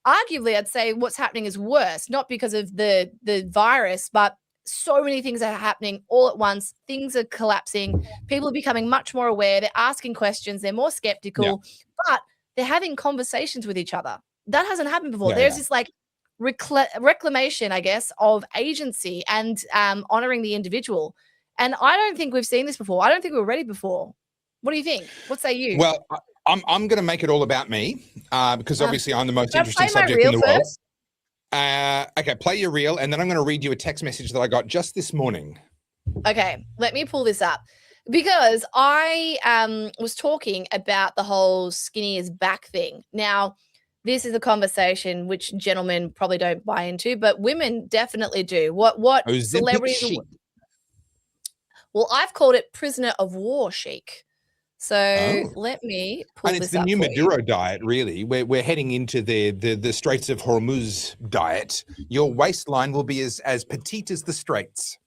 arguably, I'd say what's happening is worse, not because of the virus, but so many things are happening all at once. Things are collapsing. People are becoming much more aware. They're asking questions. They're more skeptical, but they're having conversations with each other. That hasn't happened before. There's this like reclamation, I guess, of agency and honoring the individual. And I don't think we've seen this before. I don't think we were ready before. What do you think? What say you? Well, I'm going to make it all about me because obviously I'm the most interesting subject in the world. Okay, play your reel, and then I'm going to read you a text message that I got just this morning. Okay, let me pull this up because I was talking about the whole skinny is back thing. Now, this is a conversation which gentlemen probably don't buy into, but women definitely do. What celebrities? Well, I've called it prisoner of war chic. So let me pull this up. And it's the new Maduro diet, really. We're heading into the Straits of Hormuz diet. Your waistline will be as petite as the Straits.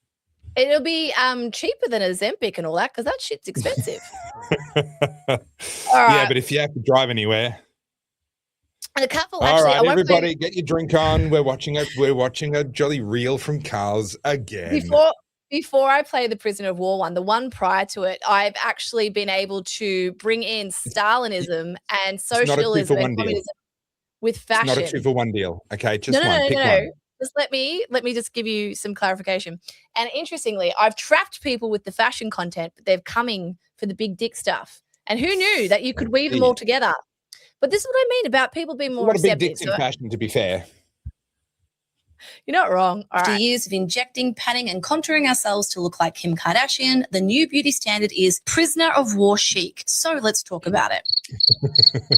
It'll be cheaper than Ozempic and all that because that shit's expensive. All right. Yeah, but if you have to drive anywhere. And a couple. All right, everybody, get your drink on. We're watching a jolly reel from Carlz again. Before I play the prisoner of war one, the one prior to it, I've actually been able to bring in Stalinism and socialism and communism with fashion. It's not a 2-for-1 deal. Okay, just one. Pick one. Just let me just give you some clarification. And interestingly, I've trapped people with the fashion content, but they're coming for the big dick stuff. And who knew that you could weave them all together? But this is what I mean about people being more receptive. A lot of big dicks in fashion, to be fair. You're not wrong. After years of injecting, padding, and contouring ourselves to look like Kim Kardashian, the new beauty standard is prisoner of war chic. So let's talk about it.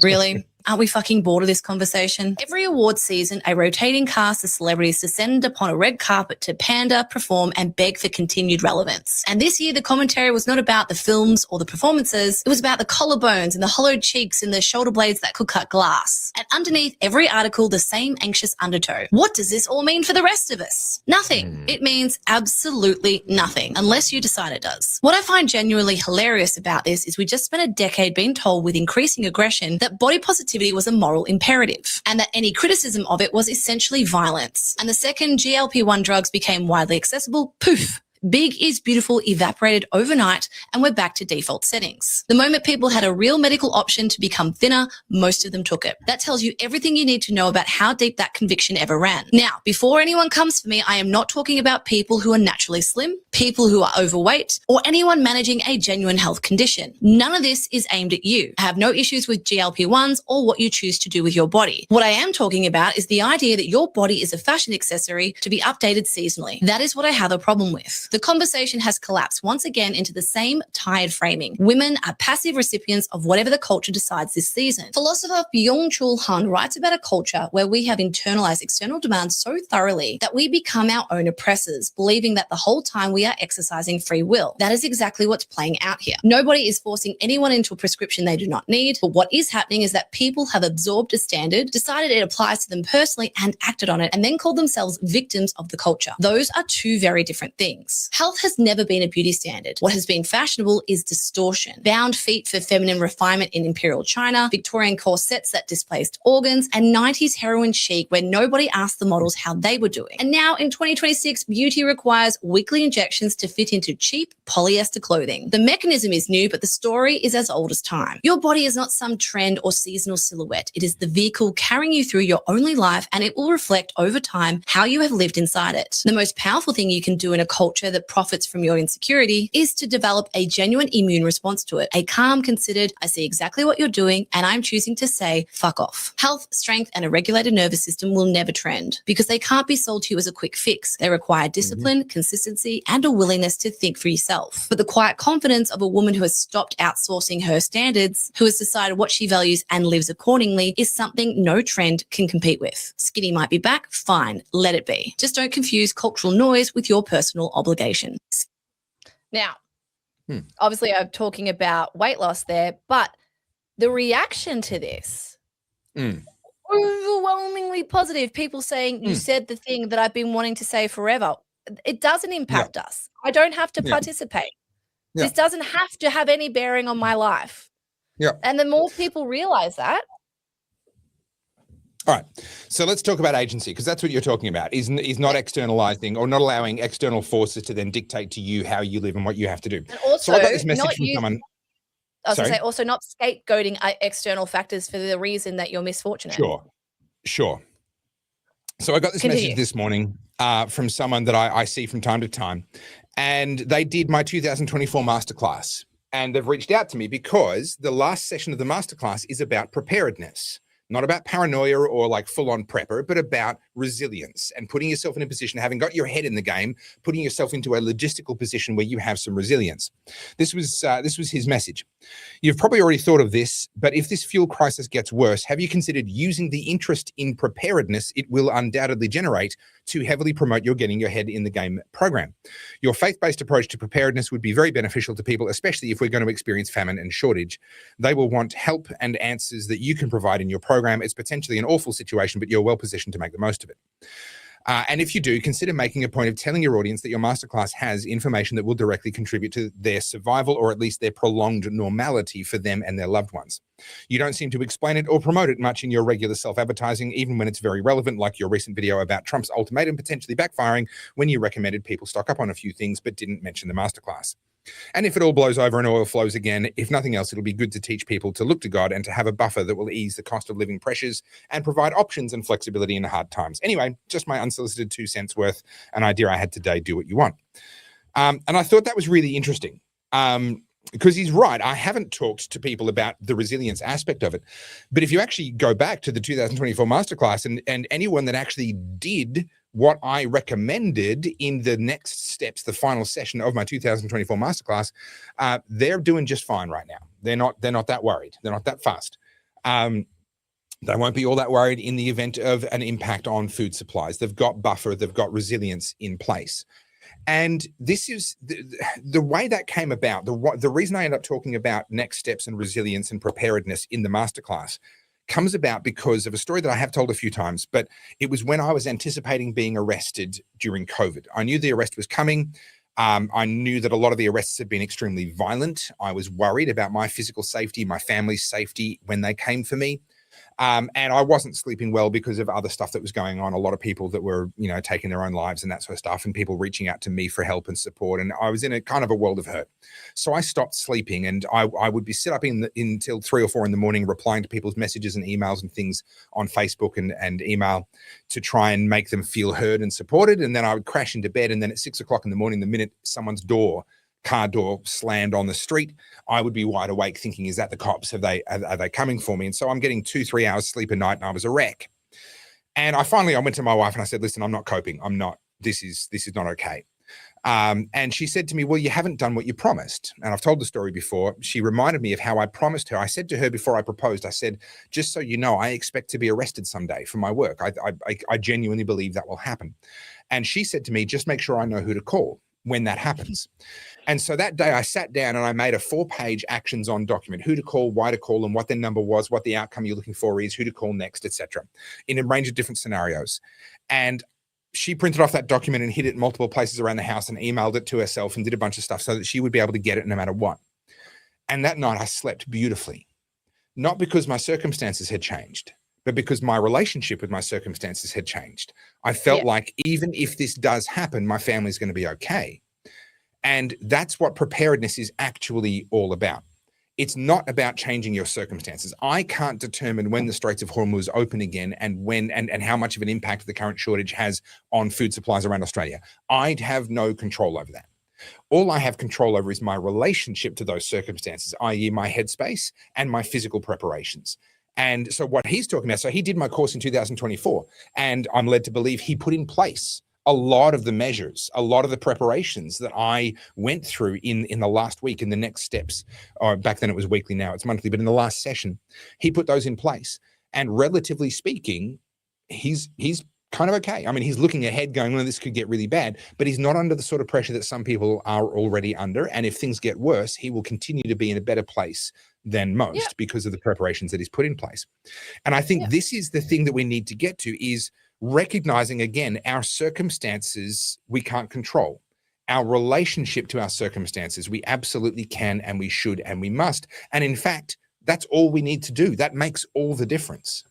Really? Aren't we fucking bored of this conversation? Every award season, a rotating cast of celebrities descend upon a red carpet to pander, perform, and beg for continued relevance. And this year, the commentary was not about the films or the performances. It was about the collarbones and the hollowed cheeks and the shoulder blades that could cut glass. And underneath every article, the same anxious undertow. What does this all mean for the rest of us? Nothing. It means absolutely nothing, unless you decide it does. What I find genuinely hilarious about this is we just spent a decade being told with increasing aggression that body positivity was a moral imperative and that any criticism of it was essentially violence. And the second GLP-1 drugs became widely accessible, poof, big is beautiful evaporated overnight and we're back to default settings. The moment people had a real medical option to become thinner, most of them took it. That tells you everything you need to know about how deep that conviction ever ran. Now, before anyone comes for me, I am not talking about people who are naturally slim, people who are overweight, or anyone managing a genuine health condition. None of this is aimed at you. I have no issues with GLP-1s or what you choose to do with your body. What I am talking about is the idea that your body is a fashion accessory to be updated seasonally. That is what I have a problem with. The conversation has collapsed once again into the same tired framing. Women are passive recipients of whatever the culture decides this season. Philosopher Byung-Chul Han writes about a culture where we have internalized external demands so thoroughly that we become our own oppressors, believing that the whole time we are exercising free will. That is exactly what's playing out here. Nobody is forcing anyone into a prescription they do not need, but what is happening is that people have absorbed a standard, decided it applies to them personally and acted on it, and then called themselves victims of the culture. Those are two very different things. Health has never been a beauty standard. What has been fashionable is distortion. Bound feet for feminine refinement in Imperial China, Victorian corsets that displaced organs, and 90s heroin chic where nobody asked the models how they were doing. And now in 2026, beauty requires weekly injections to fit into cheap polyester clothing. The mechanism is new, but the story is as old as time. Your body is not some trend or seasonal silhouette. It is the vehicle carrying you through your only life, and it will reflect over time how you have lived inside it. The most powerful thing you can do in a culture that profits from your insecurity is to develop a genuine immune response to it. A calm, considered, I see exactly what you're doing and I'm choosing to say, fuck off. Health, strength, and a regulated nervous system will never trend because they can't be sold to you as a quick fix. They require discipline, consistency, and a willingness to think for yourself. But the quiet confidence of a woman who has stopped outsourcing her standards, who has decided what she values and lives accordingly, is something no trend can compete with. Skinny might be back, fine, let it be. Just don't confuse cultural noise with your personal obligation. Now, Obviously, I'm talking about weight loss there, but the reaction to this, overwhelmingly positive. People saying, you said the thing that I've been wanting to say forever. It doesn't impact us. I don't have to participate. This doesn't have to have any bearing on my life. And the more people realize that. All right. So let's talk about agency, because that's what you're talking about, is not externalizing or not allowing external forces to then dictate to you how you live and what you have to do. And also, so I got this message from someone. I was going to say, also not scapegoating external factors for the reason that you're misfortunate. Sure. So I got this message this morning from someone that I see from time to time, and they did my 2024 masterclass, and they've reached out to me because the last session of the masterclass is about preparedness. Not about paranoia or like full-on prepper, but about resilience and putting yourself in a position, having got your head in the game, putting yourself into a logistical position where you have some resilience. This was his message. You've probably already thought of this, but if this fuel crisis gets worse, have you considered using the interest in preparedness it will undoubtedly generate to heavily promote your getting your head in the game program? Your faith-based approach to preparedness would be very beneficial to people, especially if we're going to experience famine and shortage. They will want help and answers that you can provide in your program. It's potentially an awful situation, but you're well positioned to make the most of it. And if you do, consider making a point of telling your audience that your masterclass has information that will directly contribute to their survival, or at least their prolonged normality for them and their loved ones. You don't seem to explain it or promote it much in your regular self-advertising, even when it's very relevant, like your recent video about Trump's ultimatum potentially backfiring when you recommended people stock up on a few things but didn't mention the masterclass. And if it all blows over and oil flows again, if nothing else, it'll be good to teach people to look to God and to have a buffer that will ease the cost of living pressures and provide options and flexibility in hard times. Anyway, just my unsolicited 2 cents worth, an idea I had today. Do what you want. And I thought that was really interesting because he's right. I haven't talked to people about the resilience aspect of it. But if you actually go back to the 2024 masterclass and anyone that actually did what I recommended in the next steps, the final session of my 2024 masterclass, they're doing just fine right now. They're not that worried. They're not that fast. They won't be all that worried in the event of an impact on food supplies. They've got buffer. They've got resilience in place. And this is the way that came about. The reason I end up talking about next steps and resilience and preparedness in the masterclass comes about because of a story that I have told a few times, but it was when I was anticipating being arrested during COVID. I knew the arrest was coming. I knew that a lot of the arrests had been extremely violent. I was worried about my physical safety, my family's safety when they came for me. And I wasn't sleeping well because of other stuff that was going on. A lot of people that were, taking their own lives and that sort of stuff, and people reaching out to me for help and support. And I was in a kind of a world of hurt. So I stopped sleeping, and I would be sit up until 3 or 4 in the morning, replying to people's messages and emails and things on Facebook and email to try and make them feel heard and supported. And then I would crash into bed. And then at 6 o'clock in the morning, the minute someone's car door slammed on the street, I would be wide awake thinking, is that the cops? Are they coming for me? And so I'm getting 2-3 hours sleep a night, and I was a wreck. And I went to my wife and I said, listen, I'm not coping. This is not okay. And she said to me, well, you haven't done what you promised. And I've told the story before. She reminded me of how I promised her. I said to her before I proposed, I said, just so you know, I expect to be arrested someday for my work. I genuinely believe that will happen. And she said to me, just make sure I know who to call when that happens. And so that day I sat down and I made a 4-page actions on document, who to call, why to call them, what their number was, what the outcome you're looking for is, who to call next, etc., in a range of different scenarios. And she printed off that document and hid it in multiple places around the house and emailed it to herself and did a bunch of stuff so that she would be able to get it no matter what. And that night I slept beautifully, not because my circumstances had changed, but because my relationship with my circumstances had changed. I felt like even if this does happen, my family's going to be okay. And that's what preparedness is actually all about. It's not about changing your circumstances. I can't determine when the Straits of Hormuz open again and when and how much of an impact the current shortage has on food supplies around Australia. I'd have no control over that. All I have control over is my relationship to those circumstances, i.e. my headspace and my physical preparations. And so what he's talking about, so he did my course in 2024, and I'm led to believe he put in place a lot of the measures, a lot of the preparations that I went through in the last week, in the next steps. Back then it was weekly, now it's monthly, but in the last session, he put those in place. And relatively speaking, he's kind of okay. I mean, he's looking ahead going, well, this could get really bad, but he's not under the sort of pressure that some people are already under. And if things get worse, he will continue to be in a better place than most because of the preparations that he's put in place. And I think this is the thing that we need to get to, is recognizing, again, our circumstances we can't control. Our relationship to our circumstances, we absolutely can, and we should, and we must. And in fact, that's all we need to do. That makes all the difference.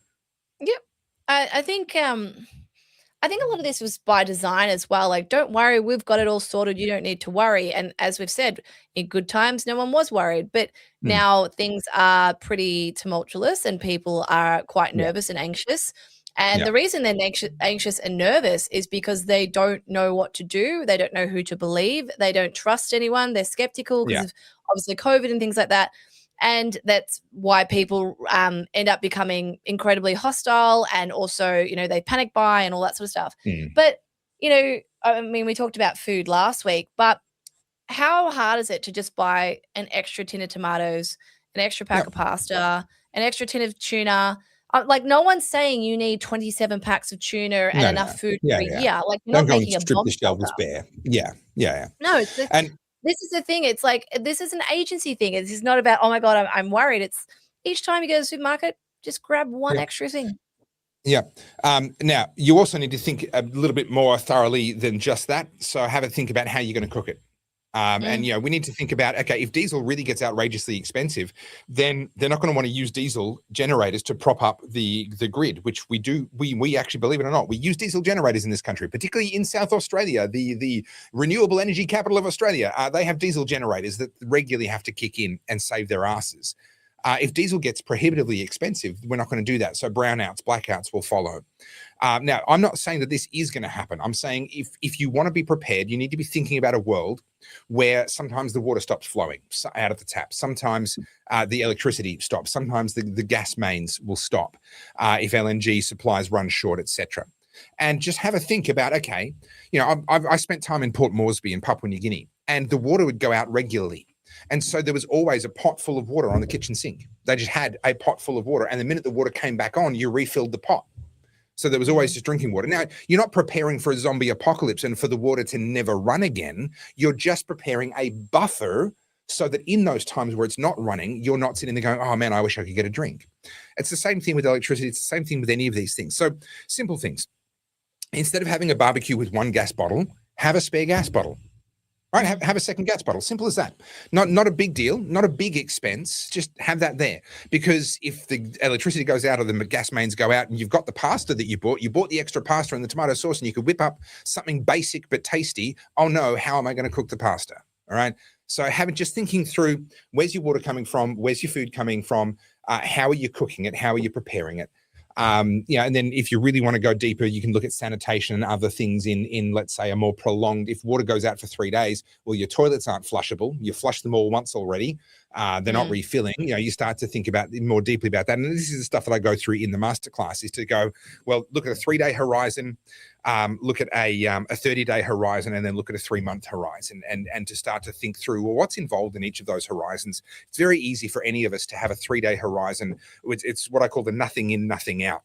Yep. I think a lot of this was by design as well. Like, don't worry, we've got it all sorted. You don't need to worry. And as we've said, in good times, no one was worried. But now things are pretty tumultuous and people are quite nervous and anxious. And the reason they're anxious and nervous is because they don't know what to do. They don't know who to believe. They don't trust anyone. They're skeptical because of obviously COVID and things like that. And that's why people end up becoming incredibly hostile, and also, they panic buy and all that sort of stuff. But, I mean, we talked about food last week, but how hard is it to just buy an extra tin of tomatoes, an extra pack of pasta, an extra tin of tuna? Like, no one's saying you need 27 packs of tuna and enough food for a year. Like, you're not making a bomb the shelves bare. Yeah. No, this is the thing. It's like, this is an agency thing. This is not about, oh my God, I'm worried. It's each time you go to the supermarket, just grab one extra thing. Yeah. Now, you also need to think a little bit more thoroughly than just that. So have a think about how you're going to cook it. And, we need to think about, okay, if diesel really gets outrageously expensive, then they're not going to want to use diesel generators to prop up the grid, which we do. We actually, believe it or not, we use diesel generators in this country, particularly in South Australia, the renewable energy capital of Australia. They have diesel generators that regularly have to kick in and save their asses. If diesel gets prohibitively expensive, we're not going to do that. So brownouts, blackouts will follow. Now, I'm not saying that this is going to happen. I'm saying if you want to be prepared, you need to be thinking about a world where sometimes the water stops flowing out of the tap. Sometimes the electricity stops. Sometimes the gas mains will stop if LNG supplies run short, etc. And just have a think about, okay, I spent time in Port Moresby in Papua New Guinea, and the water would go out regularly. And so there was always a pot full of water on the kitchen sink. They just had a pot full of water. And the minute the water came back on, you refilled the pot. So there was always just drinking water. Now, you're not preparing for a zombie apocalypse and for the water to never run again. You're just preparing a buffer so that in those times where it's not running, you're not sitting there going, oh man, I wish I could get a drink. It's the same thing with electricity. It's the same thing with any of these things. So simple things. Instead of having a barbecue with one gas bottle, have a spare gas bottle. Right, have a second gas bottle. Simple as that. Not a big deal, not a big expense. Just have that there, because if the electricity goes out or the gas mains go out, and you've got the pasta that you bought the extra pasta and the tomato sauce, and you could whip up something basic but tasty. Oh no, how am I going to cook the pasta? All right. So just thinking through, where's your water coming from? Where's your food coming from? How are you cooking it? How are you preparing it? And then if you really want to go deeper, you can look at sanitation and other things in let's say, a more prolonged, if water goes out for 3 days, well, your toilets aren't flushable. You flushed them all once already. They're not refilling. You start to think about more deeply about that. And this is the stuff that I go through in the masterclass, is to go, well, look at a 3-day horizon, look at a 30-day horizon, and then look at a 3-month horizon, and to start to think through, well, what's involved in each of those horizons. It's very easy for any of us to have a 3-day horizon. It's what I call the nothing in, nothing out.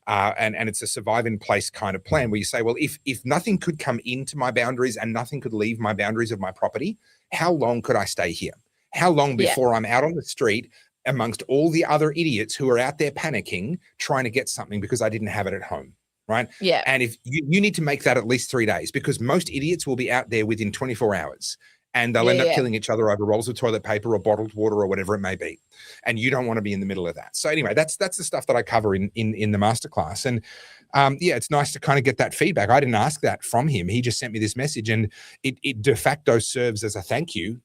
And it's a survive in place kind of plan, where you say, well, if nothing could come into my boundaries and nothing could leave my boundaries of my property, how long could I stay here? How long before I'm out on the street amongst all the other idiots who are out there panicking, trying to get something because I didn't have it at home, right? Yeah. And if you need to make that at least 3 days, because most idiots will be out there within 24 hours. And they'll end up killing each other over rolls of toilet paper or bottled water or whatever it may be. And you don't want to be in the middle of that. So anyway, that's the stuff that I cover in the masterclass. And it's nice to kind of get that feedback. I didn't ask that from him. He just sent me this message, and it de facto serves as a thank you,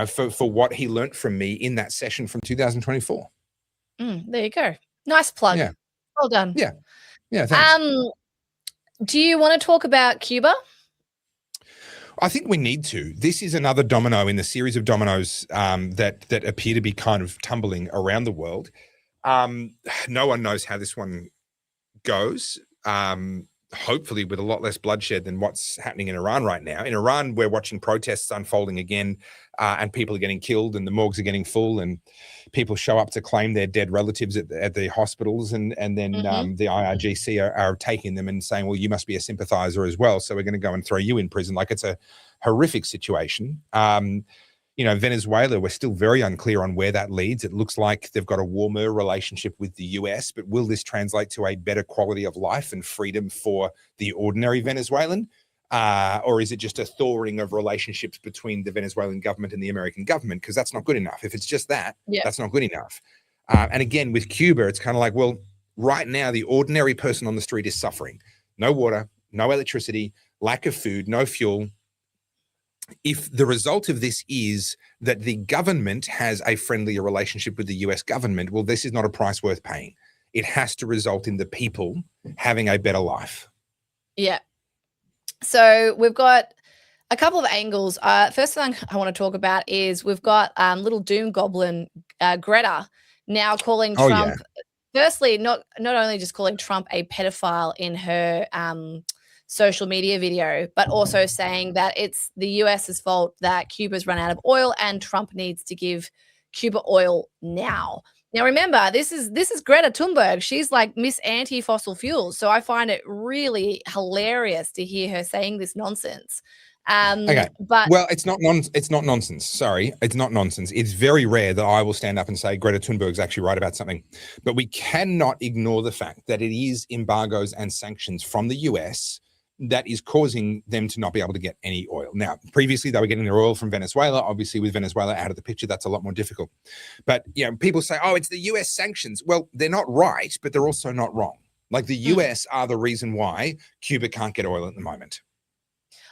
for what he learnt from me in that session from 2024. There you go. Nice plug. Yeah. Well done. Yeah. Thanks. Do you want to talk about Cuba? I think we need to. This is another domino in the series of dominoes that appear to be kind of tumbling around the world. No one knows how this one goes. hopefully with a lot less bloodshed than what's happening in Iran right now. In Iran, we're watching protests unfolding again, and people are getting killed, and the morgues are getting full, and people show up to claim their dead relatives at the hospitals, and then the IRGC are taking them and saying, well, you must be a sympathizer as well, so we're going to go and throw you in prison. Like, it's a horrific situation. Venezuela, we're still very unclear on where that leads. It looks like they've got a warmer relationship with the US, but will this translate to a better quality of life and freedom for the ordinary Venezuelan? Or is it just a thawing of relationships between the Venezuelan government and the American government? Because that's not good enough. If it's just that, that's not good enough. And again, with Cuba, it's kind of like, well, right now, the ordinary person on the street is suffering. No water, no electricity, lack of food, no fuel. If the result of this is that the government has a friendlier relationship with the US government, well, this is not a price worth paying. It has to result in the people having a better life. Yeah. So we've got a couple of angles. First thing I want to talk about is we've got little doom goblin Greta now calling Trump. Firstly, not only just calling Trump a pedophile in her social media video, but also saying that it's the US's fault that Cuba's run out of oil and Trump needs to give Cuba oil now. Now, remember, this is Greta Thunberg. She's like Miss Anti-Fossil Fuels. So I find it really hilarious to hear her saying this nonsense. Okay. But well, it's not nonsense. Sorry, it's not nonsense. It's very rare that I will stand up and say Greta Thunberg's actually right about something. But we cannot ignore the fact that it is embargoes and sanctions from the US that is causing them to not be able to get any oil. Now, previously they were getting their oil from Venezuela. Obviously, with Venezuela out of the picture, that's a lot more difficult. But people say, oh, it's the US sanctions. Well, they're not right, but they're also not wrong. Like, the US are the reason why Cuba can't get oil at the moment.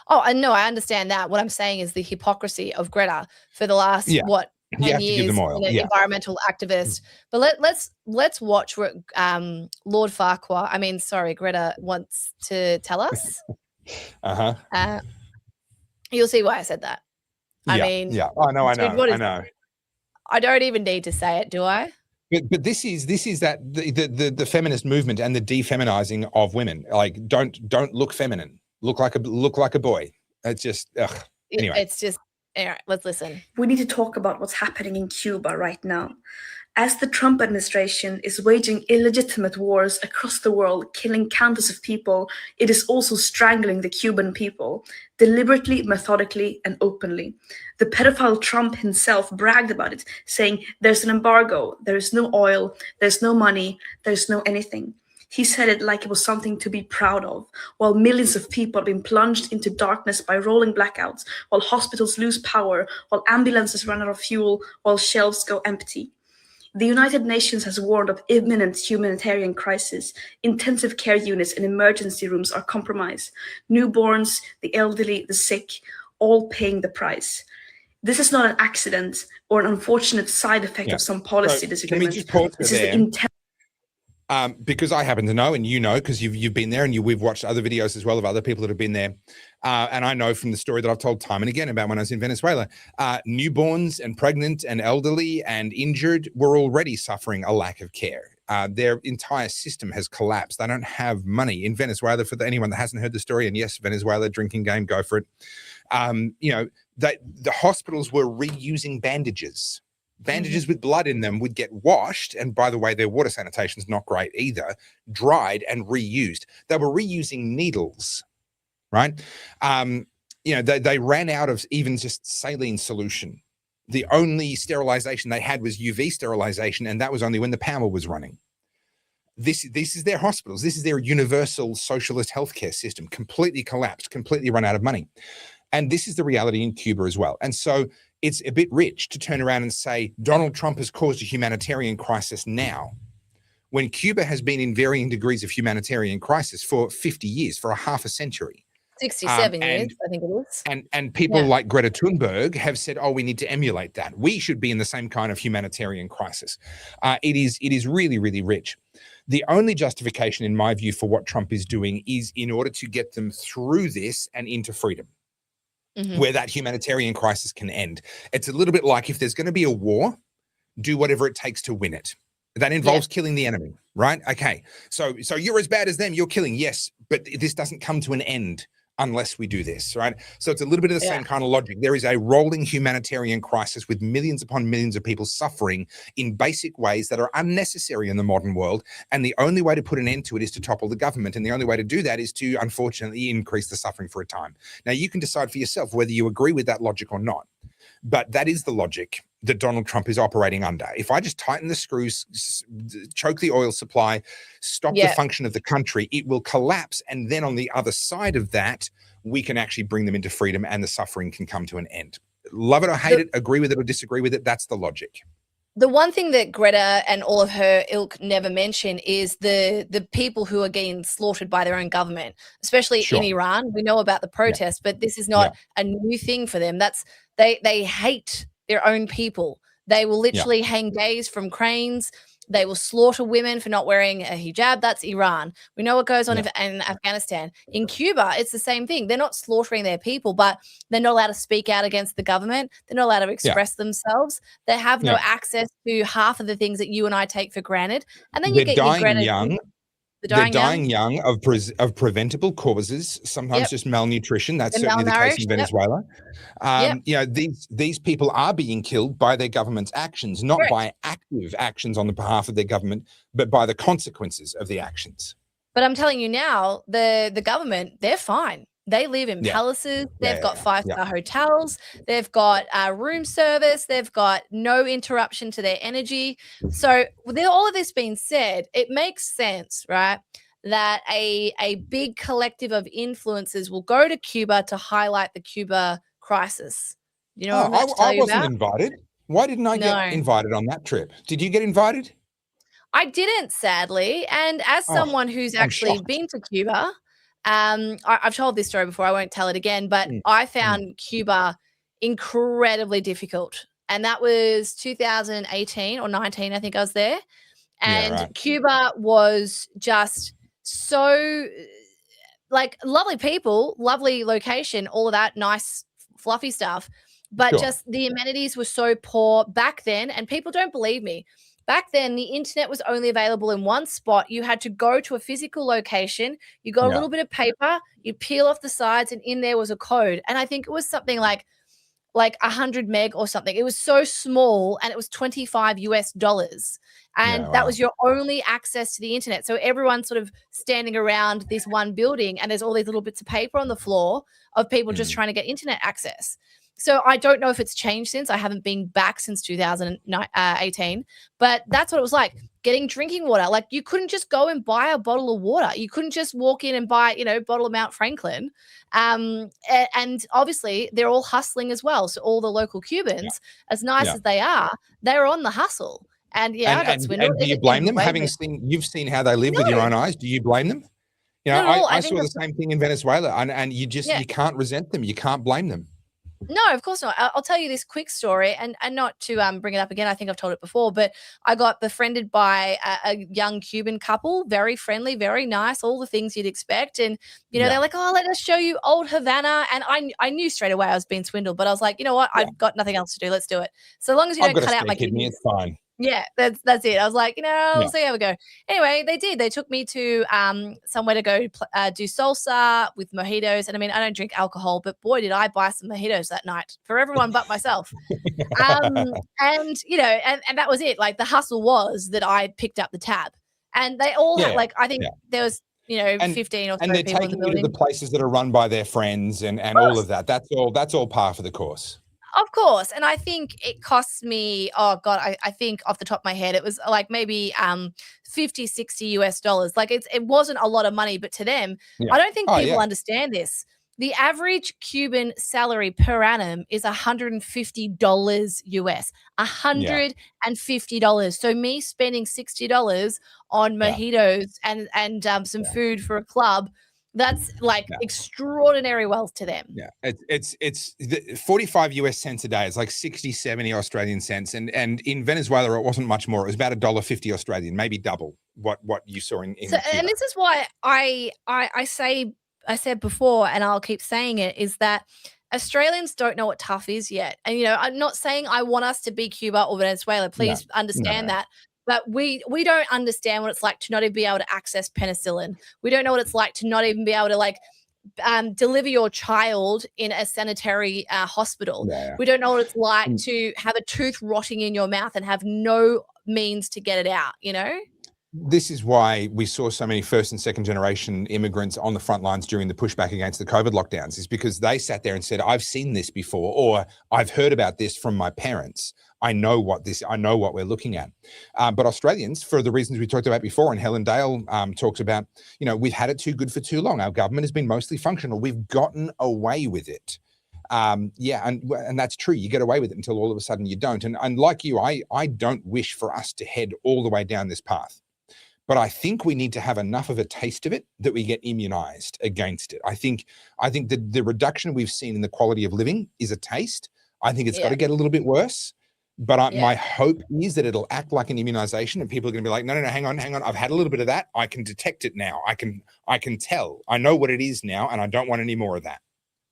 Oh, and no, I understand that. What I'm saying is the hypocrisy of Greta for the last 10 years, environmental activist. But let's watch what Lord Farquhar, Greta wants to tell us. You'll see why I said that. I know. I don't even need to say it, do I? But this is that the feminist movement and the defeminizing of women. Like, don't look feminine. Look like a boy. It's just anyway. It's just. All right, let's listen. We need to talk about what's happening in Cuba right now. As the Trump administration is waging illegitimate wars across the world, killing countless of people, it is also strangling the Cuban people, deliberately, methodically, and openly. The pedophile Trump himself bragged about it, saying, there's an embargo, there's no oil, there's no money, there's no anything. He said it like it was something to be proud of, while millions of people have been plunged into darkness by rolling blackouts, while hospitals lose power, while ambulances run out of fuel, while shelves go empty. The United Nations has warned of imminent humanitarian crisis. Intensive care units and emergency rooms are compromised. Newborns, the elderly, the sick, all paying the price. This is not an accident or an unfortunate side effect of some policy disagreement. Can we just pause this is the intent. Because I happen to know, and because you've been there, and we've watched other videos as well of other people that have been there, and I know from the story that I've told time and again about when I was in Venezuela, newborns and pregnant and elderly and injured were already suffering a lack of care. Their entire system has collapsed. They don't have money in Venezuela. For anyone that hasn't heard the story, and yes, Venezuela drinking game, go for it. The hospitals were reusing bandages. Bandages with blood in them would get washed, and by the way, their water sanitation is not great either, dried and reused. They were reusing needles, right? They ran out of even just saline solution. The only sterilization they had was UV sterilization, and that was only when the power was running. This is their hospitals. This is their universal socialist healthcare system, completely collapsed, completely run out of money. And this is the reality in Cuba as well. And so it's a bit rich to turn around and say Donald Trump has caused a humanitarian crisis now, when Cuba has been in varying degrees of humanitarian crisis for 50 years, for a half a century. 67 years, I think it is. And people like Greta Thunberg have said, oh, we need to emulate that. We should be in the same kind of humanitarian crisis. It is really, really rich. The only justification, in my view, for what Trump is doing is in order to get them through this and into freedom. Where that humanitarian crisis can end. It's a little bit like, if there's going to be a war, do whatever it takes to win it. That involves killing the enemy, right? Okay. So you're as bad as them, you're killing. Yes, but this doesn't come to an end unless we do this, right? So it's a little bit of the same kind of logic. There is a rolling humanitarian crisis with millions upon millions of people suffering in basic ways that are unnecessary in the modern world. And the only way to put an end to it is to topple the government. And the only way to do that is to, unfortunately, increase the suffering for a time. Now, you can decide for yourself whether you agree with that logic or not. But that is the logic that Donald Trump is operating under. If I just tighten the screws, choke the oil supply, stop the function of the country, it will collapse. And then on the other side of that, we can actually bring them into freedom and the suffering can come to an end. Love it or hate it, agree with it or disagree with it, that's the logic. The one thing that Greta and all of her ilk never mention is the people who are getting slaughtered by their own government, especially in Iran. We know about the protests, but this is not a new thing for them. They hate their own people. They will literally hang gays from cranes. They will slaughter women for not wearing a hijab. That's Iran. We know what goes on in Afghanistan. In Cuba, it's the same thing.Ey're not slaughtering their people, but they're not allowed to speak out against the government. They're not allowed to express themselves. They have no access to half of the things that you and I take for granted. And then you get your Greta young. They're dying young of preventable causes, sometimes just malnutrition. That's certainly the case in Venezuela. You know, these people are being killed by their government's actions, not by active actions on the behalf of their government, but by the consequences of the actions. But I'm telling you now, the government, they're fine. They live in palaces. They've got 5-star hotels. They've got room service. They've got no interruption to their energy. So with all of this being said, it makes sense, right, that a big collective of influencers will go to Cuba to highlight the Cuba crisis. You know what I wasn't invited. Why didn't I get invited on that trip? Did you get invited? I didn't, sadly. And as someone who's actually been to Cuba, I've told this story before. I won't tell it again, but I found Cuba incredibly difficult. And that was 2018 or 19, I think I was there. And Cuba was just so, like, lovely people, lovely location, all of that nice, fluffy stuff. But just the amenities were so poor back then. And people don't believe me. Back then, the internet was only available in one spot. You had to go to a physical location. You got a little bit of paper. You peel off the sides, and in there was a code. And I think it was something like 100 meg or something. It was so small, and it was $25 US. And that was your only access to the internet. So everyone's sort of standing around this one building, and there's all these little bits of paper on the floor of people just trying to get internet access. So I don't know if it's changed since. I haven't been back since 2018, but that's what it was like, getting drinking water. Like, you couldn't just go and buy a bottle of water. You couldn't just walk in and buy, a bottle of Mount Franklin. And obviously they're all hustling as well. So all the local Cubans, as nice as they are, they're on the hustle. And I got swindled. And do you blame them? You've seen how they live with your own eyes. Do you blame them? You know, I saw the same thing in Venezuela, and you can't resent them. You can't blame them. No, of course not. I'll tell you this quick story, and not to bring it up again. I think I've told it before, but I got befriended by a young Cuban couple, very friendly, very nice, all the things you'd expect. And, they're like, oh, let us show you old Havana. And I knew straight away I was being swindled, but I was like, you know what? I've got nothing else to do. Let's do it. So long as you don't cut out my kidney, it's fine. Yeah, that's it. I was like, we'll see how we go. Anyway, they did. They took me to somewhere to go do salsa with mojitos. And I mean, I don't drink alcohol, but boy, did I buy some mojitos that night for everyone but myself. And that was it. Like, the hustle was that I picked up the tab, and they all had, like, I think there was 15 or 30 people in the building. And they're taking you to the places that are run by their friends and all of that. That's all par for the course. Of course. And I think it costs me, I think off the top of my head, it was like maybe $50, $60 US. Like, it wasn't a lot of money, but to them, I don't think people understand this. The average Cuban salary per annum is $150 US, $150. So me spending $60 on mojitos and some food for a club, that's like extraordinary wealth to them. Yeah, it's 45 US cents a day. It's like 60, 70 Australian cents. And in Venezuela, it wasn't much more. It was about $1.50 Australian, maybe double what you saw in Cuba. And this is why I said before, and I'll keep saying it, is that Australians don't know what tough is yet. And, I'm not saying I want us to be Cuba or Venezuela. Please understand that. But we don't understand what it's like to not even be able to access penicillin. We don't know what it's like to not even be able to like deliver your child in a sanitary hospital. Yeah. We don't know what it's like to have a tooth rotting in your mouth and have no means to get it out, you know? This is why we saw so many first and second generation immigrants on the front lines during the pushback against the COVID lockdowns, is because they sat there and said, I've seen this before, or I've heard about this from my parents. I know what we're looking at. But Australians, for the reasons we talked about before, and Helen Dale talks about, you know, we've had it too good for too long. Our government has been mostly functional. We've gotten away with it. Yeah, and that's true. You get away with it until all of a sudden you don't. And like you, I don't wish for us to head all the way down this path. But I think we need to have enough of a taste of it that we get immunized against it. I think the reduction we've seen in the quality of living is a taste. I think it's got to get a little bit worse. But my hope is that it'll act like an immunization, and people are going to be like, no, hang on. I've had a little bit of that. I can detect it now. I can tell. I know what it is now, and I don't want any more of that.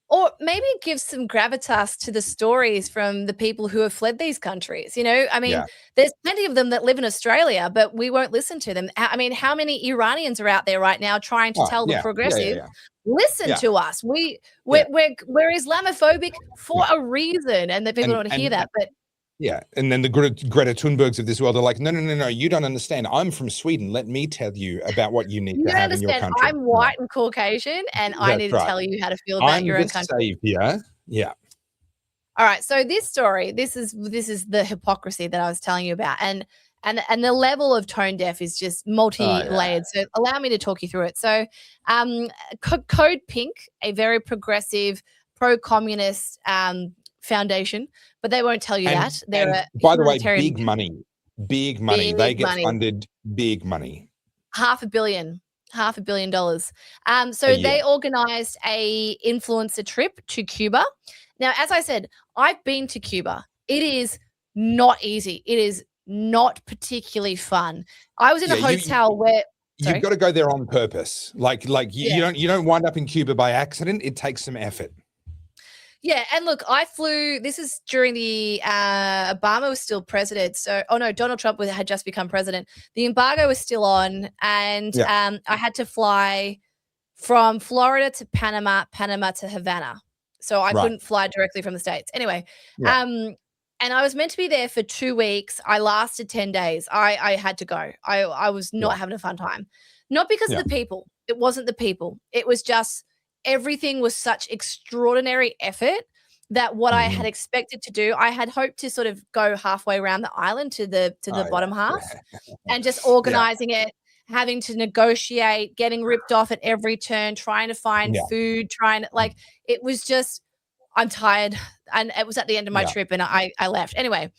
Or maybe it gives some gravitas to the stories from the people who have fled these countries. You know, I mean, there's plenty of them that live in Australia, but we won't listen to them. I mean, how many Iranians are out there right now trying to tell the progressive, listen to us? We're Islamophobic for a reason, and the people don't want to hear that. But yeah, and then the Greta Thunbergs of this world are like, no, you don't understand. I'm from Sweden. Let me tell you about what you need to have in your country. I'm white and Caucasian, and I need to tell you how to feel about your own country. Yeah. All right. So this story, this is the hypocrisy that I was telling you about, and the level of tone deaf is just multi-layered. So allow me to talk you through it. So, Code Pink, a very progressive, pro-communist foundation, but they won't tell you that. They're by the way, big money. They get funded big money. $500 million. So they organized a influencer trip to Cuba. Now, as I said, I've been to Cuba. It is not easy. It is not particularly fun. I was in a hotel where you've got to go there on purpose. Like you don't wind up in Cuba by accident. It takes some effort. Yeah, and look, I flew. This is during the Obama was still president. So, Donald Trump had just become president. The embargo was still on, and I had to fly from Florida to Panama to Havana. So I couldn't fly directly from the States. Anyway, and I was meant to be there for 2 weeks. I lasted 10 days. I had to go. I was not having a fun time, not because of the people. It wasn't the people. It was just. Everything was such extraordinary effort that what I had expected to do, I had hoped to sort of go halfway around the island to the bottom half and just organizing it, having to negotiate, getting ripped off at every turn, trying to find food, it was just, I'm tired. And it was at the end of my trip and I left. Anyway,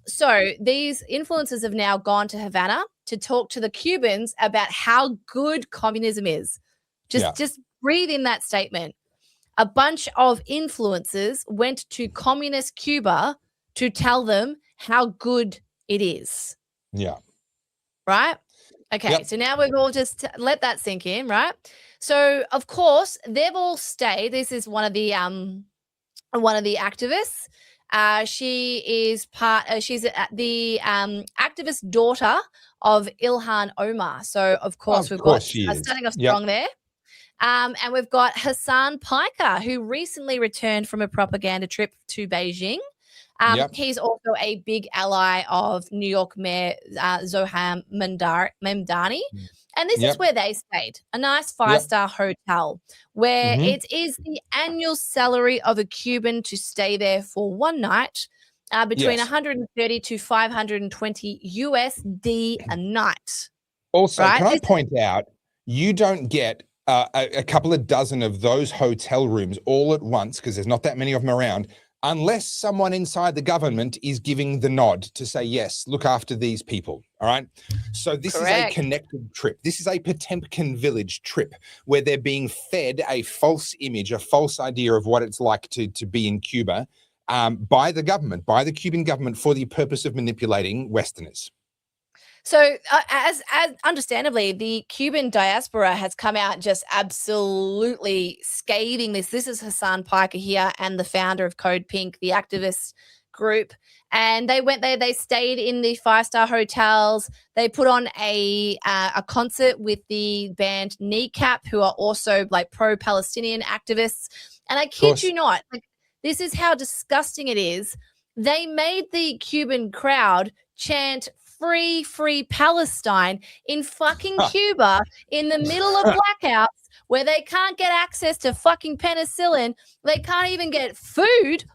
so these influencers have now gone to Havana to talk to the Cubans about how good communism is. Just breathe in that statement. A bunch of influencers went to communist Cuba to tell them how good it is. Yeah. Right? Okay. So now we've all just let that sink in, right? So of course they've all stayed. This is one of the activists. She is she's the activist daughter of Ilhan Omar. So of course we've got starting off strong there. And we've got Hassan Piker, who recently returned from a propaganda trip to Beijing. He's also a big ally of New York Mayor Zohar Mamdani. And this is where they stayed, a nice five-star hotel where it is the annual salary of a Cuban to stay there for one night, between 130 to 520 USD a night. Also, can I point out, you don't get a couple of dozen of those hotel rooms all at once, because there's not that many of them around, unless someone inside the government is giving the nod to say, yes, look after these people. All right. So this is a connected trip. This is a Potemkin village trip where they're being fed a false image, a false idea of what it's like to be in Cuba by the government, by the Cuban government, for the purpose of manipulating Westerners. So as understandably, the Cuban diaspora has come out just absolutely scathing this. This is Hassan Piker here and the founder of Code Pink, the activist group, and they went there. They stayed in the 5-star hotels. They put on a concert with the band Kneecap, who are also like pro-Palestinian activists. And I kid you not, like, this is how disgusting it is. They made the Cuban crowd chant "Free, free Palestine" in fucking Cuba in the middle of blackouts, where they can't get access to fucking penicillin. They can't even get food.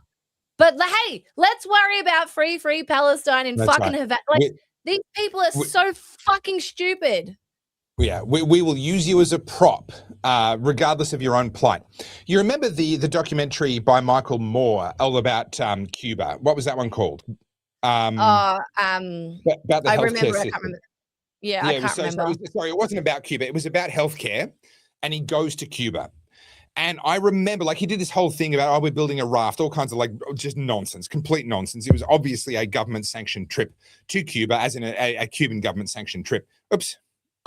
But hey, let's worry about free Palestine in fucking Havana. Like, these people are so fucking stupid. Yeah, we will use you as a prop, regardless of your own plight. You remember the documentary by Michael Moore all about Cuba? What was that one called? About the healthcare system. I can't remember. Yeah, I can't remember. Sorry, it wasn't about Cuba. It was about healthcare, and he goes to Cuba. And I remember, like, he did this whole thing about, we're building a raft, all kinds of, like, just nonsense, complete nonsense. It was obviously a government-sanctioned trip to Cuba, as in a Cuban government-sanctioned trip. Oops.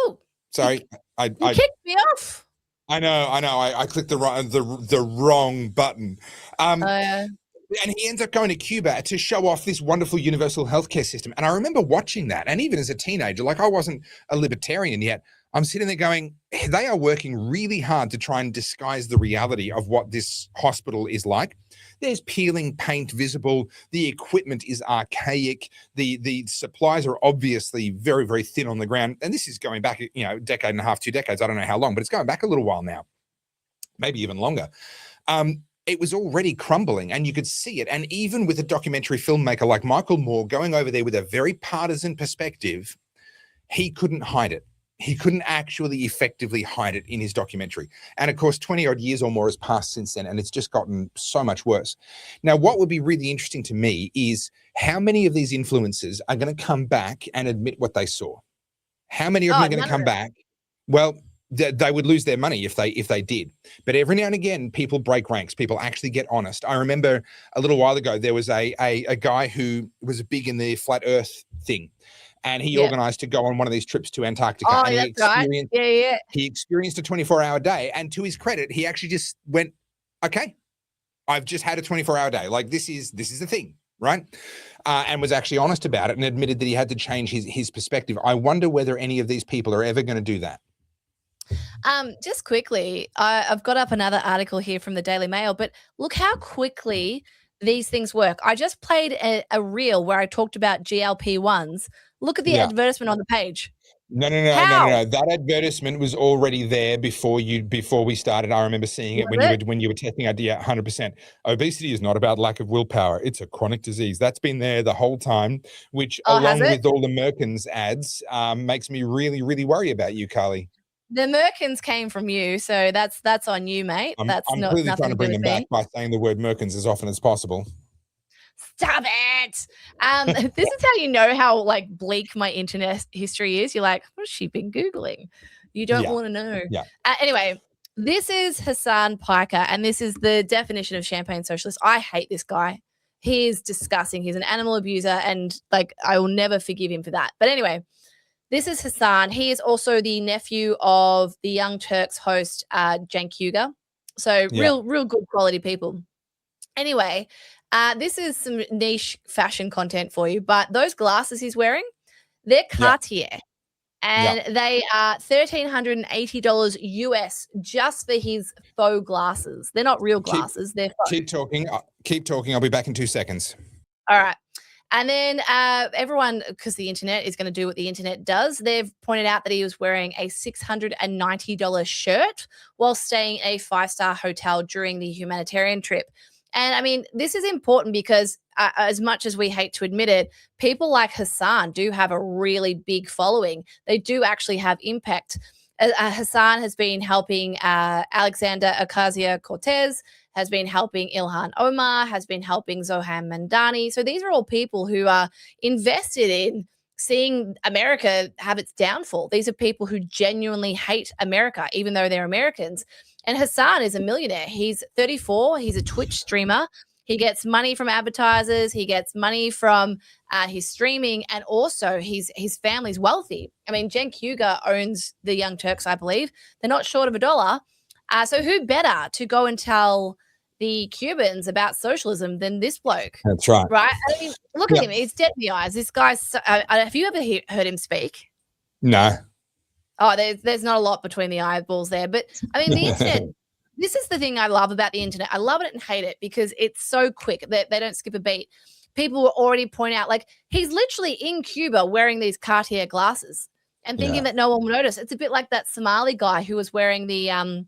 Oh, sorry. You kicked me off. I know. I clicked the wrong button. And he ends up going to Cuba to show off this wonderful universal healthcare system. And I remember watching that. And even as a teenager, like, I wasn't a libertarian yet, I'm sitting there going, they are working really hard to try and disguise the reality of what this hospital is like. There's peeling paint visible. The equipment is archaic. The supplies are obviously very, very thin on the ground. And this is going back, a decade and a half, 2 decades. I don't know how long, but it's going back a little while now, maybe even longer. It was already crumbling, and you could see it. And even with a documentary filmmaker like Michael Moore going over there with a very partisan perspective, he couldn't hide it. He couldn't actually effectively hide it in his documentary. And of course, 20 odd years or more has passed since then, and it's just gotten so much worse. Now, what would be really interesting to me is how many of these influencers are going to come back and admit what they saw? How many of them are going to come back? Well, they would lose their money if they did. But every now and again, people break ranks. People actually get honest. I remember a little while ago, there was a guy who was big in the flat earth thing. And he organized to go on one of these trips to Antarctica. Oh, and that's right. Yeah. He experienced a 24-hour day. And to his credit, he actually just went, okay, I've just had a 24-hour day. Like, this is the thing, right? And was actually honest about it and admitted that he had to change his perspective. I wonder whether any of these people are ever going to do that. Just quickly, I've got up another article here from the Daily Mail, but look how quickly these things work. I just played a reel where I talked about GLP-1s. Look at the advertisement on the page. No. That advertisement was already there before we started. I remember seeing it when you were testing out. Yeah, 100%. Obesity is not about lack of willpower. It's a chronic disease. That's been there the whole time, which along with all the Merkins ads makes me really, really worry about you, Carly. The Merkins came from you, so that's on you, mate. I'm not clearly nothing trying to bring them back by saying the word Merkins as often as possible. Stop it. This is how you know how, like, bleak my internet history is. You're like, what has she been Googling? You don't want to know. Yeah. Anyway, this is Hassan Piker, and this is the definition of champagne socialist. I hate this guy. He is disgusting. He's an animal abuser, and, like, I will never forgive him for that. But anyway, this is Hassan. He is also the nephew of the Young Turks host, Cenk Uygur. So real good quality people. Anyway, this is some niche fashion content for you, but those glasses he's wearing, they're Cartier. And they are $1,380 US just for his faux glasses. They're not real glasses. They're faux. Keep talking. I'll be back in 2 seconds. All right. And then everyone, because the internet is going to do what the internet does, they've pointed out that he was wearing a $690 shirt while staying in a 5-star hotel during the humanitarian trip. And I mean, this is important because as much as we hate to admit it, people like Hassan do have a really big following. They do actually have impact. Hassan has been helping Alexander Ocasio-Cortez, has been helping Ilhan Omar, has been helping Zohan Mandani. So these are all people who are invested in seeing America have its downfall. These are people who genuinely hate America, even though they're Americans. And Hassan is a millionaire. He's 34. He's a Twitch streamer. He gets money from advertisers. He gets money from his streaming, and also his family's wealthy. I mean, Cenk Uygur owns the Young Turks, I believe. They're not short of $1. So who better to go and tell the Cubans about socialism than this bloke. That's right. Right? I mean, look at him. He's dead in the eyes. This guy's. Have you ever heard him speak? No. Oh, there's not a lot between the eyeballs there. But I mean, the internet, this is the thing I love about the internet. I love it and hate it because it's so quick that they don't skip a beat. People will already point out, like, he's literally in Cuba wearing these Cartier glasses and thinking that no one will notice. It's a bit like that Somali guy who was wearing the I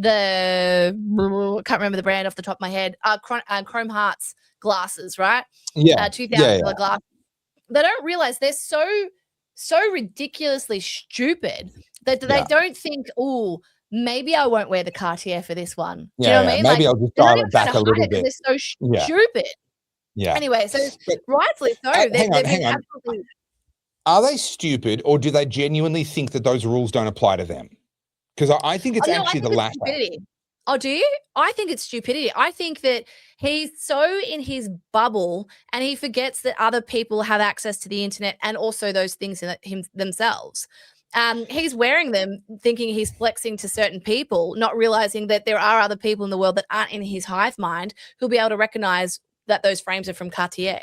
can't remember the brand off the top of my head, Chrome Hearts glasses, right? Yeah. $2,000 glasses. They don't realize they're so ridiculously stupid that they don't think, oh, maybe I won't wear the Cartier for this one. Do you know what I mean? Maybe like, I'll just dial it back a little bit. They're so stupid. Yeah. Anyway, so rightfully so. Hang on. Are they stupid, or do they genuinely think that those rules don't apply to them? Because I think it's actually the latter. Oh, do you? I think it's stupidity. I think that he's so in his bubble and he forgets that other people have access to the internet and also those things in themselves. He's wearing them thinking he's flexing to certain people, not realizing that there are other people in the world that aren't in his hive mind who'll be able to recognize that those frames are from Cartier.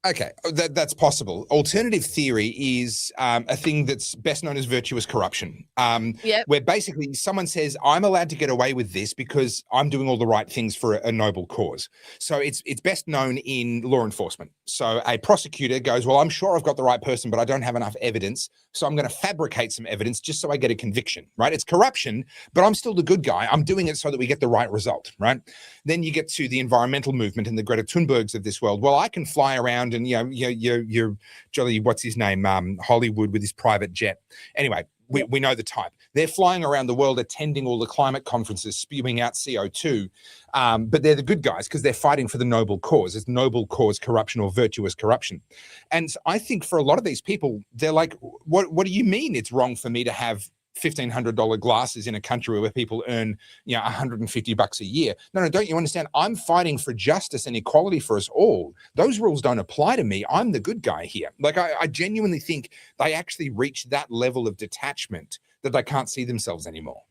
Okay, that's possible. Alternative theory is a thing that's best known as virtuous corruption, where basically someone says, I'm allowed to get away with this because I'm doing all the right things for a noble cause. So it's best known in law enforcement. So a prosecutor goes, well, I'm sure I've got the right person, but I don't have enough evidence. So I'm going to fabricate some evidence just so I get a conviction, right? It's corruption, but I'm still the good guy. I'm doing it so that we get the right result, right? Then you get to the environmental movement and the Greta Thunbergs of this world. Well, I can fly around and, you're jolly, what's his name? Hollywood with his private jet. Anyway, we know the type. They're flying around the world, attending all the climate conferences, spewing out CO2. But they're the good guys because they're fighting for the noble cause. It's noble cause corruption or virtuous corruption. And I think for a lot of these people, they're like, what do you mean it's wrong for me to have $1,500 glasses in a country where people earn, $150 a year? No, don't you understand? I'm fighting for justice and equality for us all. Those rules don't apply to me. I'm the good guy here. Like, I genuinely think they actually reach that level of detachment that they can't see themselves anymore.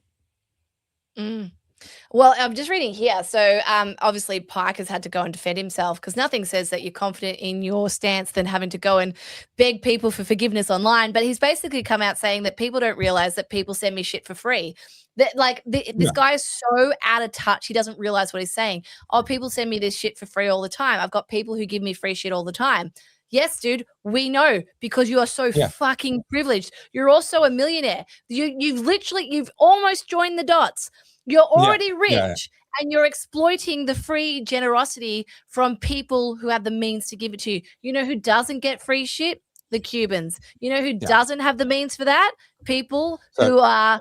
Well, I'm just reading here. So obviously Pike has had to go and defend himself because nothing says that you're confident in your stance than having to go and beg people for forgiveness online. But he's basically come out saying that people don't realize that people send me shit for free. That this guy is so out of touch. He doesn't realize what he's saying. Oh, people send me this shit for free all the time. I've got people who give me free shit all the time. Yes, dude, we know because you are so fucking privileged. You're also a millionaire. You've almost joined the dots. You're already rich and you're exploiting the free generosity from people who have the means to give it to you. You know who doesn't get free shit? The Cubans. You know who doesn't have the means for that? People who are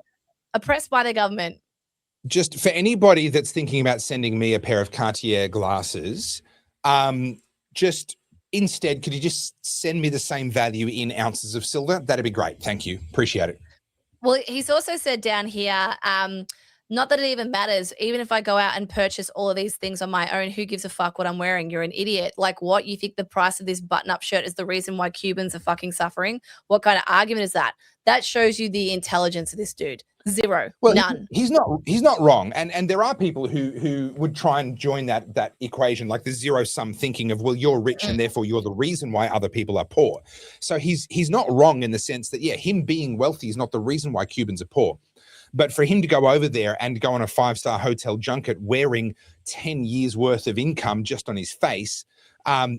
oppressed by the government. Just for anybody that's thinking about sending me a pair of Cartier glasses, instead, could you just send me the same value in ounces of silver? That'd be great. Thank you. Appreciate it. Well, he's also said down here, not that it even matters. Even if I go out and purchase all of these things on my own, who gives a fuck what I'm wearing? You're an idiot. Like, what? You think the price of this button-up shirt is the reason why Cubans are fucking suffering? What kind of argument is that? That shows you the intelligence of this dude. Zero. Well, none. He's not wrong. And there are people who would try and join that equation, like the zero-sum thinking of, well, you're rich and therefore you're the reason why other people are poor. So he's not wrong in the sense that, him being wealthy is not the reason why Cubans are poor. But for him to go over there and go on a 5-star hotel junket wearing 10 years worth of income just on his face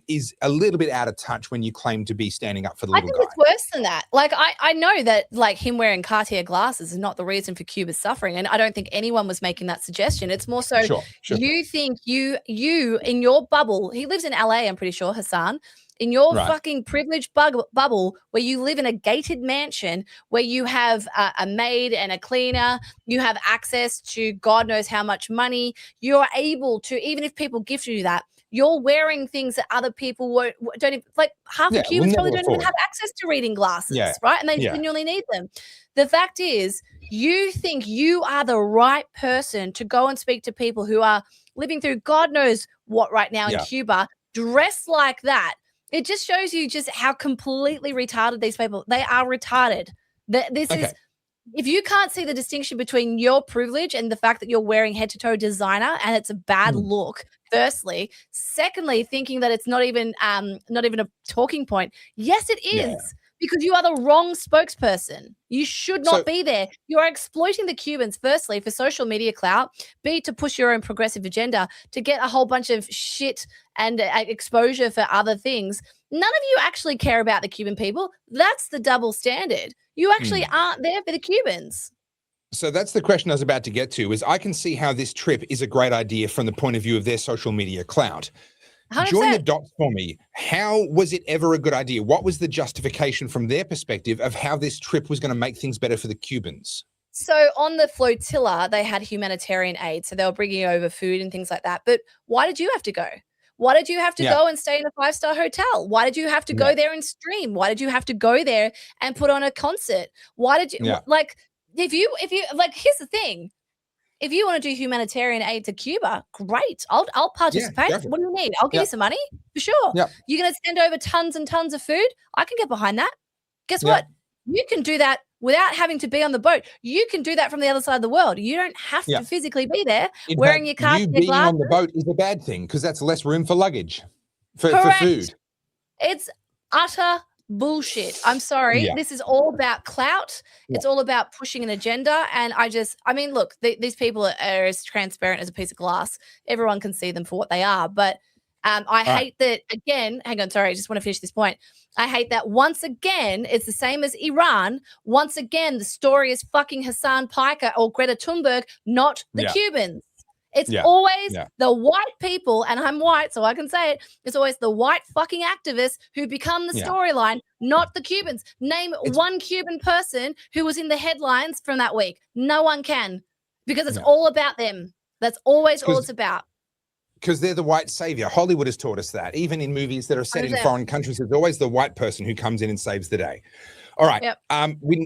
is a little bit out of touch when you claim to be standing up for the little guy. I think it's worse than that. Like, I know that, like, him wearing Cartier glasses is not the reason for Cuba's suffering. And I don't think anyone was making that suggestion. It's more so you think you in your bubble, he lives in LA, I'm pretty sure, Hassan, in your fucking privileged bubble where you live in a gated mansion where you have a maid and a cleaner, you have access to God knows how much money, you're able to, even if people gift you that, you're wearing things that other people don't even, like half of Cubans probably don't even have access to reading glasses, right? And they genuinely need them. The fact is, you think you are the right person to go and speak to people who are living through God knows what right now in Cuba, dressed like that. It just shows you just how completely retarded these people, they are retarded. This if you can't see the distinction between your privilege and the fact that you're wearing head-to-toe designer and it's a bad look, firstly. Secondly, thinking that it's not even a talking point. Yes, it is. Because you are the wrong spokesperson. You should not be there. You are exploiting the Cubans, firstly, for social media clout, B, to push your own progressive agenda, to get a whole bunch of shit and exposure for other things. None of you actually care about the Cuban people. That's the double standard. You actually aren't there for the Cubans. So that's the question I was about to get to, is I can see how this trip is a great idea from the point of view of their social media clout. 100%. Join the dots for me. How was it ever a good idea? What was the justification from their perspective of how this trip was going to make things better for the Cubans? So on the flotilla, they had humanitarian aid. So they were bringing over food and things like that. But why did you have to go? Why did you have to go and stay in a 5-star hotel? Why did you have to go there and stream? Why did you have to go there and put on a concert? Why did you like, if you like, here's the thing. If you want to do humanitarian aid to Cuba, great. I'll participate. What do you need? I'll give you some money for sure. You're going to send over tons and tons of food. I can get behind that. Guess what? You can do that without having to be on the boat. You can do that from the other side of the world. You don't have to physically be there wearing your cast. You being on the boat is a bad thing because that's less room for luggage for food. It's utter bullshit. I'm sorry. This is all about clout. It's all about pushing an agenda. And I mean, look, these people are as transparent as a piece of glass. Everyone can see them for what they are. But I hate that, again, hang on, sorry, I just want to finish this point. I hate that once again, it's the same as Iran. Once again, the story is fucking Hassan Piker or Greta Thunberg, not the Cubans. It's always the white people, and I'm white, so I can say it. It's always the white fucking activists who become the storyline, not the Cubans. Name one Cuban person who was in the headlines from that week. No one can, because it's all about them. That's always all it's about. Because they're the white savior. Hollywood has taught us that. Even in movies that are set in foreign countries, there's always the white person who comes in and saves the day. All right.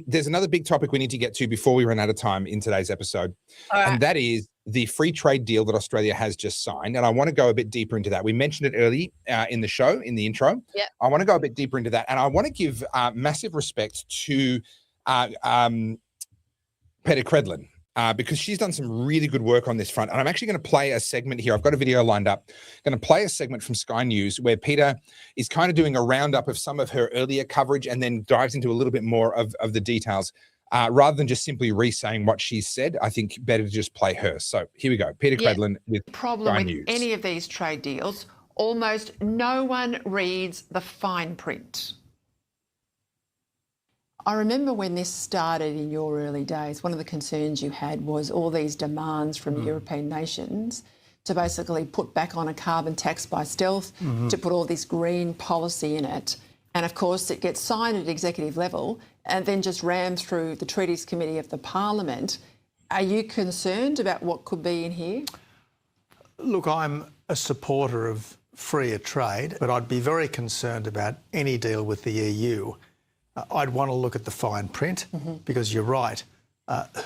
There's another big topic we need to get to before we run out of time in today's episode. And that is the free trade deal that Australia has just signed. And I want to go a bit deeper into that. We mentioned it early in the show, in the intro. I want to go a bit deeper into that. And I want to give massive respect to Peter Credlin. Because she's done some really good work on this front. And I'm actually going to play a segment here. I've got a video lined up. I'm going to play a segment from Sky News where Peter is kind of doing a roundup of some of her earlier coverage and then dives into a little bit more of the details. Rather than just simply re-saying what she said, I think better to just play her. So here we go. Peter Credlin with Sky News. Any of these trade deals, almost no one reads the fine print. I remember when this started in your early days, one of the concerns you had was all these demands from European nations to basically put back on a carbon tax by stealth, to put all this green policy in it. And of course, it gets signed at executive level and then just rammed through the Treaties Committee of the Parliament. Are you concerned about what could be in here? Look, I'm a supporter of freer trade, but I'd be very concerned about any deal with the EU. I'd want to look at the fine print because you're right.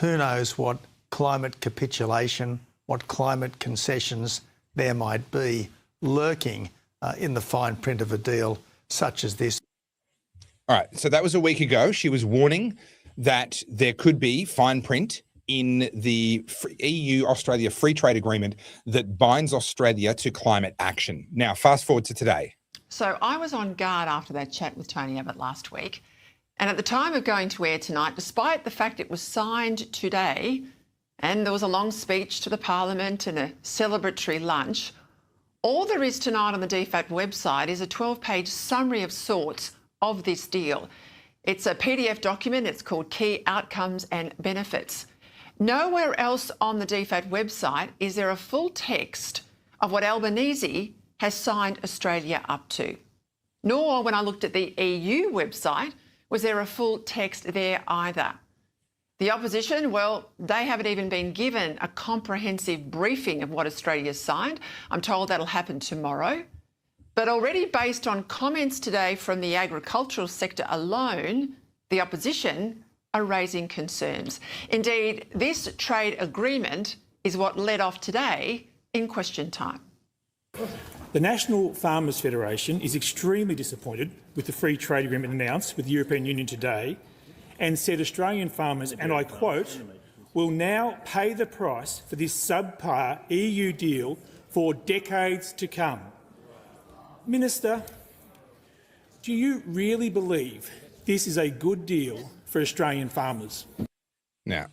Who knows what climate capitulation, what climate concessions there might be lurking in the fine print of a deal such as this. All right. So that was a week ago. She was warning that there could be fine print in the EU-Australia free trade agreement that binds Australia to climate action. Now, fast forward to today. So I was on guard after that chat with Tony Abbott last week. And at the time of going to air tonight, despite the fact it was signed today and there was a long speech to the Parliament and a celebratory lunch, all there is tonight on the DFAT website is a 12-page summary of sorts of this deal. It's a PDF document. It's called Key Outcomes and Benefits. Nowhere else on the DFAT website is there a full text of what Albanese has signed Australia up to. Nor, when I looked at the EU website, was there a full text there either. The opposition, well, they haven't even been given a comprehensive briefing of what Australia's signed. I'm told that'll happen tomorrow. But already based on comments today from the agricultural sector alone, the opposition are raising concerns. Indeed, this trade agreement is what led off today in Question Time. The National Farmers Federation is extremely disappointed with the free trade agreement announced with the European Union today and said Australian farmers, and I quote, will now pay the price for this subpar EU deal for decades to come. Minister, do you really believe this is a good deal for Australian farmers? Now,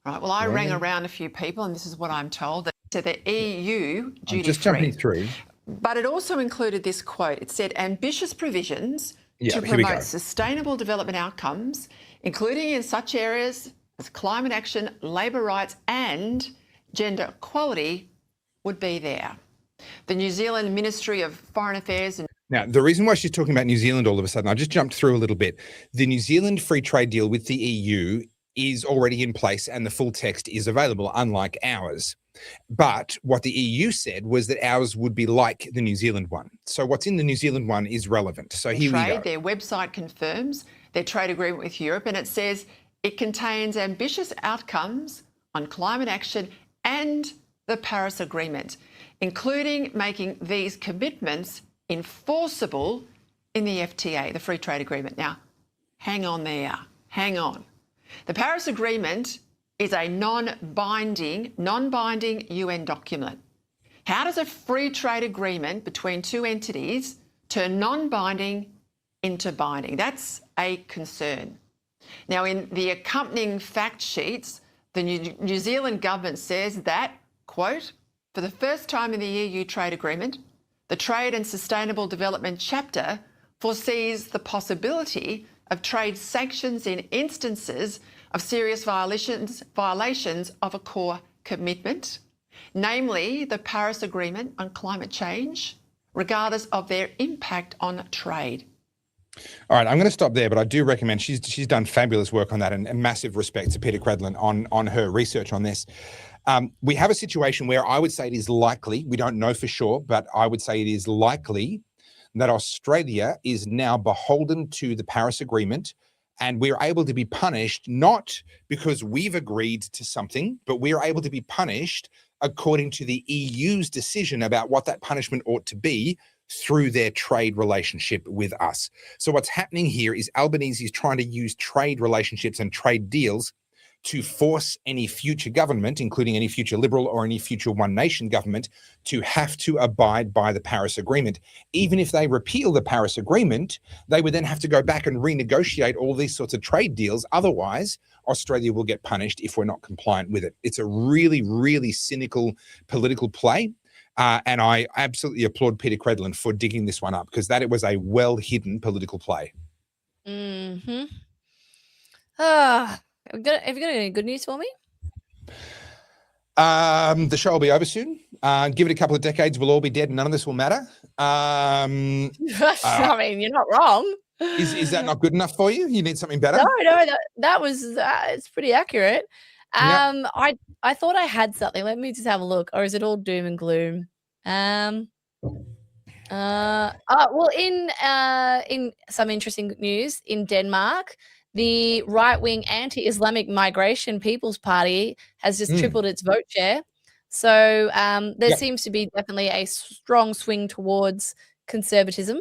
Right, well, I rang around a few people, and this is what I'm told. That said the EU duty-free. Just jumping through. But it also included this quote. It said, ambitious provisions to here we go. promote sustainable development outcomes, including in such areas as climate action, labour rights and gender equality, would be there. The New Zealand Ministry of Foreign Affairs and Now, the reason why she's talking about New Zealand all of a sudden, I just jumped through a little bit. The New Zealand free trade deal with the EU is already in place and the full text is available, unlike ours. But what the EU said was that ours would be like the New Zealand one. So what's in the New Zealand one is relevant. So here we go. Their website confirms their trade agreement with Europe, and it says it contains ambitious outcomes on climate action and the Paris Agreement, including making these commitments enforceable in the FTA, the Free Trade Agreement. Now, hang on there. Hang on. The Paris Agreement is a non-binding UN document. How does a free trade agreement between two entities turn non-binding into binding? That's a concern. Now, in the accompanying fact sheets, the New Zealand government says that, quote, for the first time in the EU trade agreement, the Trade and Sustainable Development chapter foresees the possibility of trade sanctions in instances of serious violations of a core commitment, namely the Paris Agreement on climate change, regardless of their impact on trade. All right, I'm going to stop there, but I do recommend she's done fabulous work on that, and massive respect to Peter Credlin on her research on this. We have a situation where I would say it is likely, we don't know for sure, but I would say it is likely that Australia is now beholden to the Paris Agreement, and we're able to be punished not because we've agreed to something, but we're able to be punished according to the EU's decision about what that punishment ought to be through their trade relationship with us. So what's happening here is Albanese is trying to use trade relationships and trade deals to force any future government, including any future Liberal or any future One Nation government, to have to abide by the Paris Agreement. Even if they repeal the Paris Agreement, they would then have to go back and renegotiate all these sorts of trade deals. Otherwise, Australia will get punished if we're not compliant with it. It's a really, really cynical political play. And I absolutely applaud Peter Credlin for digging this one up, because it was a well-hidden political play. Mm-hmm. Have you got any good news for me? The show will be over soon. Give it a couple of decades, we'll all be dead and none of this will matter. I mean, you're not wrong. Is that not good enough for you? You need something better? No, that was it's pretty accurate. Yep. I thought I had something. Let me just have a look. Or is it all doom and gloom? Well, in some interesting news, in Denmark, the right-wing anti-Islamic Migration People's Party has just tripled its vote share. So there seems to be definitely a strong swing towards conservatism.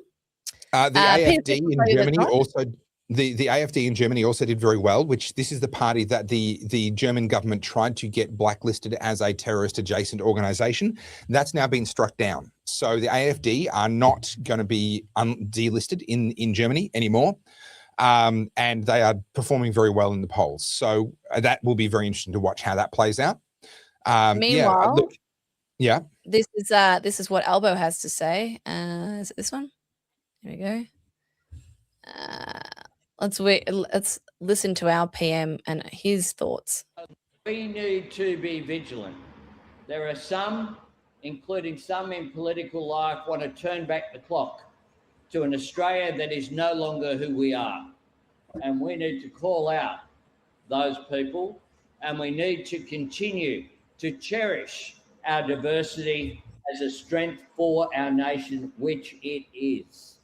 The AfD in Germany also, the AfD in Germany also did very well, which this is the party that the German government tried to get blacklisted as a terrorist-adjacent organisation. That's now been struck down. So the AfD are not going to be delisted in Germany anymore. And they are performing very well in the polls. So that will be very interesting to watch how that plays out. Meanwhile, this is what Albo has to say. Is it this one? Here we go. Let's listen to our PM and his thoughts. We need to be vigilant. There are some, including some in political life, want to turn back the clock to an Australia that is no longer who we are. And we need to call out those people, and we need to continue to cherish our diversity as a strength for our nation, which it is.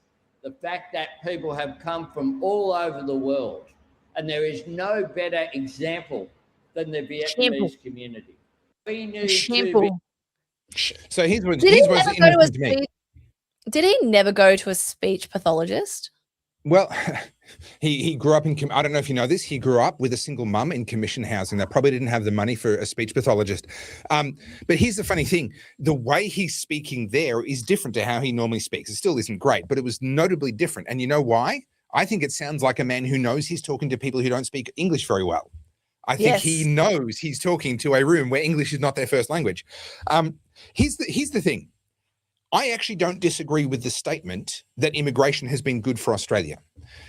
The fact that people have come from all over the world, and there is no better example than the Vietnamese community. We need to be... So Did he never go to a speech pathologist? Well, he grew up in, I don't know if you know this, he grew up with a single mum in commission housing. They probably didn't have the money for a speech pathologist. But here's the funny thing. The way he's speaking there is different to how he normally speaks. It still isn't great, but it was notably different. And you know why? I think it sounds like a man who knows he's talking to people who don't speak English very well. I think he knows he's talking to a room where English is not their first language. Here's the thing. I actually don't disagree with the statement that immigration has been good for Australia,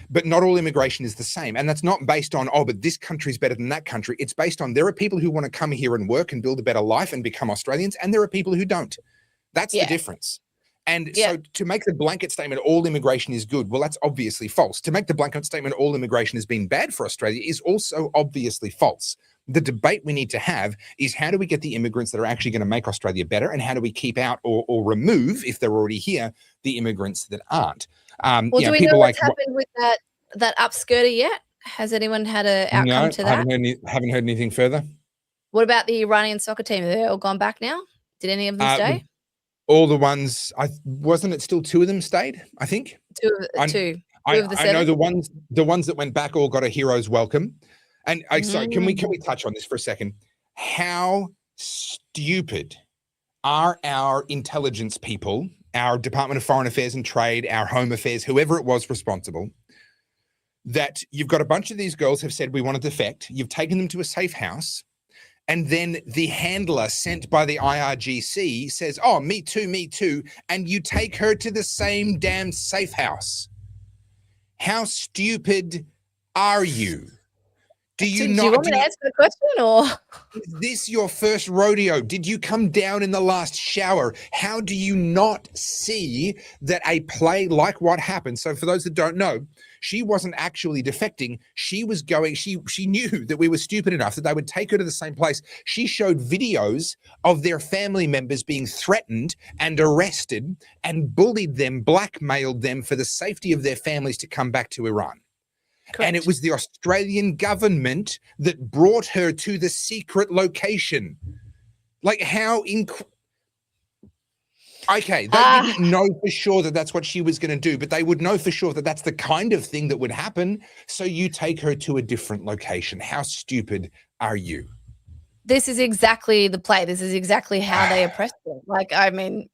but not all immigration is the same. And that's not based on, oh, but this country's better than that country. It's based on there are people who want to come here and work and build a better life and become Australians, and there are people who don't. That's the difference. And so to make the blanket statement, all immigration is good, well, that's obviously false. To make the blanket statement, all immigration has been bad for Australia is also obviously false. The debate we need to have is how do we get the immigrants that are actually going to make Australia better, and how do we keep out or remove, if they're already here, the immigrants that aren't? Well, do we know what's happened with that upskirter yet? Has anyone had an outcome to that? Haven't heard anything further. What about the Iranian soccer team? Are they all gone back now? Did any of them stay? All the ones, wasn't it still 2 of them stayed, I think? Two of the 7? I know the ones that went back all got a hero's welcome. And sorry, can we touch on this for a second? How stupid are our intelligence people, our Department of Foreign Affairs and Trade, our Home Affairs, whoever it was responsible, that you've got a bunch of these girls have said we want to defect, you've taken them to a safe house, and then the handler sent by the IRGC says, oh, me too, and you take her to the same damn safe house. How stupid are you? Do you want me to answer the question, or is this your first rodeo? Did you come down in the last shower? How do you not see that a play like what happened? So for those that don't know, she wasn't actually defecting. She was going, she knew that we were stupid enough that they would take her to the same place. She showed videos of their family members being threatened and arrested and bullied them, blackmailed them for the safety of their families to come back to Iran. Correct. And it was the Australian government that brought her to the secret location. Like how okay, they didn't know for sure that that's what she was going to do, but they would know for sure that that's the kind of thing that would happen. So you take her to a different location. How stupid are you? This is exactly the play. This is exactly how they oppressed her. Like, I mean,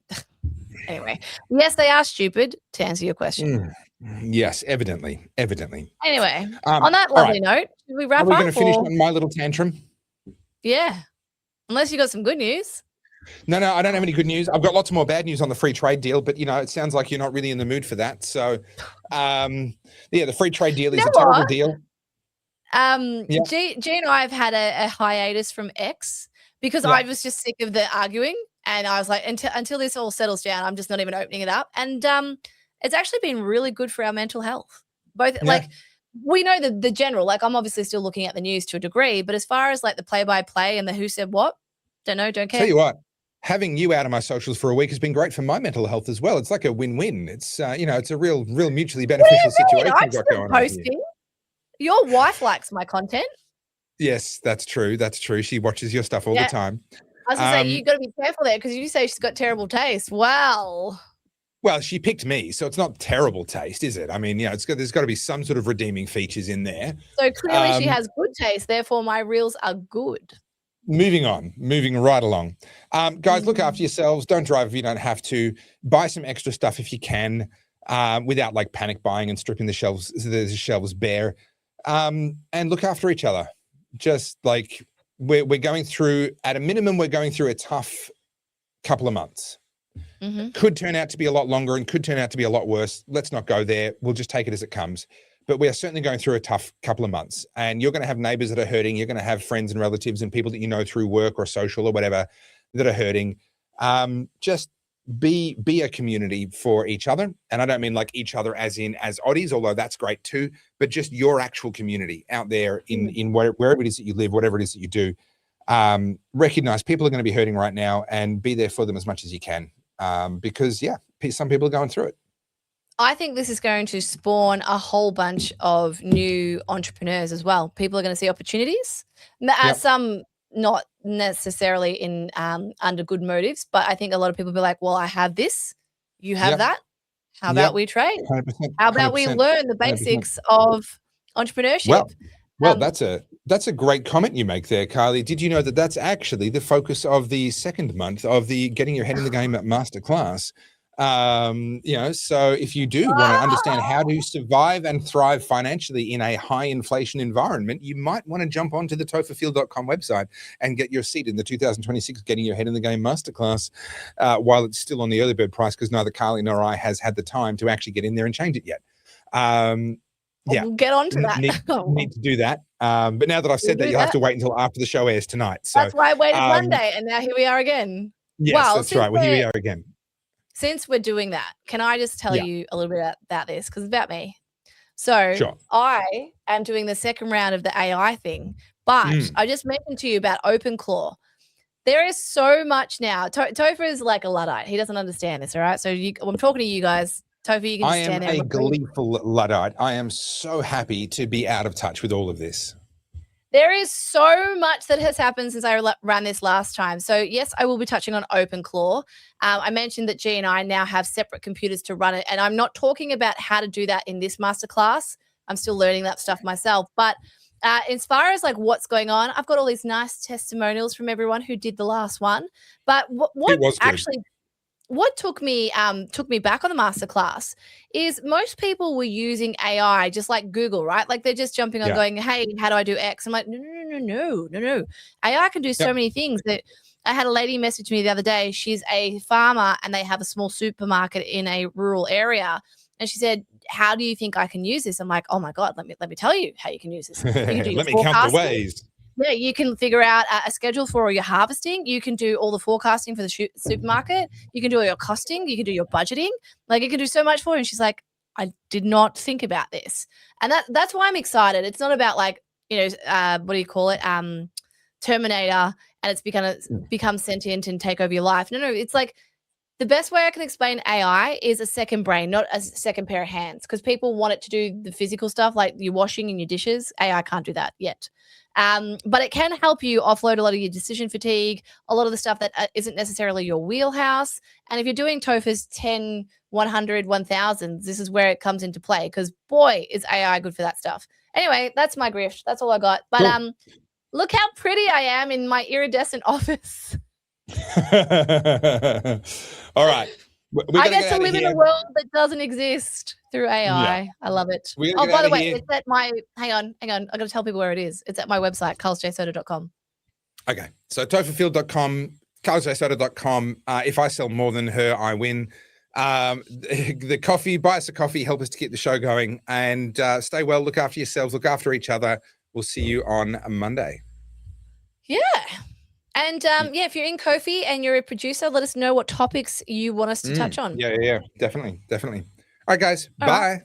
anyway, yes, they are stupid, to answer your question. Yes, evidently. Anyway, on that lovely note, should we wrap up? Are we going to finish on my little tantrum? Yeah, unless you got some good news. No, I don't have any good news. I've got lots more bad news on the free trade deal, but it sounds like you're not really in the mood for that. So, the free trade deal is a terrible deal. G and I have had a hiatus from X because I was just sick of the arguing, and I was like, until this all settles down, I'm just not even opening it up. And it's actually been really good for our mental health. Both like we know the general, like I'm obviously still looking at the news to a degree, but as far as like the play-by-play and the who said what, don't know, don't care. Tell you what, having you out of my socials for a week has been great for my mental health as well. It's like a win-win. It's it's a real mutually beneficial situation we've got going on here. Your wife likes my content. Yes, that's true. That's true. She watches your stuff all the time. I was gonna say you got to be careful there because you say she's got terrible taste. Wow. Well, she picked me, so it's not terrible taste, is it? I mean, there's got to be some sort of redeeming features in there. So clearly she has good taste, therefore my reels are good. Moving right along. Guys, look after yourselves. Don't drive if you don't have to. Buy some extra stuff if you can, without like panic buying and stripping the shelves bare. And look after each other. Just like we're going through, at a minimum, we're going through a tough couple of months. Could turn out to be a lot longer and could turn out to be a lot worse. Let's not go there. We'll just take it as it comes. But we are certainly going through a tough couple of months, and you're going to have neighbors that are hurting. You're going to have friends and relatives and people that you know through work or social or whatever that are hurting. Just be a community for each other. And I don't mean like each other as in as Oddies, although that's great too, but just your actual community out there in wherever it is that you live, whatever it is that you do. Recognize people are going to be hurting right now and be there for them as much as you can. Because some people are going through it. I think this is going to spawn a whole bunch of new entrepreneurs as well. People are going to see opportunities. Some not necessarily in under good motives, but I think a lot of people will be like, well, I have this, you have that. How about we trade? 100%, How about we 100%, learn the 100%. basics of entrepreneurship? Well, that's a great comment you make there, Carly. Did you know that that's actually the focus of the second month of the Getting Your Head in the Game Masterclass? So if you do want to understand how to survive and thrive financially in a high inflation environment, you might want to jump onto the topherfield.com website and get your seat in the 2026 Getting Your Head in the Game Masterclass while it's still on the early bird price, because neither Carly nor I has had the time to actually get in there and change it yet. We'll get on to that. Need to do that. But now that I've said that, you'll have to wait until after the show airs tonight. So that's why I waited Monday, and now here we are again. Yes, that's right. Well, here we are again. Since we're doing that, can I just tell you a little bit about this? Because it's about me. So I am doing the second round of the AI thing, but I just mentioned to you about OpenClaw. There is so much now. Topher is like a Luddite. He doesn't understand this, all right? So I'm talking to you guys. Topher, you can just stand there. I am a gleeful Luddite. I am so happy to be out of touch with all of this. There is so much that has happened since I ran this last time. So yes, I will be touching on OpenClaw. I mentioned that G and I now have separate computers to run it, and I'm not talking about how to do that in this masterclass. I'm still learning that stuff myself. But as far as like what's going on, I've got all these nice testimonials from everyone who did the last one. But what took me back on the masterclass is most people were using AI just like Google, right? Like they're just jumping on going, hey, how do I do X? I'm like, no. AI can do so many things. That I had a lady message me the other day. She's a farmer and they have a small supermarket in a rural area. And she said, how do you think I can use this? I'm like, oh my God, let me tell you how you can use this. You can do let me count the ways. Yeah, you can figure out a schedule for all your harvesting. You can do all the forecasting for the supermarket. You can do all your costing. You can do your budgeting. Like it can do so much for you. And she's like, I did not think about this. And that's why I'm excited. It's not about like, what do you call it? Terminator, and it's become sentient and take over your life. No, it's like the best way I can explain AI is a second brain, not a second pair of hands, because people want it to do the physical stuff like your washing and your dishes. AI can't do that yet. But it can help you offload a lot of your decision fatigue, a lot of the stuff that isn't necessarily your wheelhouse. And if you're doing Topher's 10, 100, 1000, this is where it comes into play, because boy, is AI good for that stuff. Anyway, that's my grift. That's all I got. But look how pretty I am in my iridescent office. All right. I get to live in a world that doesn't exist through AI. Yeah. I love it. Oh, by the way, it's at my, hang on. I got to tell people where it is. It's at my website, carlzjsoda.com. Okay. So topherfield.com, carlzjsoda.com. If I sell more than her, I win. The coffee, buy us a coffee, help us to keep the show going, and stay well, look after yourselves, look after each other. We'll see you on Monday. Yeah. And if you're in Ko-fi and you're a producer, let us know what topics you want us to touch on. Yeah, definitely. All right, guys. All bye. Right.